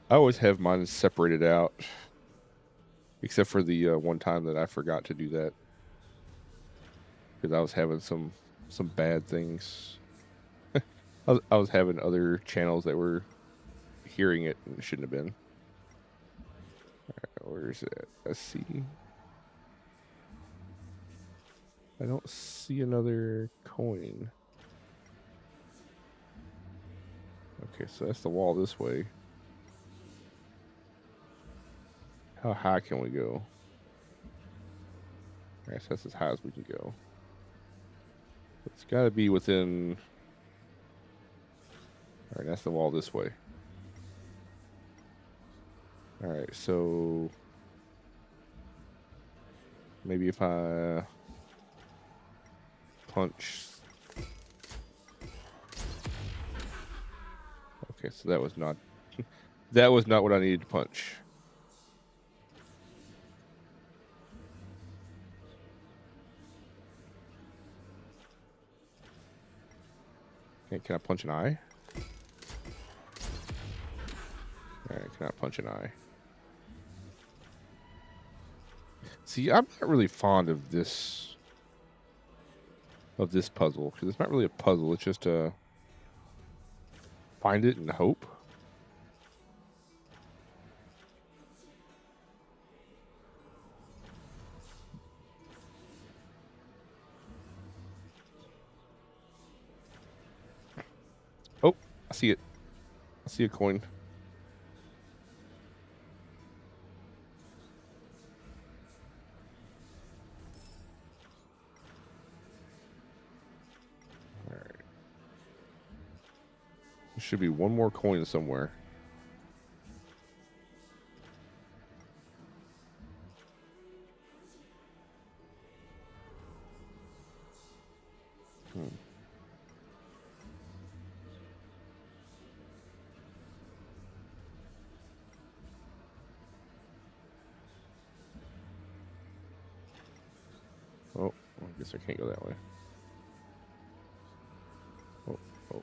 Speaker 1: I always have mine separated out, except for the one time that I forgot to do that because I was having some bad things. I was having other channels that were hearing it and it shouldn't have been. All right, where is it? Let's see. I don't see another coin. Okay, so that's the wall this way. How high can we go? Alright, so that's as high as we can go. It's got to be within... Alright, that's the wall this way. Alright, so... Maybe if I punch. Okay, so that was not that was not what I needed to punch. Okay, can I punch an eye? Alright, can I punch an eye? See, I'm not really fond of this puzzle, because it's not really a puzzle, it's just a find it and hope. Oh, I see it. I see a coin. Alright. There should be one more coin somewhere. Oh, I guess I can't go that way. Oh, oh.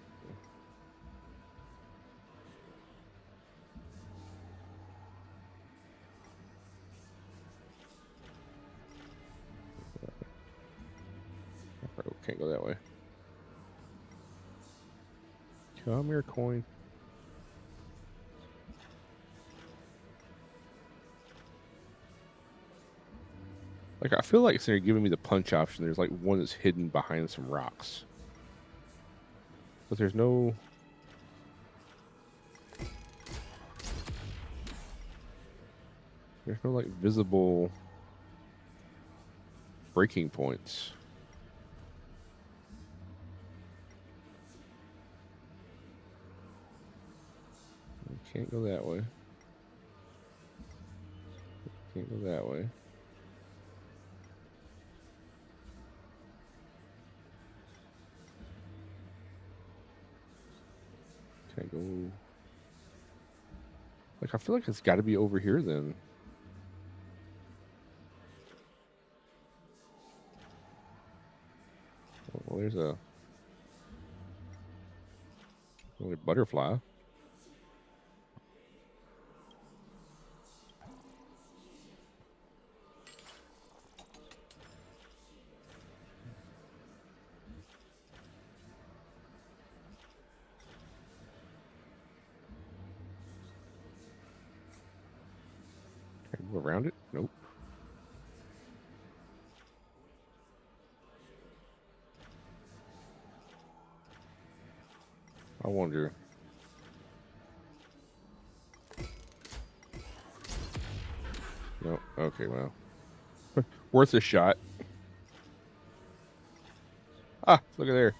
Speaker 1: Oh, can't go that way. Come here, coin. Like, I feel like instead of giving me the punch option, there's like one that's hidden behind some rocks. But there's no... There's no, like, visible breaking points. Can't go that way. Can't go that way. Can't go... Like, I feel like it's got to be over here then. Well, there's a butterfly. Can I go around it? Nope. I wonder. No. Okay, well. Worth a shot. Ah, look at there.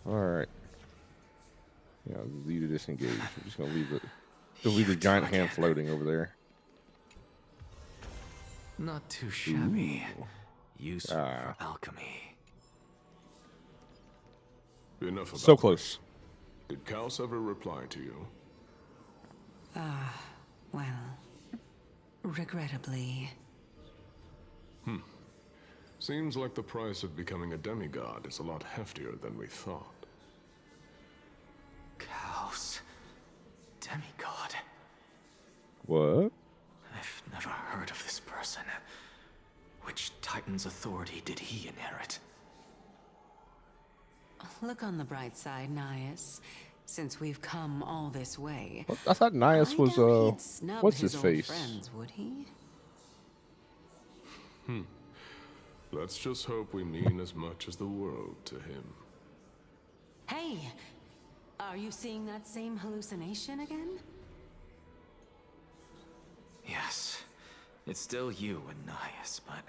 Speaker 1: Alright. Yeah, Z to disengage. I'm just gonna leave it. Just leave the giant hand floating over there.
Speaker 10: Not too shabby.
Speaker 1: Ooh.
Speaker 10: Useful for alchemy.
Speaker 9: Enough about
Speaker 1: So close.
Speaker 9: Did Kaos ever reply to you?
Speaker 11: Well, regrettably.
Speaker 9: Seems like the price of becoming a demigod is a lot heftier than we thought.
Speaker 10: Kaos. Demigod.
Speaker 1: What?
Speaker 10: I've never heard of this person. Which Titan's authority did he inherit?
Speaker 11: Look on the bright side, Nias. Since we've come all this way,
Speaker 1: I thought Nias was,
Speaker 11: he'd snub
Speaker 1: what's his
Speaker 11: old
Speaker 1: face?
Speaker 11: friends, would he?
Speaker 9: Let's just hope we mean as much as the world to him.
Speaker 11: Hey! Are you seeing that same hallucination again?
Speaker 10: Yes. It's still you and Nias, but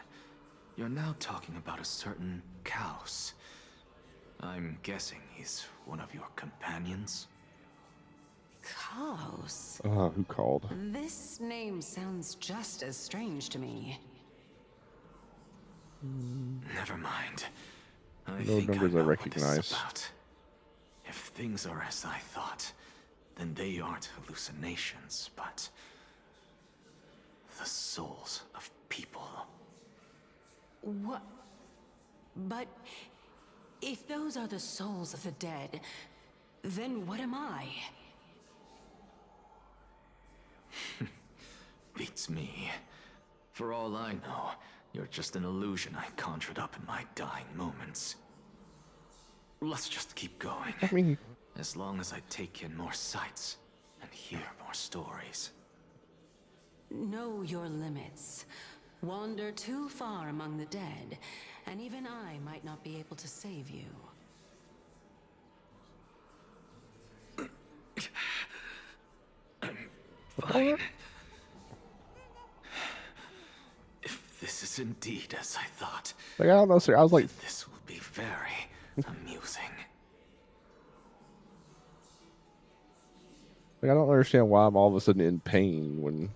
Speaker 10: you're now talking about a certain Kaos. I'm guessing he's one of your companions?
Speaker 11: Chaos?
Speaker 1: Who called?
Speaker 11: This name sounds just as strange to me.
Speaker 10: Never mind. I
Speaker 1: No
Speaker 10: think
Speaker 1: numbers I
Speaker 10: know what this
Speaker 1: recognize.
Speaker 10: is about. If things are as I thought, then they aren't hallucinations, but the souls of people.
Speaker 11: What? But if those are the souls of the dead, then what am I?
Speaker 10: Beats me. For all I know, you're just an illusion I conjured up in my dying moments. Let's just keep going.
Speaker 1: I mean,
Speaker 10: as long as I take in more sights and hear more stories.
Speaker 11: Know your limits. Wander too far among the dead, and even I might not be able to save you.
Speaker 10: Fine. If this is indeed as I thought,
Speaker 1: like, I don't know, sir. I was like,
Speaker 10: this will be very amusing.
Speaker 1: I don't understand why I'm all of a sudden in pain when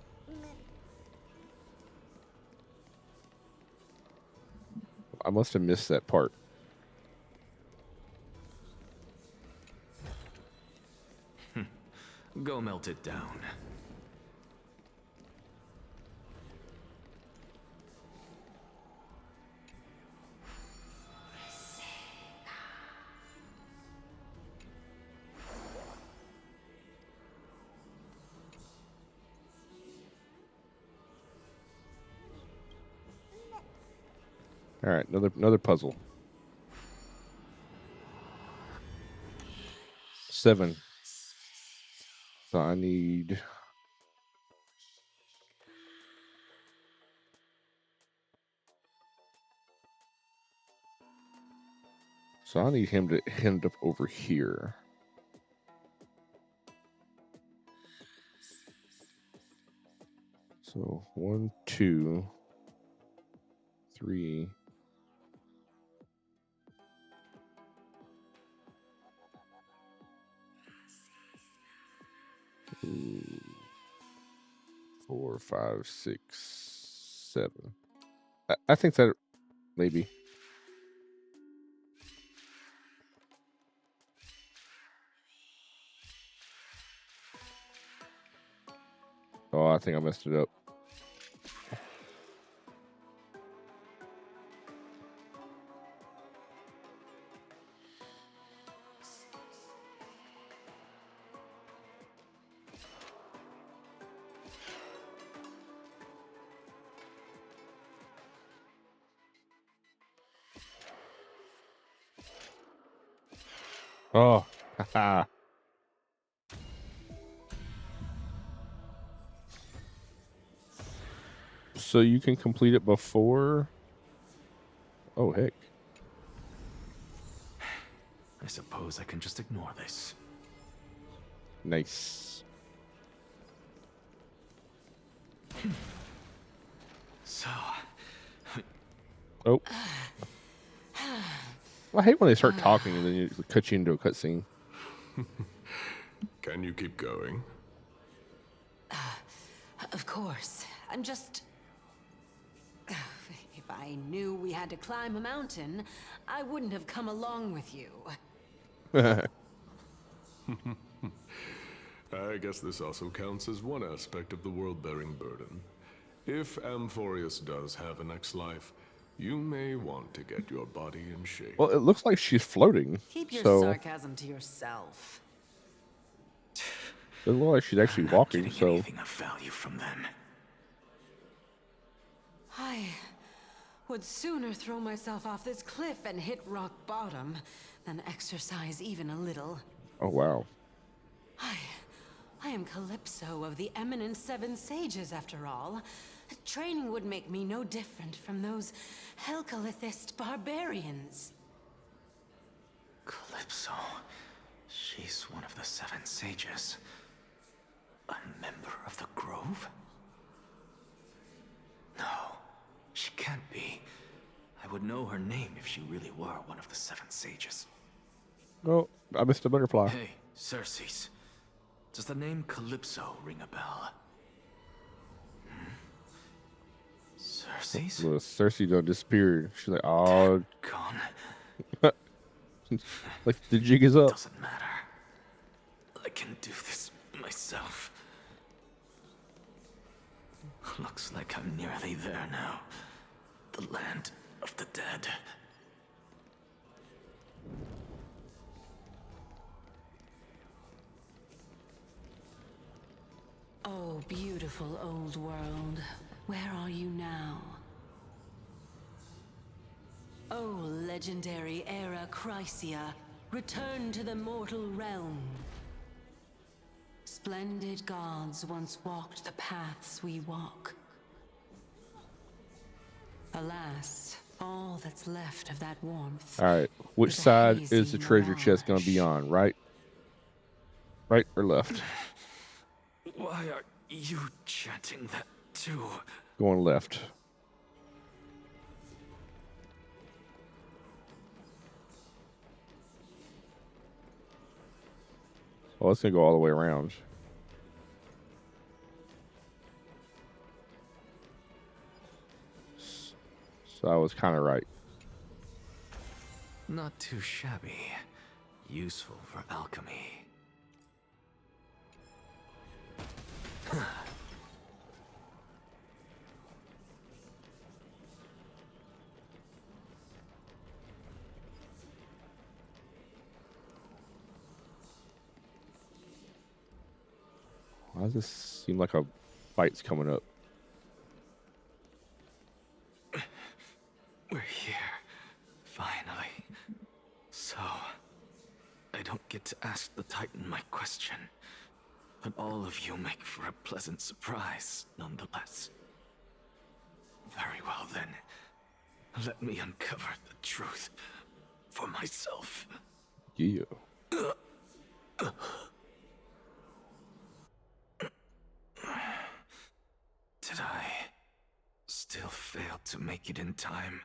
Speaker 1: I must have missed that part.
Speaker 10: Go melt it down.
Speaker 1: All right, another puzzle. 7. So I need. So I need him to end up over here. So 1, 2, 3. 4, 5, 6, 7. I think that maybe. Oh, I think I messed it up. Oh, haha. So you can complete it before. Oh, heck.
Speaker 10: I suppose I can just ignore this.
Speaker 1: Nice.
Speaker 10: So.
Speaker 1: Oh. Well, I hate when they start talking and then you cut you into a cutscene.
Speaker 9: Can you keep going?
Speaker 11: Of course. I'm just... If I knew we had to climb a mountain, I wouldn't have come along with you.
Speaker 9: I guess this also counts as one aspect of the world-bearing burden. If Amphorius does have a next life, you may want to get your body in shape.
Speaker 1: Well, it looks like she's floating.
Speaker 11: Keep your
Speaker 1: so
Speaker 11: sarcasm to yourself.
Speaker 1: It looks like she's actually walking, so...
Speaker 10: anything of value from them.
Speaker 11: I would sooner throw myself off this cliff and hit rock bottom than exercise even a little.
Speaker 1: Oh, wow.
Speaker 11: I am Calypso of the eminent Seven Sages, after all. Training would make me no different from those Helcalithist barbarians.
Speaker 10: Calypso. She's one of the Seven Sages. A member of the Grove? No, she can't be. I would know her name if she really were one of the Seven Sages.
Speaker 1: Oh, I missed a butterfly.
Speaker 10: Hey, Circes. Does the name Calypso ring a bell? Cersei's?
Speaker 1: Well, Cersei done disappeared. She's like, oh,
Speaker 10: Gone.
Speaker 1: like the jig is up.
Speaker 10: Doesn't matter. I can do this myself. Looks like I'm nearly there now. The land of the dead.
Speaker 11: Oh, beautiful old world. Where are you now? Oh, legendary era Chrysia, return to the mortal realm. Splendid gods once walked the paths we walk. Alas, all that's left of that warmth.
Speaker 1: All right, which
Speaker 11: is a
Speaker 1: side
Speaker 11: hazy
Speaker 1: is the treasure chest going to be on? Right or left?
Speaker 10: Why are you chanting that too?
Speaker 1: Going left. Well, it's going to go all the way around. So I was kind of right.
Speaker 10: Not too shabby. Useful for alchemy.
Speaker 1: Why does this seem like a fight's coming up?
Speaker 10: We're here. Finally. So, I don't get to ask the Titan my question, but all of you make for a pleasant surprise, nonetheless. Very well then. Let me uncover the truth for myself.
Speaker 1: Yeah.
Speaker 10: Did I still fail to make it in time?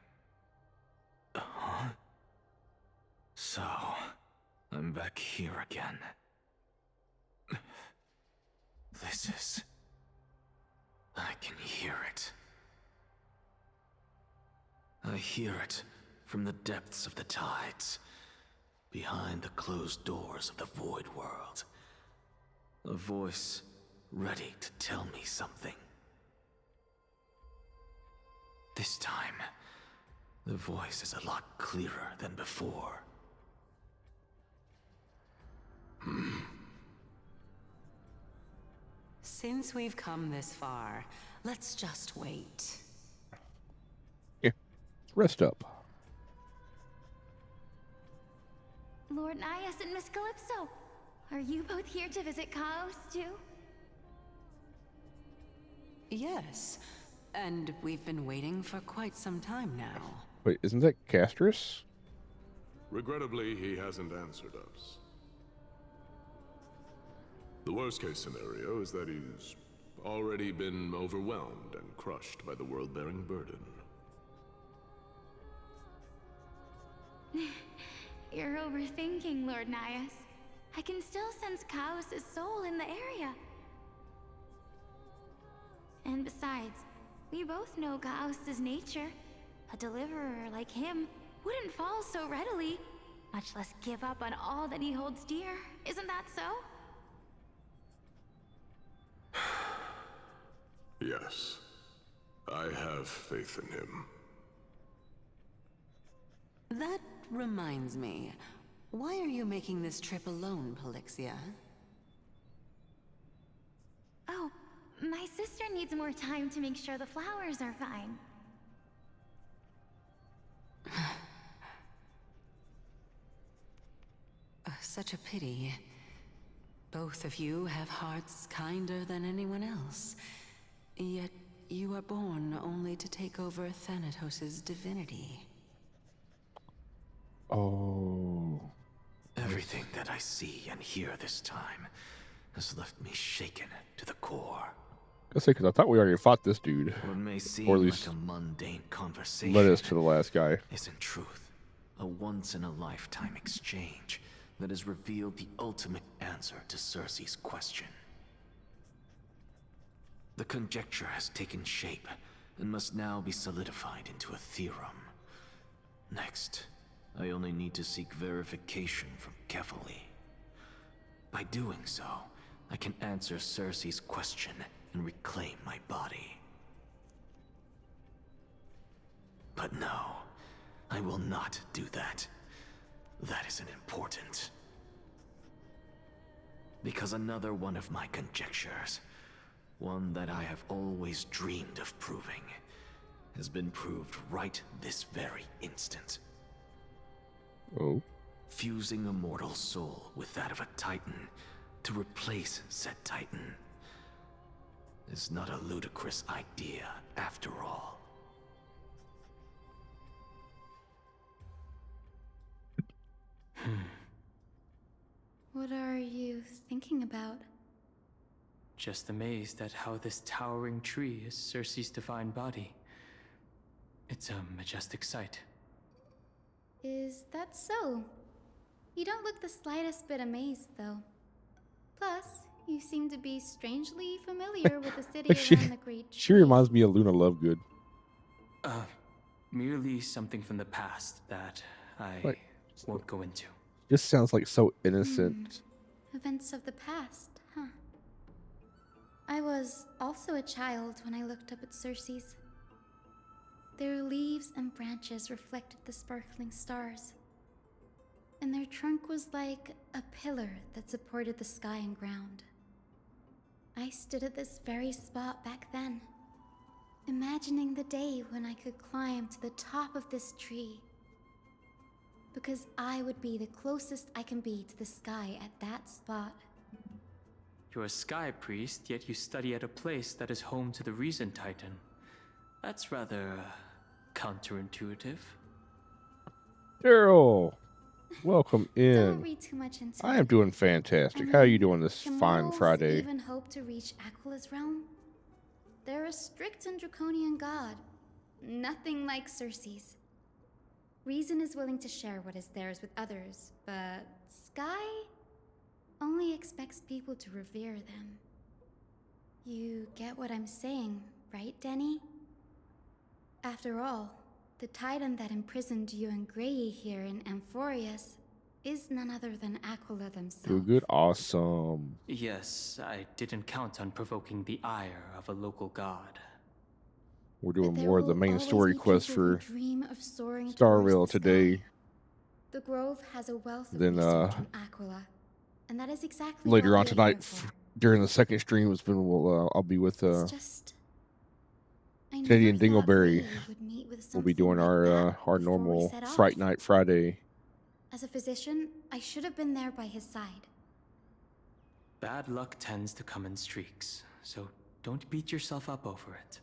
Speaker 10: Huh? So, I'm back here again. This is... I can hear it. I hear it from the depths of the tides, behind the closed doors of the void world. A voice ready to tell me something. This time, the voice is a lot clearer than before.
Speaker 11: Since we've come this far, let's just wait.
Speaker 1: Yeah. Rest up.
Speaker 2: Lord Nias and Miss Calypso, are you both here to visit Chaos too?
Speaker 11: Yes, and we've been waiting for quite some time now.
Speaker 1: Wait, isn't that Castris?
Speaker 9: Regrettably, he hasn't answered us. The worst-case scenario is that he's already been overwhelmed and crushed by the world-bearing burden.
Speaker 2: You're overthinking, Lord Nias. I can still sense Chaos' soul in the area. And besides, we both know Chaos' nature. A deliverer like him wouldn't fall so readily, much less give up on all that he holds dear. Isn't that so?
Speaker 9: Yes. I have faith in him.
Speaker 11: That reminds me. Why are you making this trip alone, Polixia?
Speaker 2: Oh, my sister needs more time to make sure the flowers are fine.
Speaker 11: Such a pity. Both of you have hearts kinder than anyone else. Yet you are born only to take over Thanatos' divinity.
Speaker 1: Oh.
Speaker 10: Everything that I see and hear this time has left me shaken to the core.
Speaker 1: I say, because I thought we already fought this dude.
Speaker 10: What may seem
Speaker 1: or at least
Speaker 10: like a mundane conversation
Speaker 1: led us to the last guy.
Speaker 10: is in truth a once-in-a-lifetime exchange that has revealed the ultimate answer to Cersei's question. The conjecture has taken shape and must now be solidified into a theorem. Next, I only need to seek verification from Kefali. By doing so, I can answer Cersei's question and reclaim my body. But no, I will not do that. That isn't important. Because another one of my conjectures, one that I have always dreamed of proving, has been proved right this very instant.
Speaker 1: Oh?
Speaker 10: Fusing a mortal soul with that of a Titan to replace said Titan is not a ludicrous idea after all.
Speaker 15: What are you thinking about?
Speaker 3: Just amazed at how this towering tree is Cersei's divine body. It's a majestic sight.
Speaker 15: Is that so? You don't look the slightest bit amazed, though. Plus, you seem to be strangely familiar with the city around the Great
Speaker 1: She
Speaker 15: Tree.
Speaker 1: reminds me of Luna Lovegood.
Speaker 3: Merely something from the past that I won't go into.
Speaker 1: Just sounds like so innocent.
Speaker 15: Events of the past, huh? I was also a child when I looked up at Cersei's. Their leaves and branches reflected the sparkling stars, and their trunk was like a pillar that supported the sky and ground. I stood at this very spot back then, imagining the day when I could climb to the top of this tree, because I would be the closest I can be to the sky at that spot.
Speaker 3: You're a sky priest, yet you study at a place that is home to the Reason Titan. That's rather counterintuitive.
Speaker 1: Daryl, welcome in.
Speaker 15: Don't read too much into
Speaker 1: I
Speaker 15: it.
Speaker 1: am doing fantastic.
Speaker 15: I
Speaker 1: How are you
Speaker 15: mean,
Speaker 1: doing this
Speaker 15: can
Speaker 1: fine
Speaker 15: mortals
Speaker 1: Friday?
Speaker 15: even hope to reach Aquala's realm? They're a strict and draconian god. Nothing like Cersei's. Reason is willing to share what is theirs with others, but Sky only expects people to revere them. You get what I'm saying, right, Denny? After all, the Titan that imprisoned you and Grey here in Amphorius is none other than Aquila themselves.
Speaker 1: Doing good, awesome.
Speaker 3: Yes, I didn't count on provoking the ire of a local god.
Speaker 1: We're doing
Speaker 15: There
Speaker 1: more of the
Speaker 15: will
Speaker 1: main
Speaker 15: always
Speaker 1: story
Speaker 15: be
Speaker 1: quest
Speaker 15: people who
Speaker 1: for
Speaker 15: dream of soaring
Speaker 1: Starville
Speaker 15: towards the
Speaker 1: today.
Speaker 15: sky. The Grove has a wealth of
Speaker 1: Then,
Speaker 15: research on Aquila, and that is exactly
Speaker 1: Later
Speaker 15: what
Speaker 1: on
Speaker 15: we are
Speaker 1: tonight,
Speaker 15: here for.
Speaker 1: during the second stream, is when I'll be with
Speaker 15: It's just, I
Speaker 1: Teddy
Speaker 15: never
Speaker 1: and
Speaker 15: thought
Speaker 1: Dingleberry.
Speaker 15: Grey would meet with
Speaker 1: We'll be
Speaker 15: something
Speaker 1: doing
Speaker 15: like
Speaker 1: our
Speaker 15: that
Speaker 1: our
Speaker 15: before we
Speaker 1: normal
Speaker 15: set
Speaker 1: Fright
Speaker 15: off.
Speaker 1: Night Friday.
Speaker 15: As a physician, I should have been there by his side.
Speaker 3: Bad luck tends to come in streaks, so don't beat yourself up over it.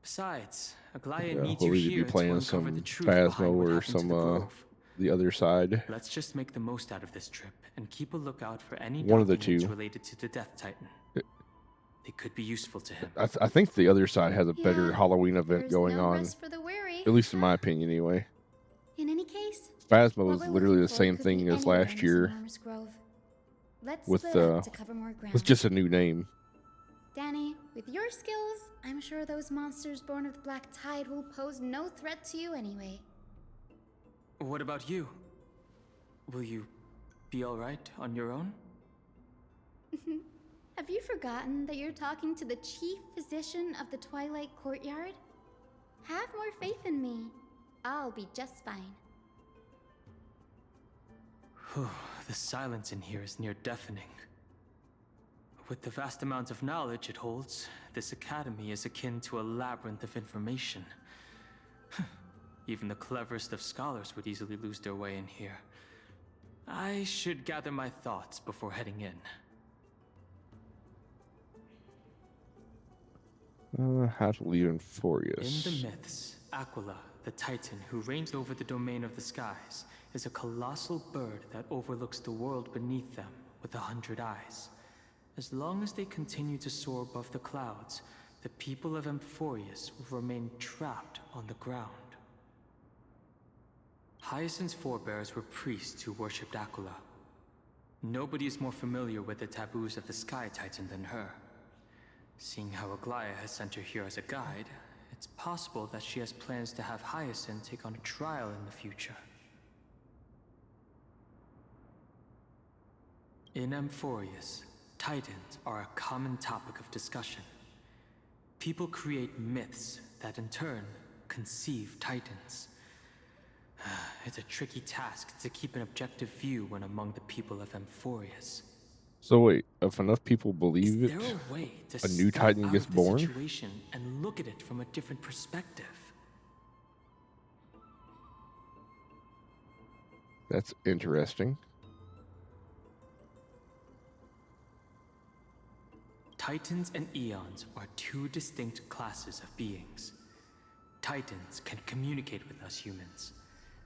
Speaker 3: Besides, Aglaya
Speaker 1: Yeah,
Speaker 3: needs
Speaker 1: we'll
Speaker 3: you
Speaker 1: either be
Speaker 3: here to
Speaker 1: playing
Speaker 3: uncover
Speaker 1: some
Speaker 3: the truth
Speaker 1: Phasmo
Speaker 3: behind what
Speaker 1: or
Speaker 3: happened to
Speaker 1: some
Speaker 3: the Grove.
Speaker 1: the other side.
Speaker 3: Let's just make the most out of this trip and keep a lookout for any
Speaker 1: One of the
Speaker 3: documents
Speaker 1: two.
Speaker 3: related to the Death Titan. They could be useful to him.
Speaker 1: I think the other side has a better
Speaker 15: Yeah,
Speaker 1: Halloween event
Speaker 15: there's
Speaker 1: going
Speaker 15: no
Speaker 1: on.
Speaker 15: rest for the weary.
Speaker 1: At least in my opinion, anyway.
Speaker 15: In any case,
Speaker 1: Phasmo
Speaker 15: what
Speaker 1: is
Speaker 15: we're
Speaker 1: literally
Speaker 15: looking
Speaker 1: the
Speaker 15: for
Speaker 1: same
Speaker 15: could be
Speaker 1: thing as
Speaker 15: anywhere
Speaker 1: last
Speaker 15: in this
Speaker 1: year,
Speaker 15: enormous grove. Let's
Speaker 1: with
Speaker 15: split up to cover more ground.
Speaker 1: with just a new name.
Speaker 15: Danny, with your skills, I'm sure those monsters born of the Black Tide will pose no threat to you anyway.
Speaker 3: What about you? Will you be alright on your own?
Speaker 15: Have you forgotten that you're talking to the chief physician of the Twilight Courtyard? Have more faith in me. I'll be just fine.
Speaker 3: The silence in here is near deafening. With the vast amount of knowledge it holds, this academy is akin to a labyrinth of information. Even the cleverest of scholars would easily lose their way in here. I should gather my thoughts before heading in.
Speaker 1: How to leave
Speaker 3: In
Speaker 1: Amphorius.
Speaker 3: the myths, Aquila, the Titan who reigns over the domain of the skies, is a colossal bird that overlooks the world beneath them with 100 eyes. As long as they continue to soar above the clouds, the people of Amphorius will remain trapped on the ground. Hyacinth's forebears were priests who worshipped Aquila, Nobody is more familiar with the taboos of the Sky Titan than her. Seeing how Aglaya has sent her here as a guide, it's possible that she has plans to have Hyacinth take on a trial in the future. In Amphorius, Titans are a common topic of discussion. People create myths that in turn conceive Titans. It's a tricky task to keep an objective view when among the people of Amphorius.
Speaker 1: So wait, if enough people believe it,
Speaker 3: Is there a way to
Speaker 1: a new
Speaker 3: step
Speaker 1: Titan
Speaker 3: out
Speaker 1: gets
Speaker 3: of the
Speaker 1: born?
Speaker 3: situation and look at it from a different perspective?
Speaker 1: That's interesting.
Speaker 3: Titans and Eons are two distinct classes of beings. Titans can communicate with us humans,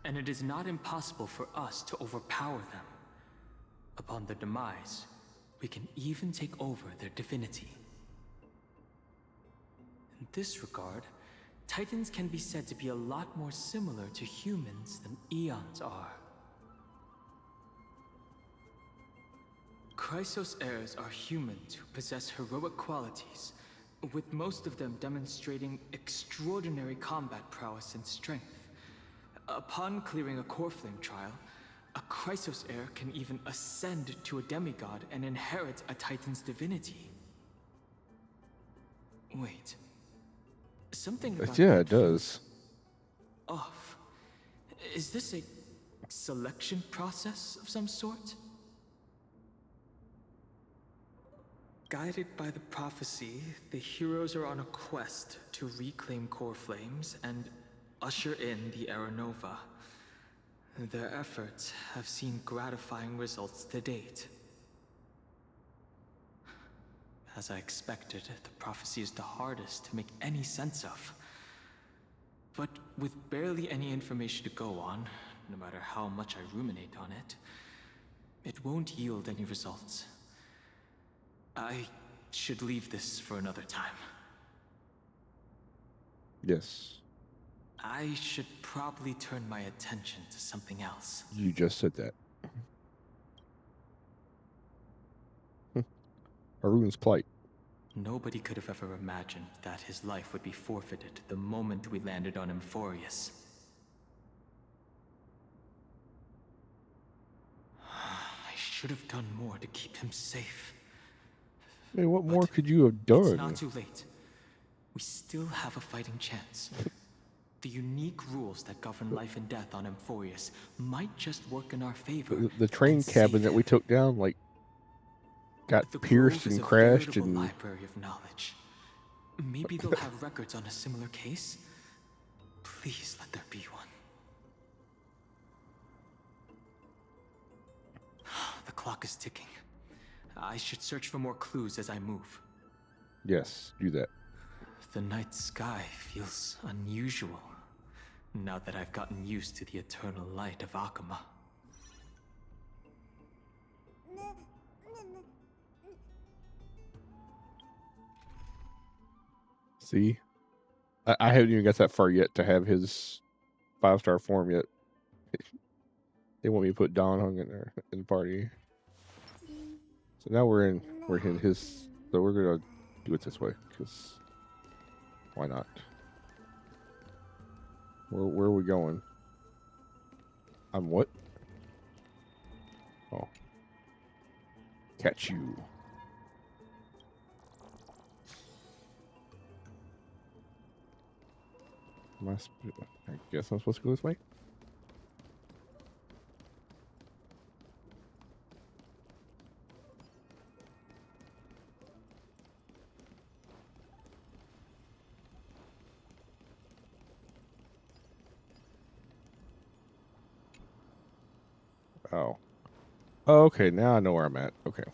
Speaker 3: and it is not impossible for us to overpower them. Upon their demise, we can even take over their divinity. In this regard, Titans can be said to be a lot more similar to humans than Eons are. Chrysos heirs are humans who possess heroic qualities, with most of them demonstrating extraordinary combat prowess and strength. Upon clearing a core flame trial, a Chrysos heir can even ascend to a demigod and inherit a Titan's divinity. Wait. Something about
Speaker 1: Yeah,
Speaker 3: that
Speaker 1: it does.
Speaker 3: off. Is this a selection process of some sort? Guided by the prophecy, the heroes are on a quest to reclaim core flames and usher in the Era Nova. Their efforts have seen gratifying results to date. As I expected, the prophecy is the hardest to make any sense of. But with barely any information to go on, no matter how much I ruminate on it, it won't yield any results. I should leave this for another time.
Speaker 1: Yes.
Speaker 3: I should probably turn my attention to something else.
Speaker 1: You just said that. Haroon's plight.
Speaker 3: Nobody could have ever imagined that his life would be forfeited the moment we landed on Amphorius. I should have done more to keep him safe.
Speaker 1: I mean, what more could you have done?
Speaker 3: It's not too late. We still have a fighting chance. The unique rules that govern life and death on Amphorius might just work in our favor.
Speaker 1: The train cabin that we took down, like, got pierced and crashed and...
Speaker 3: library of knowledge. Maybe they'll have records on a similar case. Please let there be one. The clock is ticking. I should search for more clues as I move.
Speaker 1: Yes, do that.
Speaker 3: The night sky feels unusual, now that I've gotten used to the eternal light of Akama.
Speaker 1: See? I haven't even got that far yet to have his 5-star form yet. They want me to put Don Hung in there in the party. So now we're in his, so we're gonna do it this way, because why not? Where are we going? I'm what? Oh. Catch you. I guess I'm supposed to go this way? Oh. Oh, okay, now I know where I'm at. Okay.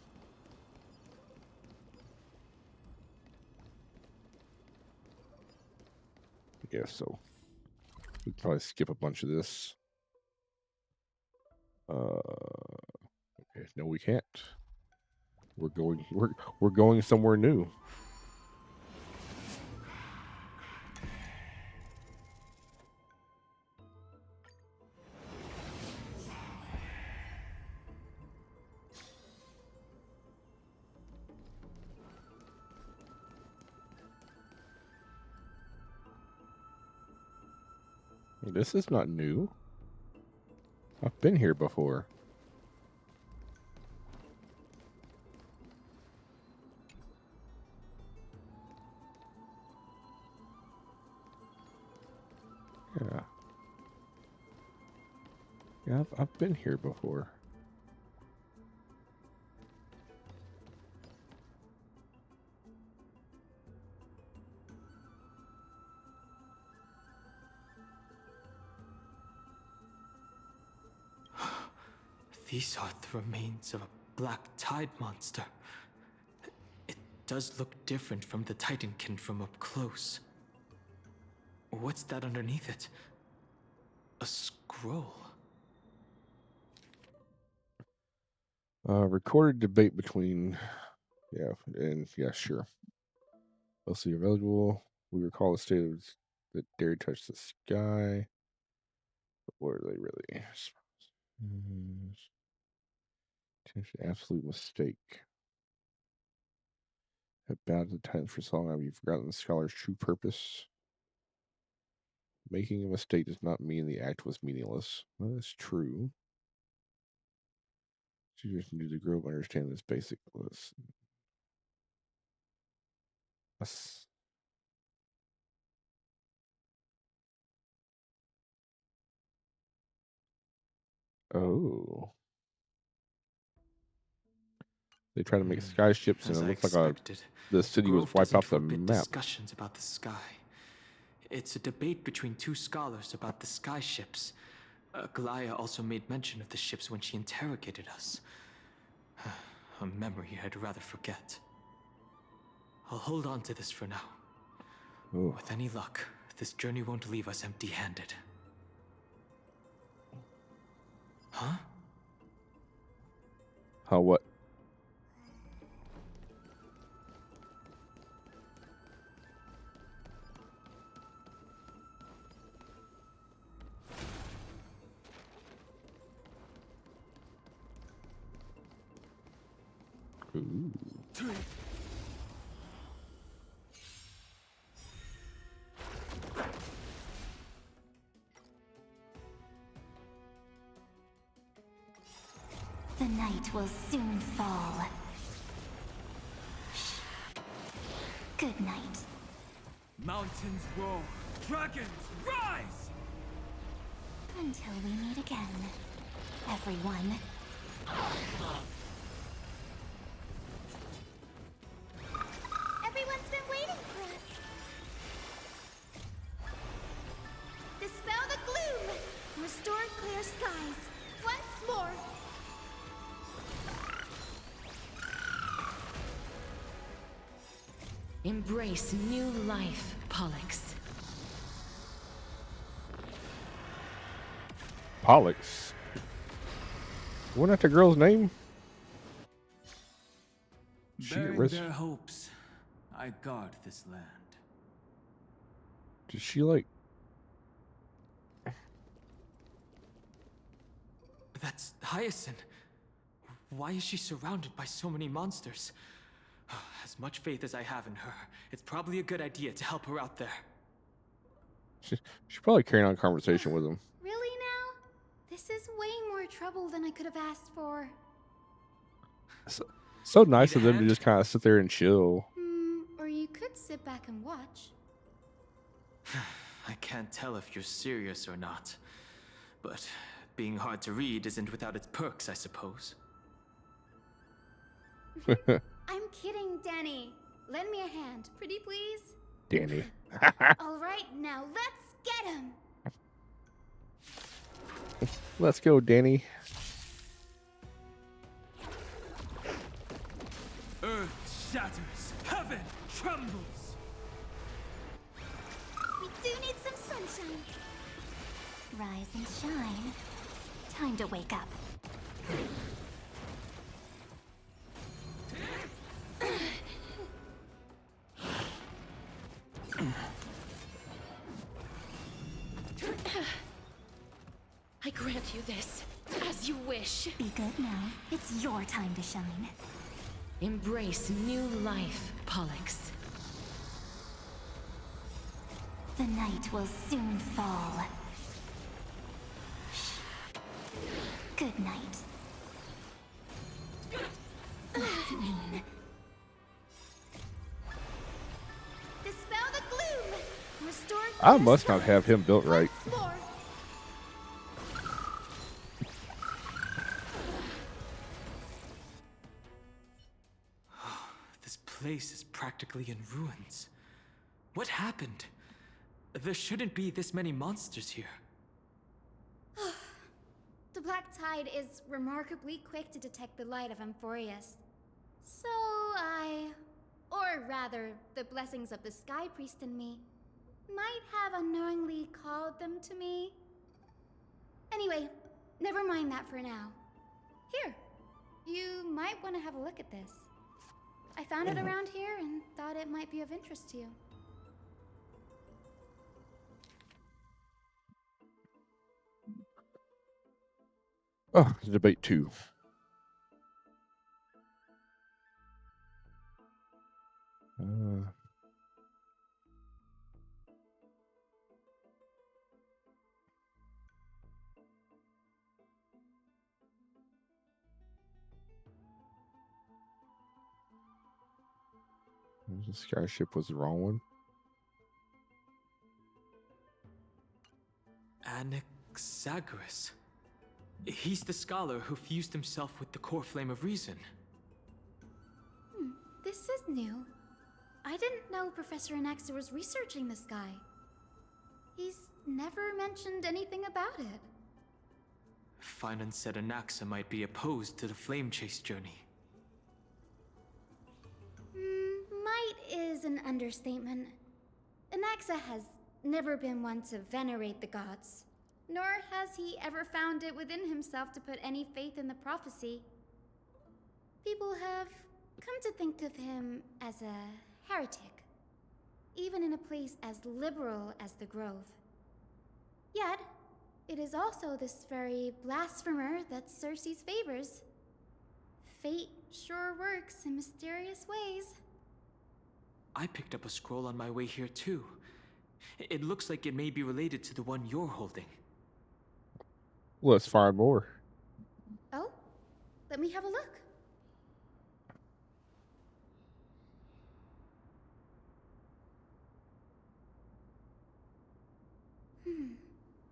Speaker 1: Yeah, so we can probably skip a bunch of this. Okay, no we can't. We're going somewhere new. This is not new. I've been here before. Yeah. Yeah, I've been here before.
Speaker 3: These are the remains of a black tide monster. It does look different from the Titankin from up close. What's that underneath it? A scroll.
Speaker 1: Recorded debate between, sure. Mostly available. We recall the state of that dare touch the sky. But what are they really? Absolute mistake. Have bowed the Titans for so long, have you forgotten the scholar's true purpose? Making a mistake does not mean the act was meaningless. Well, that's true. Students need to grow up understanding this basic lesson. Oh. They try to make sky ships, and
Speaker 3: As
Speaker 1: it
Speaker 3: I
Speaker 1: looks like the city was
Speaker 3: Grove
Speaker 1: wiped
Speaker 3: doesn't
Speaker 1: off the
Speaker 3: forbid
Speaker 1: map.
Speaker 3: discussions about the sky. It's a debate between two scholars about the sky ships. Glaya also made mention of the ships when she interrogated us. A memory I'd rather forget. I'll hold on to this for now.
Speaker 1: Ooh.
Speaker 3: With any luck, this journey won't leave us empty-handed. Huh?
Speaker 1: How what? Ooh.
Speaker 2: The night will soon fall. Good night.
Speaker 3: Mountains roar, dragons rise!
Speaker 2: Until we meet again, everyone. Everyone's been waiting for us. Dispel the gloom. Restore clear skies. Once more.
Speaker 5: Embrace new life, Pollux.
Speaker 1: Pollux? Wasn't that the girl's name?
Speaker 6: Bearing their hopes, I guard this land.
Speaker 1: Did she like...
Speaker 3: That's Hyacinth. Why is she surrounded by so many monsters? As much faith as I have in her, it's probably a good idea to help her out there.
Speaker 1: She's probably carrying on a conversation with him.
Speaker 15: Really now? This is way more trouble than I could have asked for.
Speaker 1: So nice of them to just kind of sit there and chill.
Speaker 15: Or you could sit back and watch.
Speaker 3: I can't tell if you're serious or not. But being hard to read isn't without its perks, I suppose.
Speaker 15: I'm kidding, Danny. Lend me a hand, pretty please?
Speaker 1: Danny.
Speaker 15: All right, now let's get him.
Speaker 1: Let's go, Danny.
Speaker 6: Earth shatters, heaven trembles.
Speaker 2: We do need some sunshine. Rise and shine. Time to wake up.
Speaker 17: I grant you this, as you wish.
Speaker 2: Be good now. It's your time to shine.
Speaker 5: Embrace new life, Pollux.
Speaker 2: The night will soon fall. Good night. Dispel the gloom. Restore
Speaker 1: I must not have him built right.
Speaker 2: more.
Speaker 3: This place is practically in ruins. What happened? There shouldn't be this many monsters here.
Speaker 7: The Black Tide is remarkably quick to detect the light of Amphorius. So or rather, the blessings of the Sky Priest in me, might have unknowingly called them to me. Anyway, never mind that for now. Here, you might want to have a look at this. I found it around here and thought it might be of interest to you.
Speaker 1: Oh, debate 2. The skyship was the wrong one.
Speaker 3: Anaxagoras. He's the scholar who fused himself with the core flame of reason.
Speaker 7: This is new. I didn't know Professor Anaxa was researching the sky. He's never mentioned anything about it.
Speaker 3: Finan said Anaxa might be opposed to the flame chase journey.
Speaker 7: Might is an understatement. Anaxa has never been one to venerate the gods, nor has he ever found it within himself to put any faith in the prophecy. People have come to think of him as a heretic, even in a place as liberal as the Grove. Yet, it is also this very blasphemer that Circe's favors. Fate sure works in mysterious ways.
Speaker 3: I picked up a scroll on my way here too. It looks like it may be related to the one you're holding.
Speaker 1: Let's find more.
Speaker 7: Oh? Let me have a look.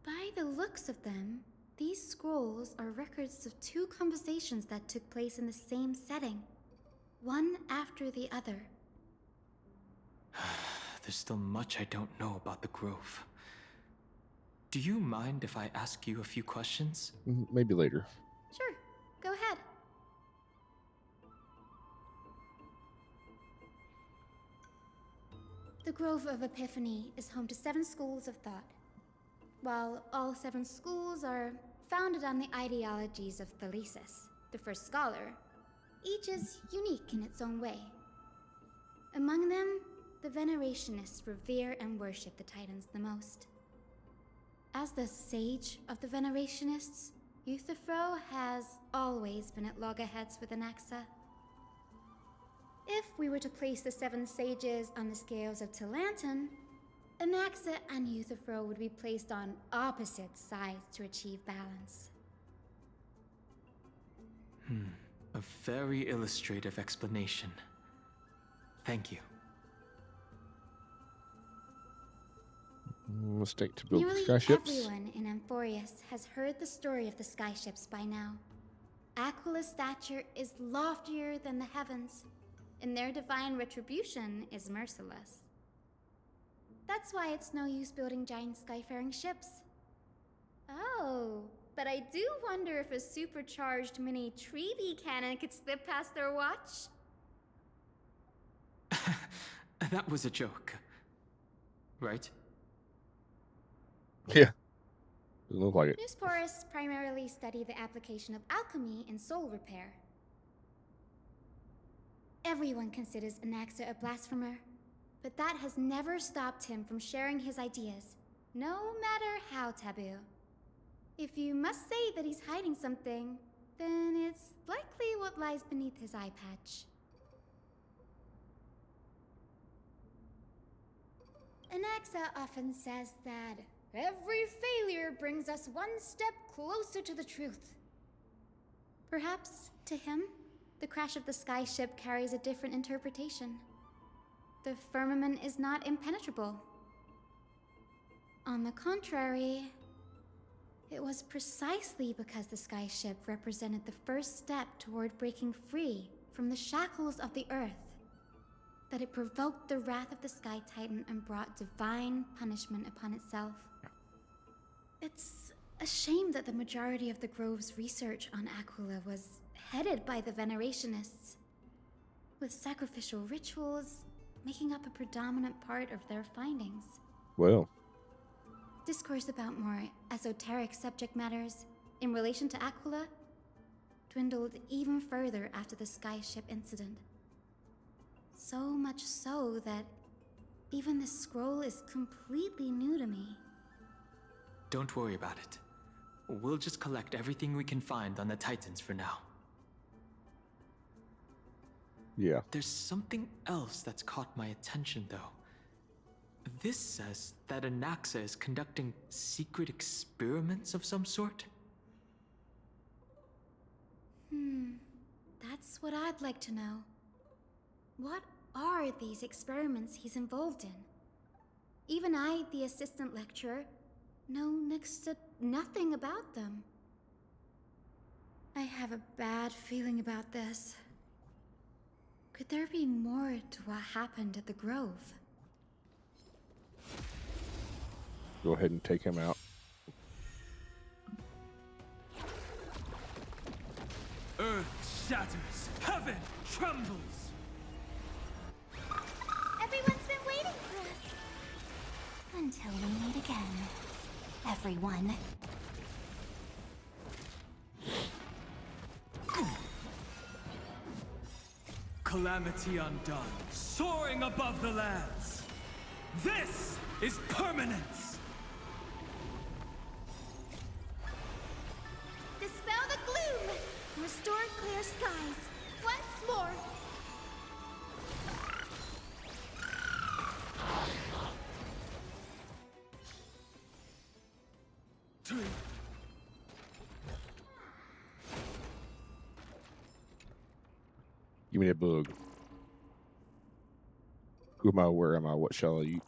Speaker 7: By the looks of them, these scrolls are records of 2 conversations that took place in the same setting, one after the other.
Speaker 3: There's still much I don't know about the Grove. Do you mind if I ask you a few questions?
Speaker 1: Maybe later.
Speaker 7: Sure, go ahead. The Grove of Epiphany is home to 7 schools of thought. While all 7 schools are founded on the ideologies of Thalesis, the first scholar, each is unique in its own way. Among them, the Venerationists revere and worship the Titans the most. As the sage of the Venerationists, Euthyphro has always been at loggerheads with Anaxa. If we were to place the 7 sages on the scales of Talanton, Anaxa and Euthyphro would be placed on opposite sides to achieve balance.
Speaker 3: A very illustrative explanation. Thank you.
Speaker 1: Mistake to build
Speaker 7: Nearly
Speaker 1: skyships.
Speaker 7: everyone in Amphorius has heard the story of the skyships by now. Aquila's stature is loftier than the heavens, and their divine retribution is merciless. That's why it's no use building giant skyfaring ships. Oh, but I do wonder if a supercharged mini Treevee cannon could slip past their watch.
Speaker 3: That was a joke. Right?
Speaker 1: Yeah. Doesn't look like it.
Speaker 7: Newsporists primarily study the application of alchemy in soul repair. Everyone considers Anaxa a blasphemer, but that has never stopped him from sharing his ideas, no matter how taboo. If you must say that he's hiding something, then it's likely what lies beneath his eye patch. Anaxa often says that every failure brings us one step closer to the truth. Perhaps, to him, the crash of the sky ship carries a different interpretation. The firmament is not impenetrable. On the contrary, it was precisely because the sky ship represented the first step toward breaking free from the shackles of the earth that it provoked the wrath of the Sky Titan and brought divine punishment upon itself. It's a shame that the majority of the Grove's research on Aquila was headed by the Venerationists, with sacrificial rituals making up a predominant part of their findings.
Speaker 1: Well.
Speaker 7: Discourse about more esoteric subject matters in relation to Aquila dwindled even further after the sky ship incident. So much so that even this scroll is completely new to me.
Speaker 3: Don't worry about it. We'll just collect everything we can find on the Titans for now.
Speaker 1: Yeah.
Speaker 3: There's something else that's caught my attention, though. This says that Anaxa is conducting secret experiments of some sort.
Speaker 7: That's what I'd like to know. What are these experiments he's involved in? Even I, the assistant lecturer, know next to nothing about them. I have a bad feeling about this. Could there be more to what happened at the Grove?
Speaker 1: Go ahead and take him out.
Speaker 6: Earth shatters, heaven trembles.
Speaker 2: Everyone's been waiting for us. Until we meet again, everyone.
Speaker 6: Calamity undone, soaring above the lands. This is permanence.
Speaker 7: Dispel the gloom! Restore clear skies! Once more!
Speaker 1: Give me that bug. Who am I? Where am I? What shall I eat?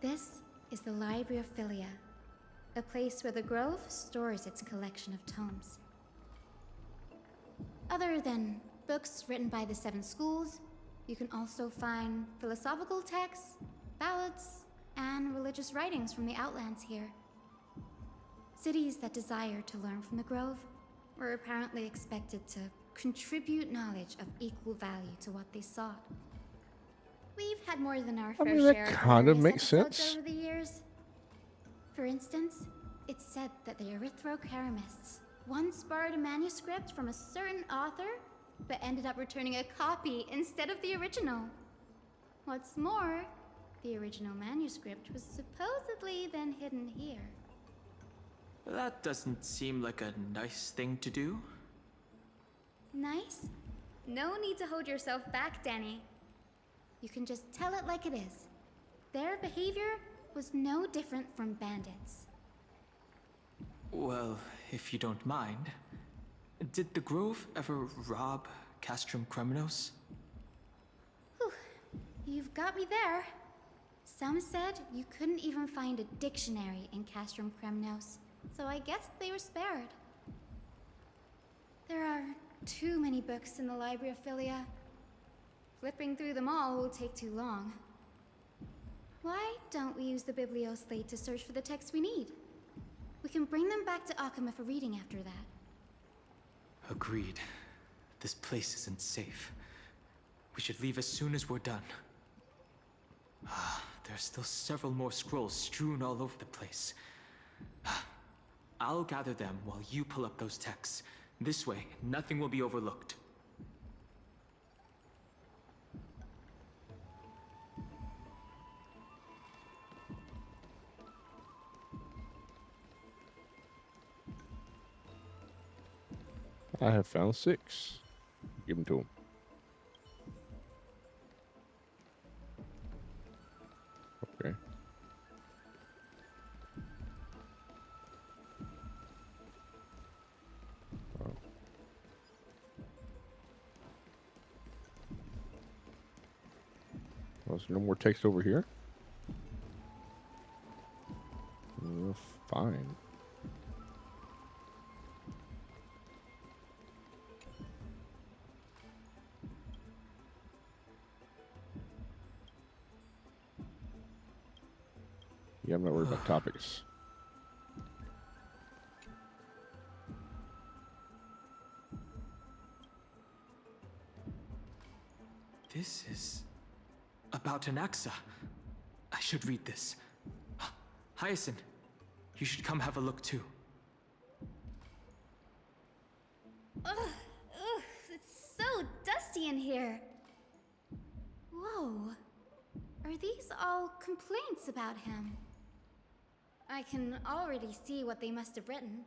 Speaker 7: This is the Library of Philia, a place where the Grove stores its collection of tomes. Other than books written by the 7 schools, you can also find philosophical texts, ballads, and religious writings from the Outlands here. Cities that desire to learn from the Grove were apparently expected to contribute knowledge of equal value to what they sought. We've had more than our fair share of
Speaker 1: kind of makes
Speaker 7: episodes
Speaker 1: sense.
Speaker 7: over the years. For instance, it's said that the Erythrocheramists once borrowed a manuscript from a certain author, but ended up returning a copy instead of the original. What's more, the original manuscript was supposedly then hidden here.
Speaker 3: That doesn't seem like a nice thing to do.
Speaker 7: Nice? No need to hold yourself back, Danny. You can just tell it like it is. Their behavior was no different from bandits.
Speaker 3: Well, if you don't mind, did the Grove ever rob Castrum Kremnos?
Speaker 7: Whew. You've got me there. Some said you couldn't even find a dictionary in Castrum Kremnos, so I guess they were spared. There are too many books in the Library of Philia. Flipping through them all will take too long. Why don't we use the Biblioslate to search for the texts we need? We can bring them back to Akama for reading after that.
Speaker 3: Agreed. This place isn't safe. We should leave as soon as we're done. There's still several more scrolls strewn all over the place. I'll gather them while you pull up those texts. This way, nothing will be overlooked.
Speaker 1: I have found 6. Give them to him. Okay. Well, is there no more text over here? Fine. Yeah, I'm not worried about topics.
Speaker 3: This is about Anaxa. I should read this. Hyacinth, you should come have a look too.
Speaker 7: Ugh, it's so dusty in here. Whoa. Are these all complaints about him? I can already see what they must have written.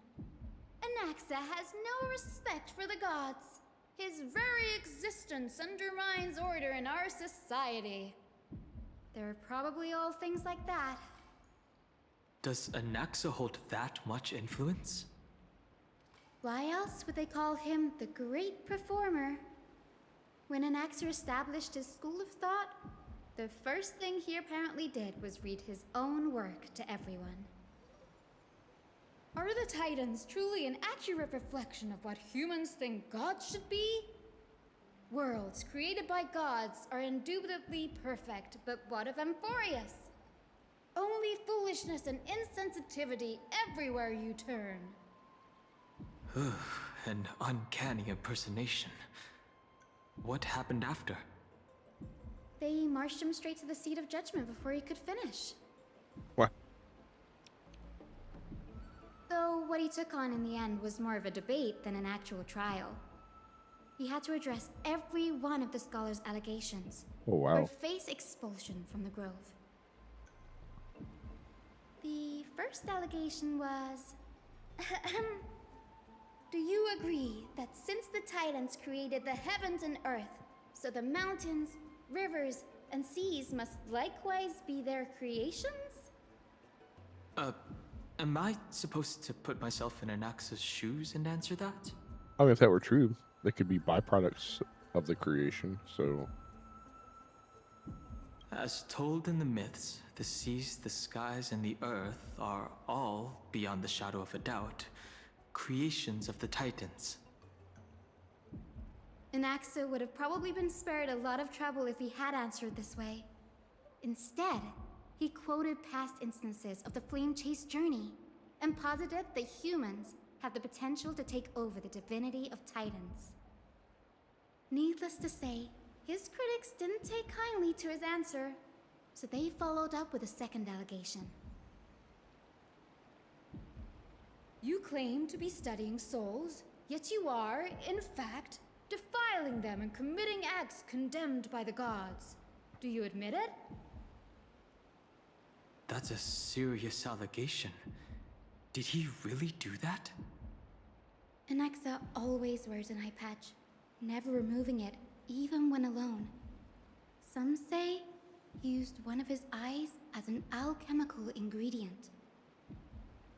Speaker 7: Anaxa has no respect for the gods. His very existence undermines order in our society. They're probably all things like that.
Speaker 3: Does Anaxa hold that much influence?
Speaker 7: Why else would they call him the Great Performer? When Anaxa established his school of thought, the first thing he apparently did was read his own work to everyone. Are the Titans truly an accurate reflection of what humans think gods should be? Worlds created by gods are indubitably perfect, but what of Amphorius? Only foolishness and insensitivity everywhere you turn.
Speaker 3: An uncanny impersonation. What happened after?
Speaker 7: They marched him straight to the seat of judgment before he could finish.
Speaker 1: What?
Speaker 7: Though what he took on in the end was more of a debate than an actual trial. He had to address every one of the scholar's allegations.
Speaker 1: Oh, wow.
Speaker 7: Or face expulsion from the Grove. The first allegation was... Do you agree that since the Titans created the heavens and earth, so the mountains, rivers, and seas must likewise be their creations?
Speaker 3: Am I supposed to put myself in Anaxa's shoes and answer that?
Speaker 1: I mean, if that were true, they could be byproducts of the creation, so...
Speaker 3: As told in the myths, the seas, the skies, and the earth are all, beyond the shadow of a doubt, creations of the Titans.
Speaker 7: Anaxa would have probably been spared a lot of trouble if he had answered this way. Instead, he quoted past instances of the Flame Chase journey and posited that humans have the potential to take over the divinity of Titans. Needless to say, his critics didn't take kindly to his answer, so they followed up with a second allegation. You claim to be studying souls, yet you are, in fact, defiling them and committing acts condemned by the gods. Do you admit it?
Speaker 3: That's a serious allegation. Did he really do that?
Speaker 7: Anaxa always wears an eye patch, never removing it, even when alone. Some say he used one of his eyes as an alchemical ingredient.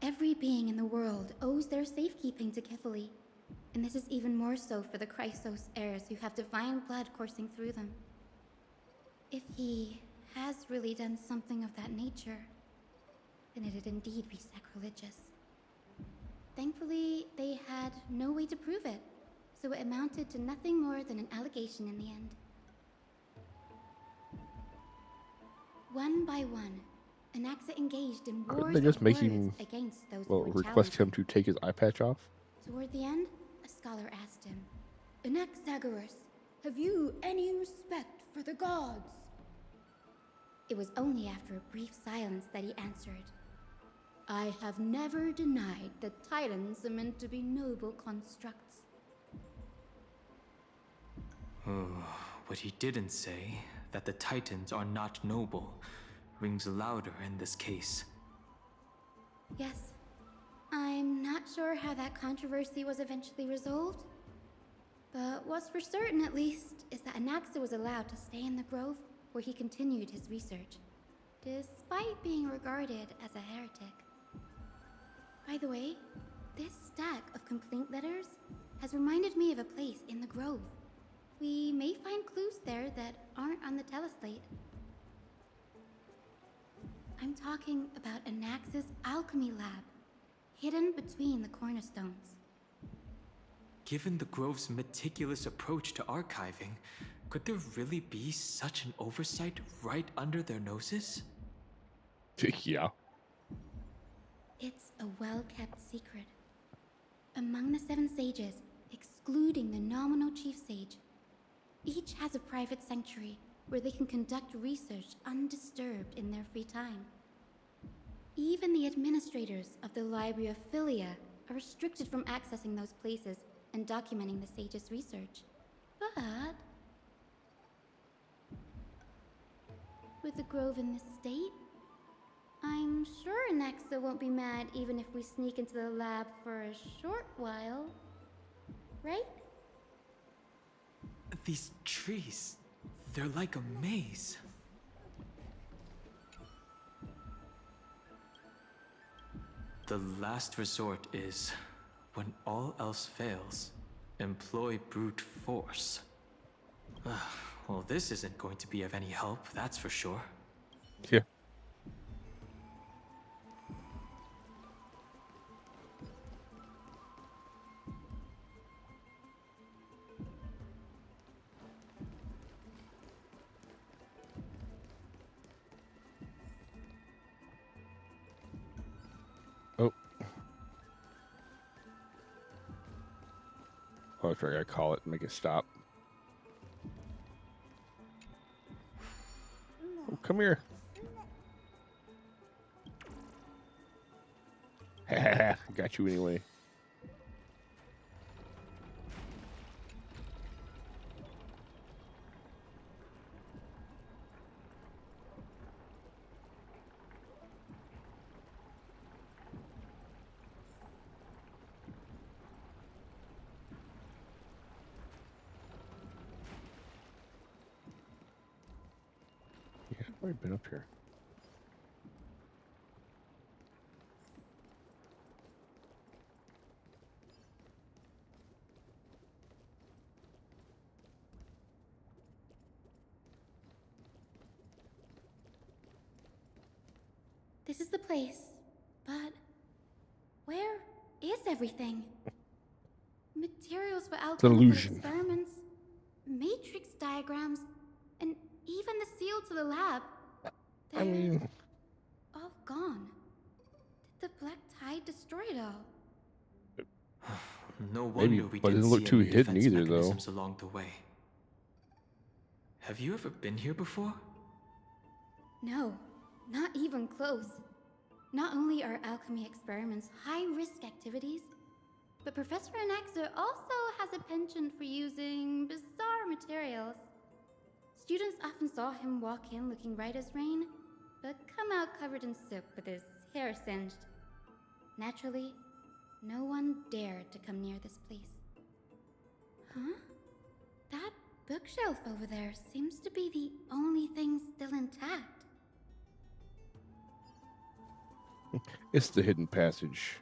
Speaker 7: Every being in the world owes their safekeeping to Kifili, and this is even more so for the Chrysos heirs who have divine blood coursing through them. If he has really done something of that nature, then it'd indeed be sacrilegious. Thankfully, they had no way to prove it, so it amounted to nothing more than an allegation in the end. One by one, Anaxa engaged in wars
Speaker 1: They just
Speaker 7: of
Speaker 1: make
Speaker 7: words
Speaker 1: him,
Speaker 7: against those
Speaker 1: well,
Speaker 7: who were
Speaker 1: request him
Speaker 7: challenging.
Speaker 1: to take his eye patch off.
Speaker 7: Toward the end, a scholar asked him, Anaxagoras, have you any respect for the gods? It was only after a brief silence that he answered, I have never denied that Titans are meant to be noble constructs.
Speaker 3: Oh, what he didn't say, that the Titans are not noble, rings louder in this case.
Speaker 7: Yes. I'm not sure how that controversy was eventually resolved. But what's for certain, at least, is that Anaxa was allowed to stay in the grove where he continued his research, despite being regarded as a heretic. By the way, this stack of complaint letters has reminded me of a place in the grove. We may find clues there that aren't on the teleslate. I'm talking about Anaxa's alchemy lab, hidden between the cornerstones.
Speaker 3: Given the Grove's meticulous approach to archiving, could there really be such an oversight right under their noses?
Speaker 1: Yeah.
Speaker 7: It's a well-kept secret. Among the 7 sages, excluding the nominal chief sage, each has a private sanctuary where they can conduct research undisturbed in their free time. Even the administrators of the Library of Philia are restricted from accessing those places and documenting the sage's research. But with the grove in this state, I'm sure Anaxa won't be mad even if we sneak into the lab for a short while. Right?
Speaker 3: These trees, they're like a maze. The last resort is, when all else fails, employ brute force. Well, this isn't going to be of any help, that's for sure.
Speaker 1: Yeah. Oh, I gotta call it and make it stop. Oh, come here. Got you anyway. Yeah, I've already been up here.
Speaker 7: This is the place, but where is everything? Materials for alchemical
Speaker 1: illusion.
Speaker 7: experiments, matrix diagrams, and even the seal to the lab. They're all gone. Did the Black Tide destroy it all?
Speaker 3: No wonder
Speaker 1: Maybe,
Speaker 3: we
Speaker 1: but it
Speaker 3: didn't
Speaker 1: doesn't look
Speaker 3: see
Speaker 1: too
Speaker 3: any
Speaker 1: hidden
Speaker 3: defense
Speaker 1: either, though.
Speaker 3: mechanisms along the way. Have you ever been here before?
Speaker 7: No, not even close. Not only are alchemy experiments high-risk activities, but Professor Anaxa also has a penchant for using bizarre materials. Students often saw him walk in looking right as rain, but come out covered in soot with his hair singed. Naturally, no one dared to come near this place. Huh? That bookshelf over there seems to be the only thing still intact.
Speaker 1: It's the hidden passage.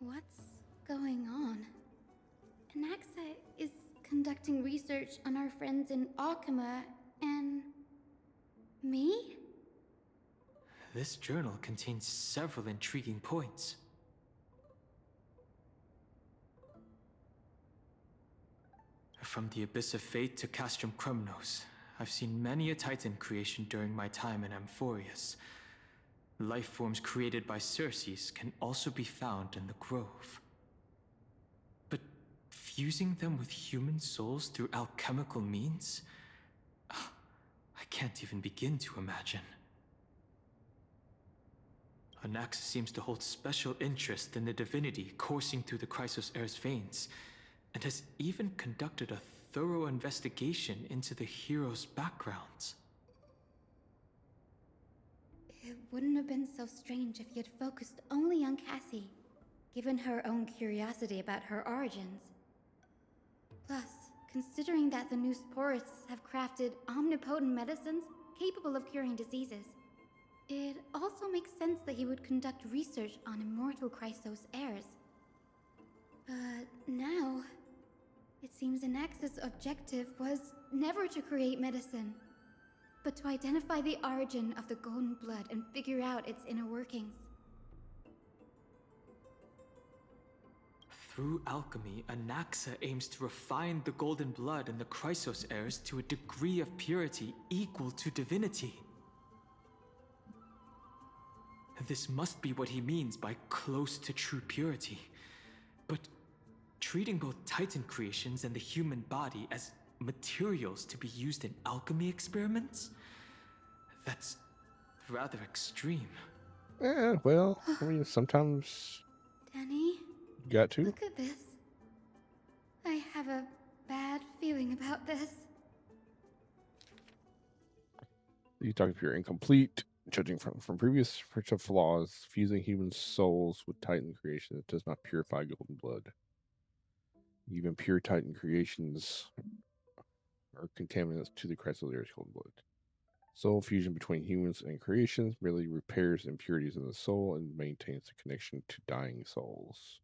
Speaker 7: What's going on? Anaxa is conducting research on our friends in Alchema and... me?
Speaker 3: This journal contains several intriguing points. From the Abyss of Fate to Castrum Krumnos, I've seen many a Titan creation during my time in Amphorius. life forms created by Circes can also be found in the grove. But fusing them with human souls through alchemical means? I can't even begin to imagine. Anaxa seems to hold special interest in the divinity coursing through the Chrysos Heir's veins, and has even conducted a thorough investigation into the hero's backgrounds.
Speaker 7: It wouldn't have been so strange if he had focused only on Cassie, given her own curiosity about her origins. Plus, considering that the new Sporists have crafted omnipotent medicines capable of curing diseases, it also makes sense that he would conduct research on immortal Chrysos heirs. But now, it seems Anaxa's objective was never to create medicine, but to identify the origin of the golden blood and figure out its inner workings.
Speaker 3: Through alchemy, Anaxa aims to refine the golden blood in the Chrysos heirs to a degree of purity equal to divinity. This must be what he means by close to true purity. But treating both Titan creations and the human body as materials to be used in alchemy experiments? That's rather extreme.
Speaker 1: Well, I mean, sometimes
Speaker 7: Danny,
Speaker 1: you got to.
Speaker 7: look at this. I have a bad feeling about this.
Speaker 1: You talk if you're incomplete, judging from previous flaws, fusing human souls with Titan creation does not purify golden blood. Even pure Titan creations are contaminants to the Chrysos Heir's golden blood. Soul fusion between humans and creations merely repairs impurities in the soul and maintains the connection to dying souls.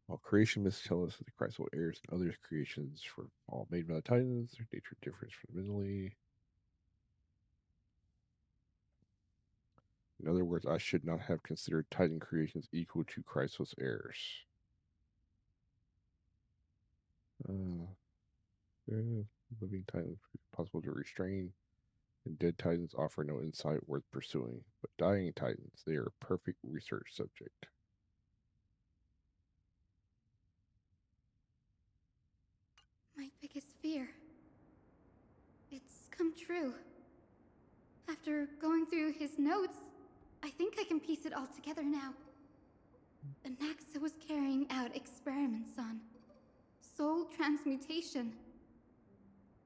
Speaker 1: While creation myths tell us that the Chrysos heirs and other creations were all made by the Titans, their nature differs fundamentally. In other words, I should not have considered Titan creations equal to Chrysos heirs. Living Titans possible to restrain, and dead Titans offer no insight worth pursuing. But dying Titans, they are a perfect research subject.
Speaker 7: My biggest fear. It's come true. After going through his notes, I think I can piece it all together now. Anaxa was carrying out experiments on soul transmutation.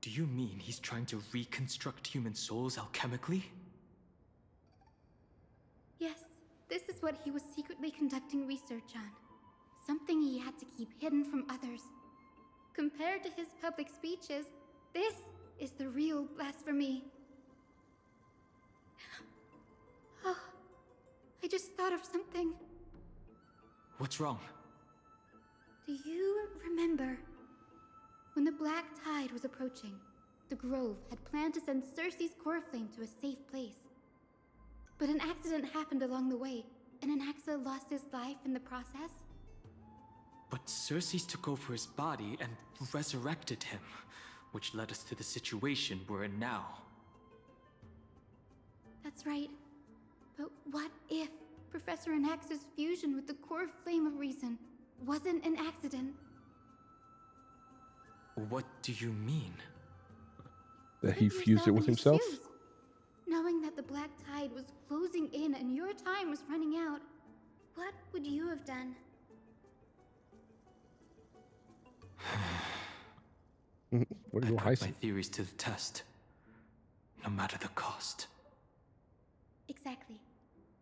Speaker 3: Do you mean he's trying to reconstruct human souls alchemically?
Speaker 7: Yes, this is what he was secretly conducting research on. Something he had to keep hidden from others. Compared to his public speeches, this is the real blasphemy. Oh, I just thought of something.
Speaker 3: What's wrong?
Speaker 7: Do you remember when the Black Tide was approaching? The Grove had planned to send Circe's core flame to a safe place. But an accident happened along the way, and Anaxa lost his life in the process?
Speaker 3: But Circes took over his body and resurrected him, which led us to the situation we're in now.
Speaker 7: That's right. But what if Professor Anaxa's fusion with the core flame of reason wasn't an accident?
Speaker 3: What do you mean?
Speaker 1: That he fused it with himself?
Speaker 7: Knowing that the Black Tide was closing in and your time was running out, what would you have done?
Speaker 1: What do you
Speaker 3: put my theories to the test, no matter the cost.
Speaker 7: Exactly.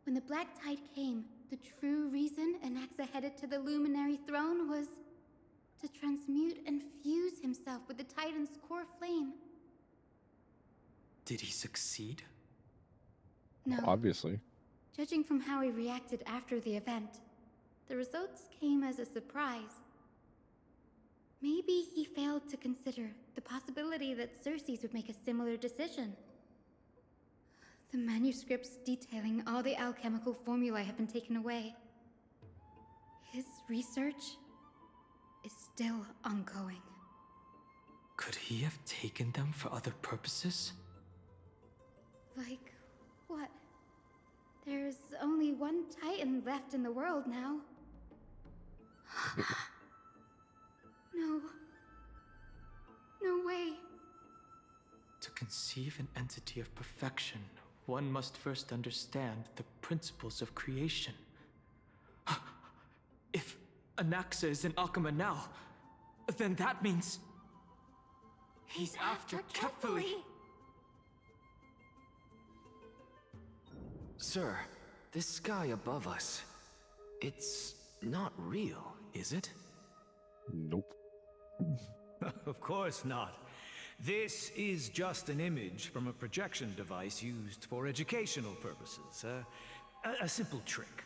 Speaker 7: When the Black Tide came, the true reason Anaxa headed to the Luminary Throne was to transmute and fuse himself with the Titan's core flame.
Speaker 3: Did he succeed?
Speaker 7: No.
Speaker 1: Obviously.
Speaker 7: Judging from how he reacted after the event, the results came as a surprise. Maybe he failed to consider the possibility that Circes would make a similar decision. The manuscripts detailing all the alchemical formulae have been taken away. His research is still ongoing.
Speaker 3: Could he have taken them for other purposes?
Speaker 7: Like what? There's only one Titan left in the world now. No. No way.
Speaker 3: To conceive an entity of perfection, one must first understand the principles of creation. If Anaxa is in Akama now, then that means... He's after Kefali!
Speaker 10: Sir, this sky above us, it's not real, is it?
Speaker 1: Nope.
Speaker 16: Of course not. This is just an image from a projection device used for educational purposes. A simple trick.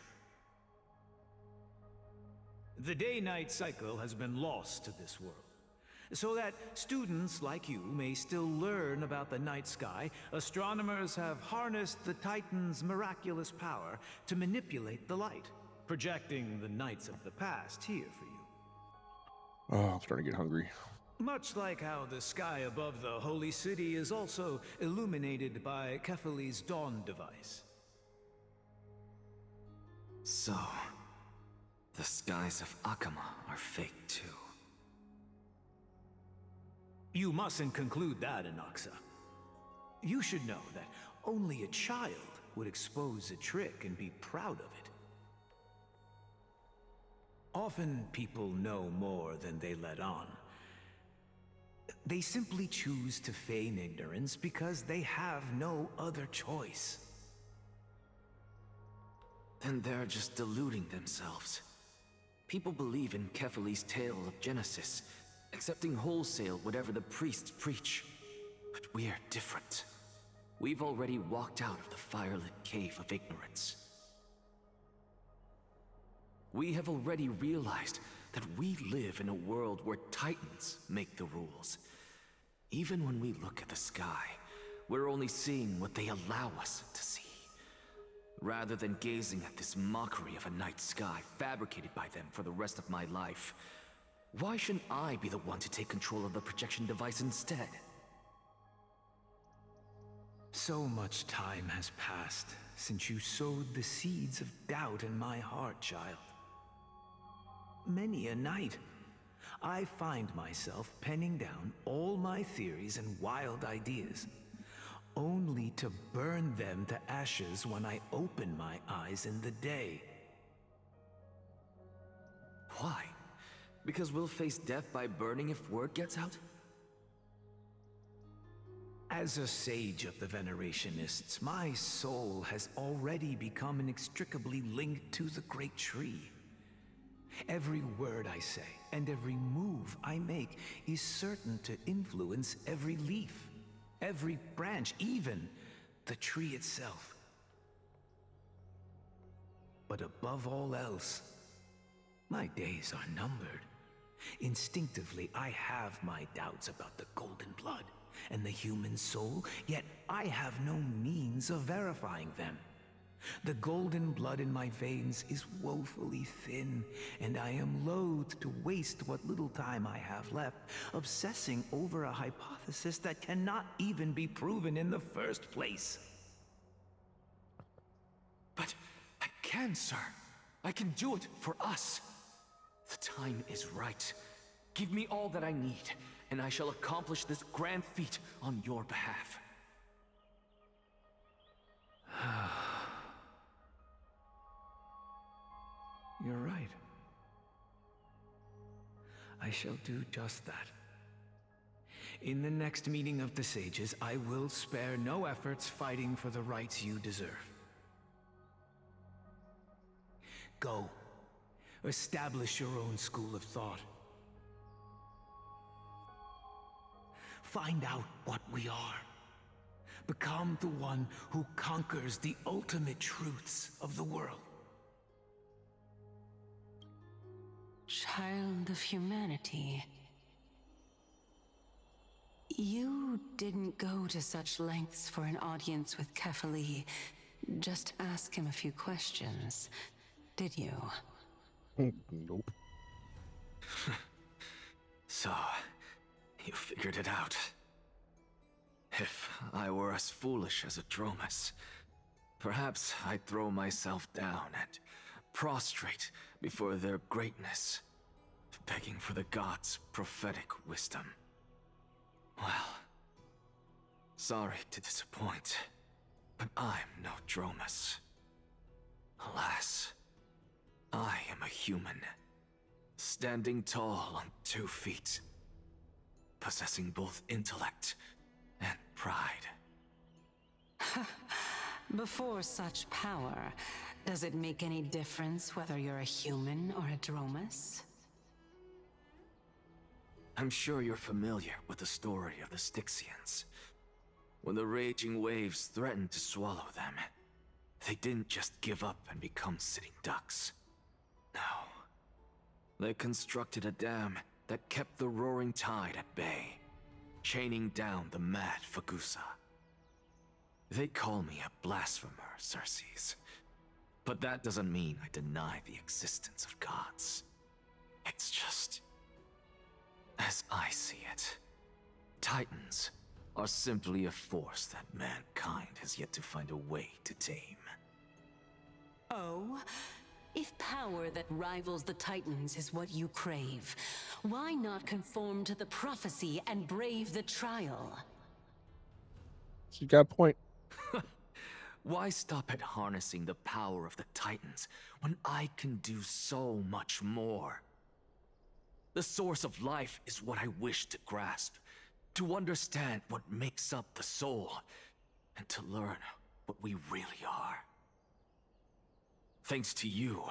Speaker 16: The day-night cycle has been lost to this world, so that students like you may still learn about the night sky. Astronomers have harnessed the Titan's miraculous power to manipulate the light, projecting the nights of the past here for you.
Speaker 1: Oh, I'm starting to get hungry.
Speaker 16: Much like how the sky above the Holy City is also illuminated by Kefali's dawn device.
Speaker 10: So, the skies of Akama are fake too.
Speaker 16: You mustn't conclude that, Anaxa. You should know that only a child would expose a trick and be proud of it. Often people know more than they let on. They simply choose to feign ignorance because they have no other choice.
Speaker 10: Then they're just deluding themselves. People believe in Kefali's tale of Genesis, accepting wholesale whatever the priests preach. But we're different. We've already walked out of the firelit cave of ignorance. We have already realized that we live in a world where Titans make the rules. Even when we look at the sky, we're only seeing what they allow us to see. Rather than gazing at this mockery of a night sky fabricated by them for the rest of my life, why shouldn't I be the one to take control of the projection device instead?
Speaker 16: So much time has passed since you sowed the seeds of doubt in my heart, child. Many a night, I find myself penning down all my theories and wild ideas, only to burn them to ashes when I open my eyes in the day.
Speaker 10: Why? Because we'll face death by burning if word gets out?
Speaker 16: As a sage of the Venerationists, my soul has already become inextricably linked to the great tree. Every word I say and every move I make is certain to influence every leaf, every branch, even the tree itself. But above all else, my days are numbered. Instinctively, I have my doubts about the golden blood and the human soul, yet I have no means of verifying them. The golden blood in my veins is woefully thin, and I am loath to waste what little time I have left obsessing over a hypothesis that cannot even be proven in the first place.
Speaker 10: But I can, sir. I can do it for us. The time is right. Give me all that I need, and I shall accomplish this grand feat on your behalf.
Speaker 16: You're right. I shall do just that. In the next meeting of the sages, I will spare no efforts fighting for the rights you deserve. Go. Establish your own school of thought. Find out what we are. Become the one who conquers the ultimate truths of the world.
Speaker 11: Child of humanity. You didn't go to such lengths for an audience with Kefali. Just ask him a few questions, did you?
Speaker 1: Nope.
Speaker 10: So, you figured it out. If I were as foolish as a Dromus, Perhaps I'd throw myself down and prostrate before their greatness, begging for the gods' prophetic wisdom. Well, sorry to disappoint, but I'm no Dromus. Alas, I am a human, standing tall on 2 feet, possessing both intellect and pride.
Speaker 11: Before such power, does it make any difference whether you're a human or a Dromus?
Speaker 10: I'm sure you're familiar with the story of the Styxians. When the raging waves threatened to swallow them, they didn't just give up and become sitting ducks. No. They constructed a dam that kept the roaring tide at bay, chaining down the mad Fagusa. They call me a blasphemer, Circes. But that doesn't mean I deny the existence of gods. It's just, as I see it, Titans are simply a force that mankind has yet to find a way to tame.
Speaker 11: Oh? If power that rivals the Titans is what you crave, why not conform to the prophecy and brave the trial?
Speaker 1: You got a point.
Speaker 10: Why stop at harnessing the power of the Titans when I can do so much more? The source of life is what I wish to grasp, to understand what makes up the soul, and to learn what we really are. Thanks to you,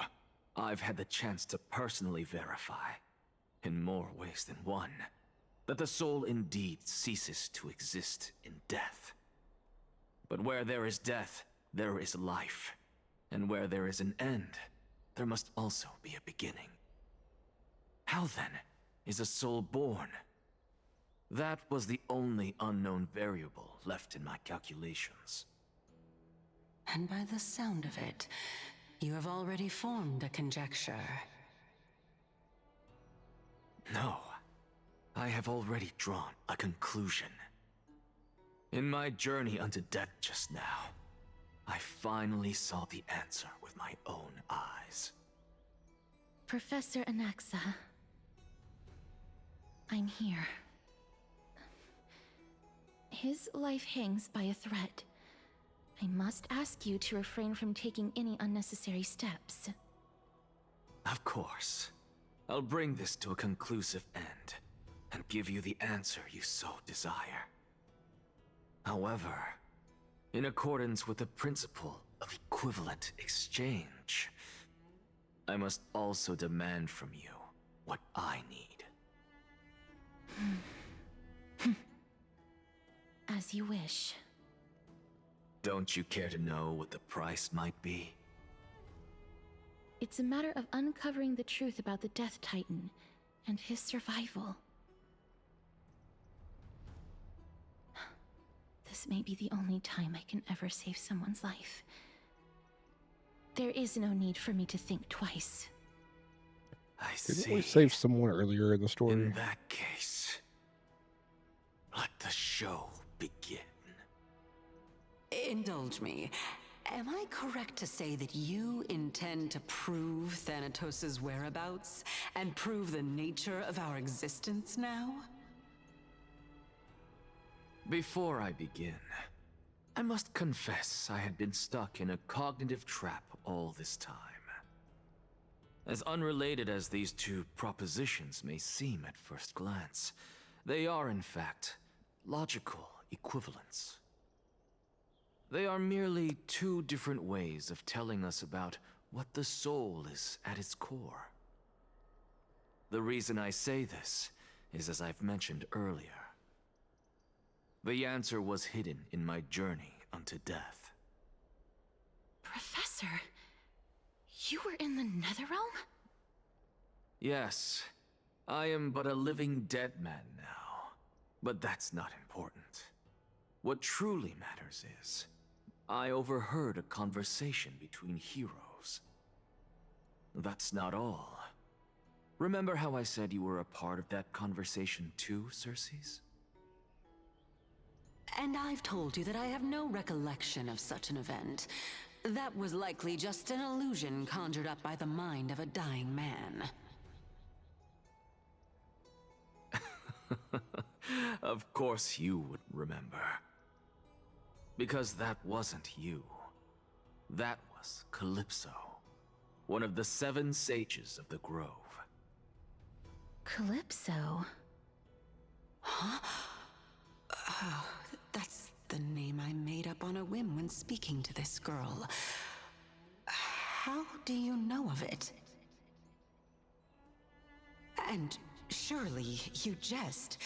Speaker 10: I've had the chance to personally verify, in more ways than one, that the soul indeed ceases to exist in death. But where there is death, there is life. And where there is an end, there must also be a beginning. How then is a soul born? That was the only unknown variable left in my calculations.
Speaker 11: And by the sound of it, you have already formed a conjecture.
Speaker 10: No, I have already drawn a conclusion. In my journey unto death just now, I finally saw the answer with my own eyes.
Speaker 2: Professor Anaxa, I'm here. His life hangs by a thread. I must ask you to refrain from taking any unnecessary steps.
Speaker 10: Of course. I'll bring this to a conclusive end, and give you the answer you so desire. However, in accordance with the principle of equivalent exchange, I must also demand from you what I need.
Speaker 2: As you wish.
Speaker 10: Don't you care to know what the price might be?
Speaker 2: It's a matter of uncovering the truth about the Death Titan and his survival. This may be the only time I can ever save someone's life. There is no need for me to think twice.
Speaker 10: I see.
Speaker 1: Didn't we save someone earlier in the story?
Speaker 10: In that case, let the show begin.
Speaker 11: Indulge me. Am I correct to say that you intend to prove Thanatos' whereabouts and prove the nature of our existence now?
Speaker 10: Before I begin, I must confess I had been stuck in a cognitive trap all this time. As unrelated as these two propositions may seem at first glance, they are in fact logical equivalents. They are merely two different ways of telling us about what the soul is at its core. The reason I say this is, as I've mentioned earlier, the answer was hidden in my journey unto death.
Speaker 2: Professor, you were in the Netherrealm?
Speaker 10: Yes, I am but a living dead man now, but that's not important. What truly matters is, I overheard a conversation between heroes. That's not all. Remember how I said you were a part of that conversation too, Circes?
Speaker 11: And I've told you that I have no recollection of such an event. That was likely just an illusion conjured up by the mind of a dying man.
Speaker 10: Of course you would remember. Because that wasn't you. That was Calypso, one of the 7 sages of the Grove.
Speaker 11: Calypso? Huh? Oh, that's the name I made up on a whim when speaking to this girl. How do you know of it? And surely you jest.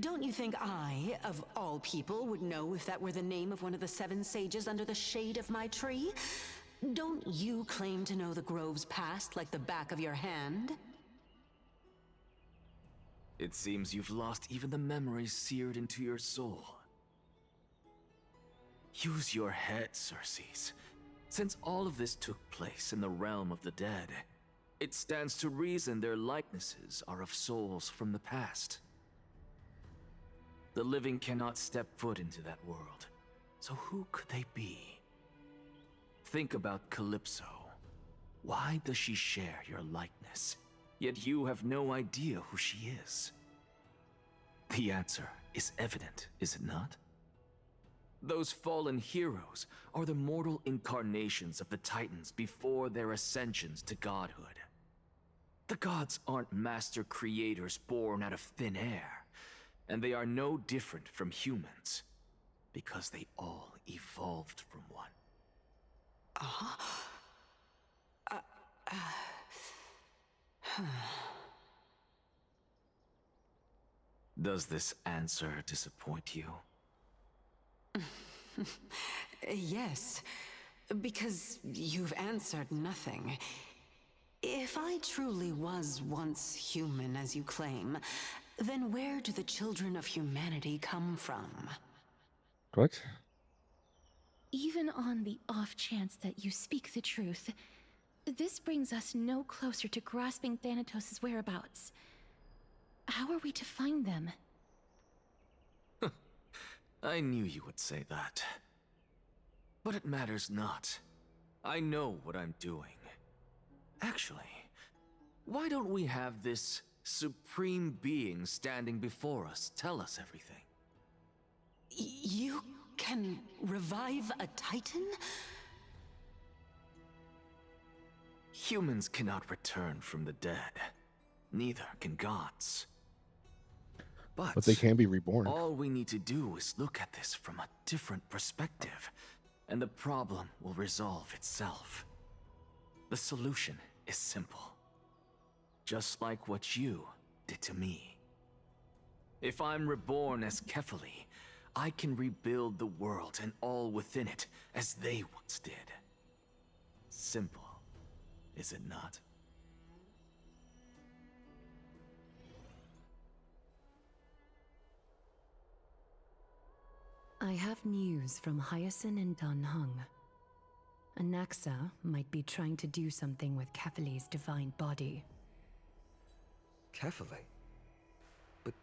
Speaker 11: Don't you think I, of all people, would know if that were the name of one of the 7 sages under the shade of my tree? Don't you claim to know the Grove's past like the back of your hand?
Speaker 10: It seems you've lost even the memories seared into your soul. Use your head, Circes. Since all of this took place in the realm of the dead, it stands to reason their likenesses are of souls from the past. The living cannot step foot into that world, so who could they be? Think about Calypso. Why does she share your likeness, yet you have no idea who she is? The answer is evident, is it not? Those fallen heroes are the mortal incarnations of the Titans before their ascensions to godhood. The gods aren't master creators born out of thin air, and they are no different from humans, because they all evolved from one. Does this answer disappoint you?
Speaker 11: Yes, because you've answered nothing. If I truly was once human, as you claim, then where do the children of humanity come from?
Speaker 1: What?
Speaker 4: Even on the off chance that you speak the truth, this brings us no closer to grasping Thanatos' whereabouts. How are we to find them?
Speaker 10: I knew you would say that. But it matters not. I know what I'm doing. Actually, why don't we have this supreme being standing before us tell us everything?
Speaker 11: You can revive a Titan?
Speaker 10: Humans cannot return from the dead. Neither can gods.
Speaker 1: But they can be reborn.
Speaker 10: All we need to do is look at this from a different perspective, and the problem will resolve itself. The solution is simple. Just like what you did to me. If I'm reborn as Kefali, I can rebuild the world and all within it as they once did. Simple, is it not?
Speaker 5: I have news from Hyacinth and Dan Hung. Anaxa might be trying to do something with Kefali's divine body.
Speaker 22: Kefali? But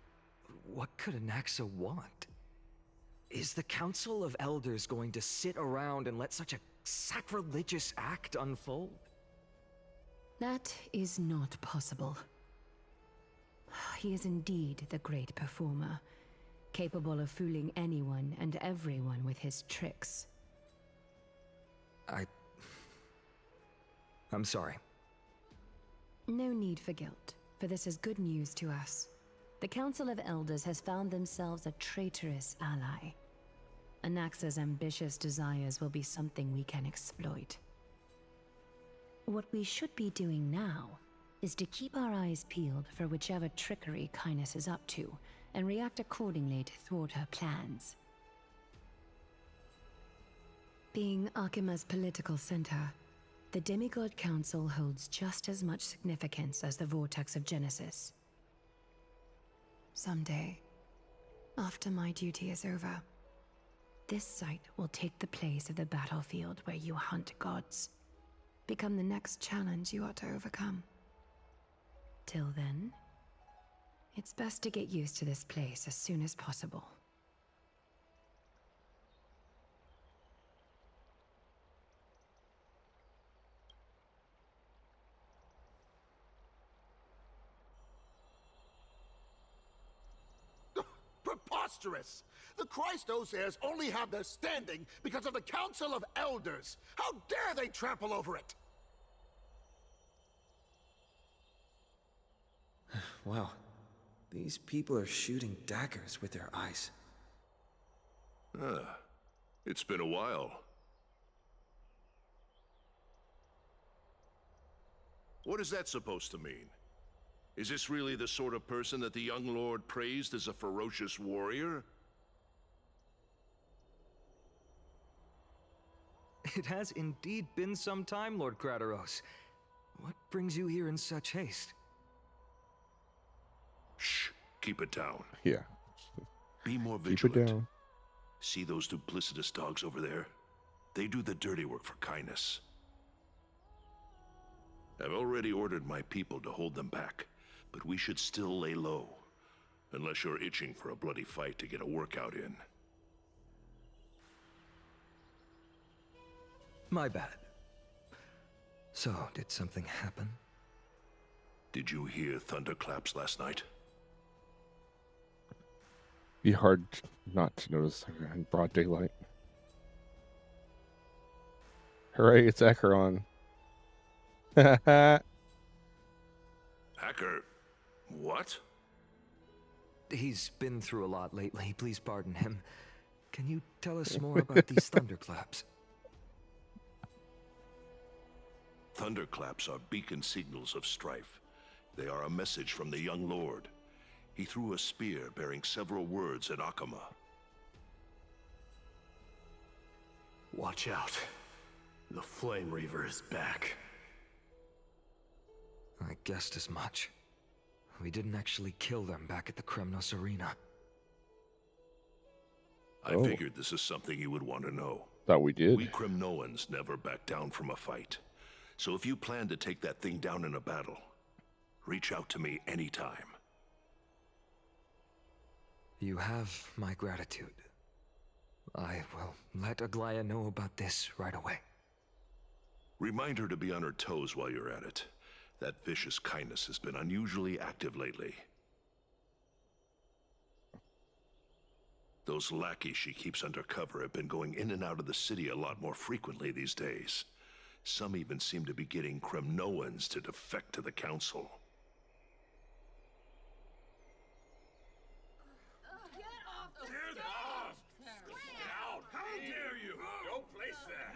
Speaker 22: what could Anaxa want? Is the Council of Elders going to sit around and let such a sacrilegious act unfold?
Speaker 5: That is not possible. He is indeed the great performer, capable of fooling anyone and everyone with his tricks.
Speaker 22: I'm sorry.
Speaker 5: No need for guilt, for this is good news to us. The Council of Elders has found themselves a traitorous ally. Anaxa's ambitious desires will be something we can exploit. What we should be doing now is to keep our eyes peeled for whichever trickery Kainis is up to, and react accordingly to thwart her plans. Being Akima's political center, the Demigod Council holds just as much significance as the Vortex of Genesis. Someday, after my duty is over, this site will take the place of the battlefield where you hunt gods, become the next challenge you ought to overcome. Till then, it's best to get used to this place as soon as possible.
Speaker 8: preposterous! The Christ Osiers only have their standing because of the Council of Elders! How dare they trample over it!
Speaker 22: Wow. These people are shooting daggers with their eyes.
Speaker 13: It's been a while. What is that supposed to mean? Is this really the sort of person that the young lord praised as a ferocious warrior?
Speaker 22: It has indeed been some time, Lord Crateros. What brings you here in such haste?
Speaker 13: Shh, keep it down.
Speaker 1: Yeah.
Speaker 13: Be more
Speaker 1: Keep it
Speaker 13: vigilant.
Speaker 1: down.
Speaker 13: See those duplicitous dogs over there? They do the dirty work for kindness. I've already ordered my people to hold them back, but we should still lay low. Unless you're itching for a bloody fight to get a workout in.
Speaker 22: My bad. So, did something happen?
Speaker 13: Did you hear thunderclaps last night?
Speaker 1: Be hard not to notice in broad daylight. Hooray, it's Acheron.
Speaker 13: Hacker? What?
Speaker 22: He's been through a lot lately. Please pardon him. Can you tell us more about these thunderclaps?
Speaker 13: Thunderclaps are beacon signals of strife. They are a message from the young lord. He threw a spear bearing several words at Akama.
Speaker 23: Watch out. The Flame Reaver is back.
Speaker 22: I guessed as much. We didn't actually kill them back at the Kremnos Arena.
Speaker 13: I figured this is something you would want to know.
Speaker 1: Thought we did.
Speaker 13: We Kremnoans never back down from a fight. So if you plan to take that thing down in a battle, reach out to me anytime.
Speaker 22: You have my gratitude. I will let Aglaya know about this right away.
Speaker 13: Remind her to be on her toes while you're at it. That vicious kindness has been unusually active lately. Those lackeys she keeps under cover have been going in and out of the city a lot more frequently these days. Some even seem to be getting Kremnoans to defect to the Council.
Speaker 14: How dare you! Don't place that!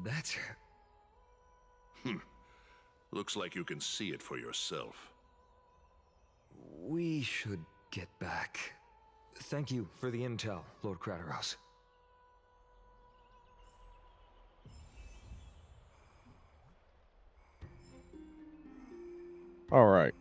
Speaker 22: That's her.
Speaker 13: Looks like you can see it for yourself.
Speaker 22: We should get back. Thank you for the intel, Lord Crateros.
Speaker 1: All right.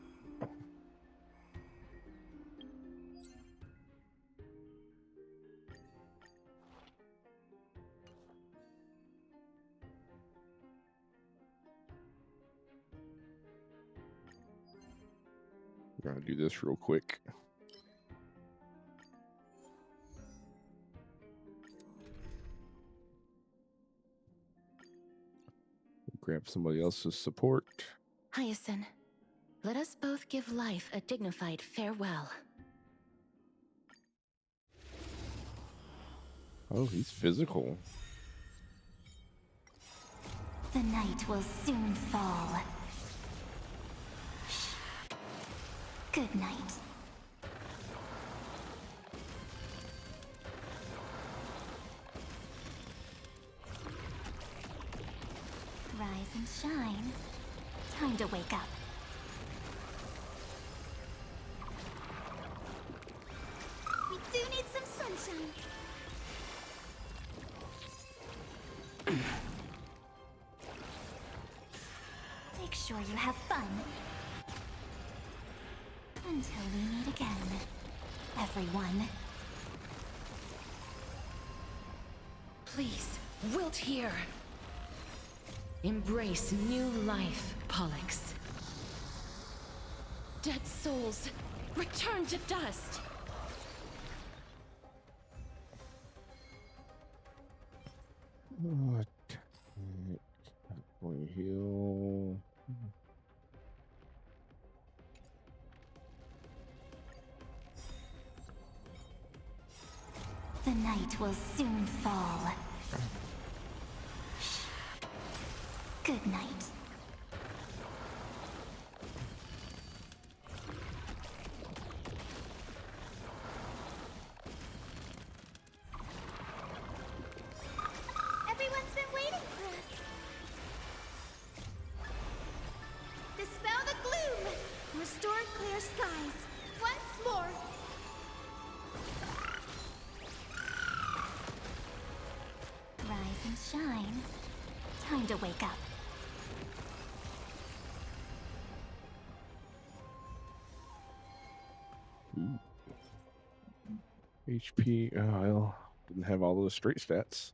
Speaker 1: We're gonna do this real quick. Grab somebody else's support.
Speaker 4: Hyacinth, let us both give life a dignified farewell.
Speaker 1: Oh, he's physical.
Speaker 2: The night will soon fall. Good night. Rise and shine. Time to wake up.
Speaker 7: We do need some sunshine.
Speaker 2: Make sure you have fun. Until we meet again, everyone.
Speaker 4: Please, wilt here. Embrace new life, Pollux. Dead souls, return to dust.
Speaker 1: What? Going heal.
Speaker 2: The night will soon fall. Good night.
Speaker 7: Everyone's been waiting for us. Dispel the gloom. Restore clear skies. Once more.
Speaker 2: Rise and shine. Time to wake up.
Speaker 1: Ooh. HP. Oh, I didn't have all those straight stats.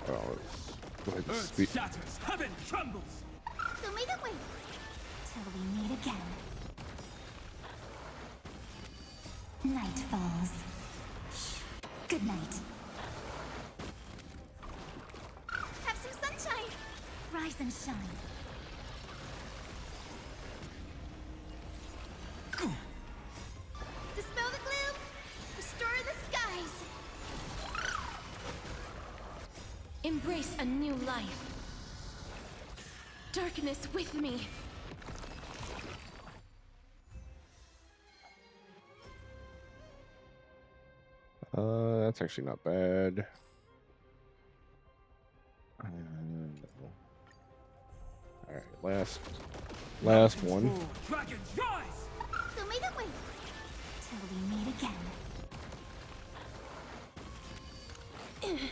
Speaker 1: Oh, let's go ahead and speak.
Speaker 6: Earth shatters, heaven trembles.
Speaker 7: So may the wait.
Speaker 2: Till we meet again. Night falls. Good night.
Speaker 7: Have some sunshine.
Speaker 2: Rise and shine.
Speaker 7: Dispel the gloom. Restore the skies.
Speaker 4: Embrace a new life. Darkness with me.
Speaker 1: That's actually not bad. All right, last one.
Speaker 6: Dragons rise.
Speaker 7: So may the wait.
Speaker 2: Till we meet again.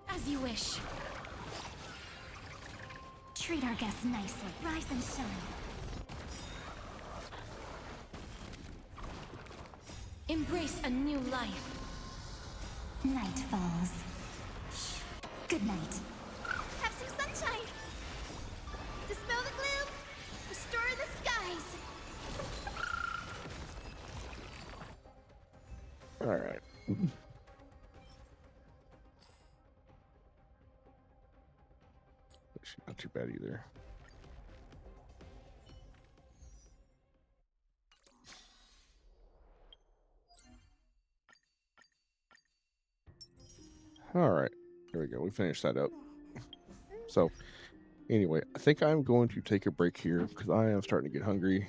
Speaker 4: As you wish.
Speaker 2: Treat our guests nicely. Rise and shine.
Speaker 4: Embrace a new life.
Speaker 2: Night falls. Good night.
Speaker 7: Have some sunshine. Dispel the gloom. Restore the skies.
Speaker 1: All right. Actually, not too bad either. All right, there we go. We finished that up. So, anyway, I think I'm going to take a break here because I am starting to get hungry,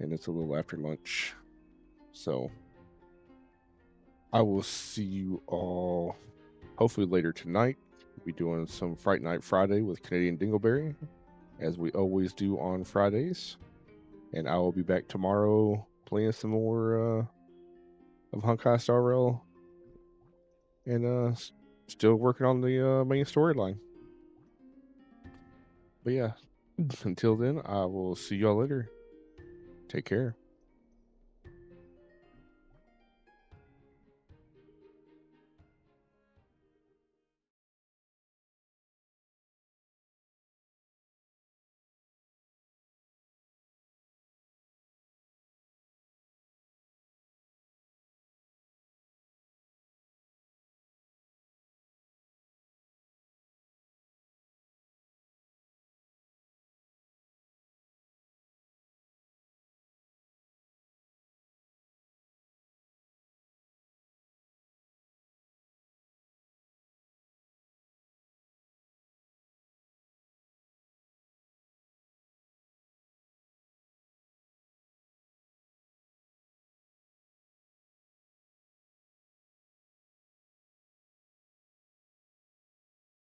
Speaker 1: and it's a little after lunch. So, I will see you all hopefully later tonight. We'll be doing some Fright Night Friday with Canadian Dingleberry, as we always do on Fridays. And I will be back tomorrow playing some more of Honkai Star Rail, and still working on the main storyline. But yeah, until then, I will see y'all later. Take care.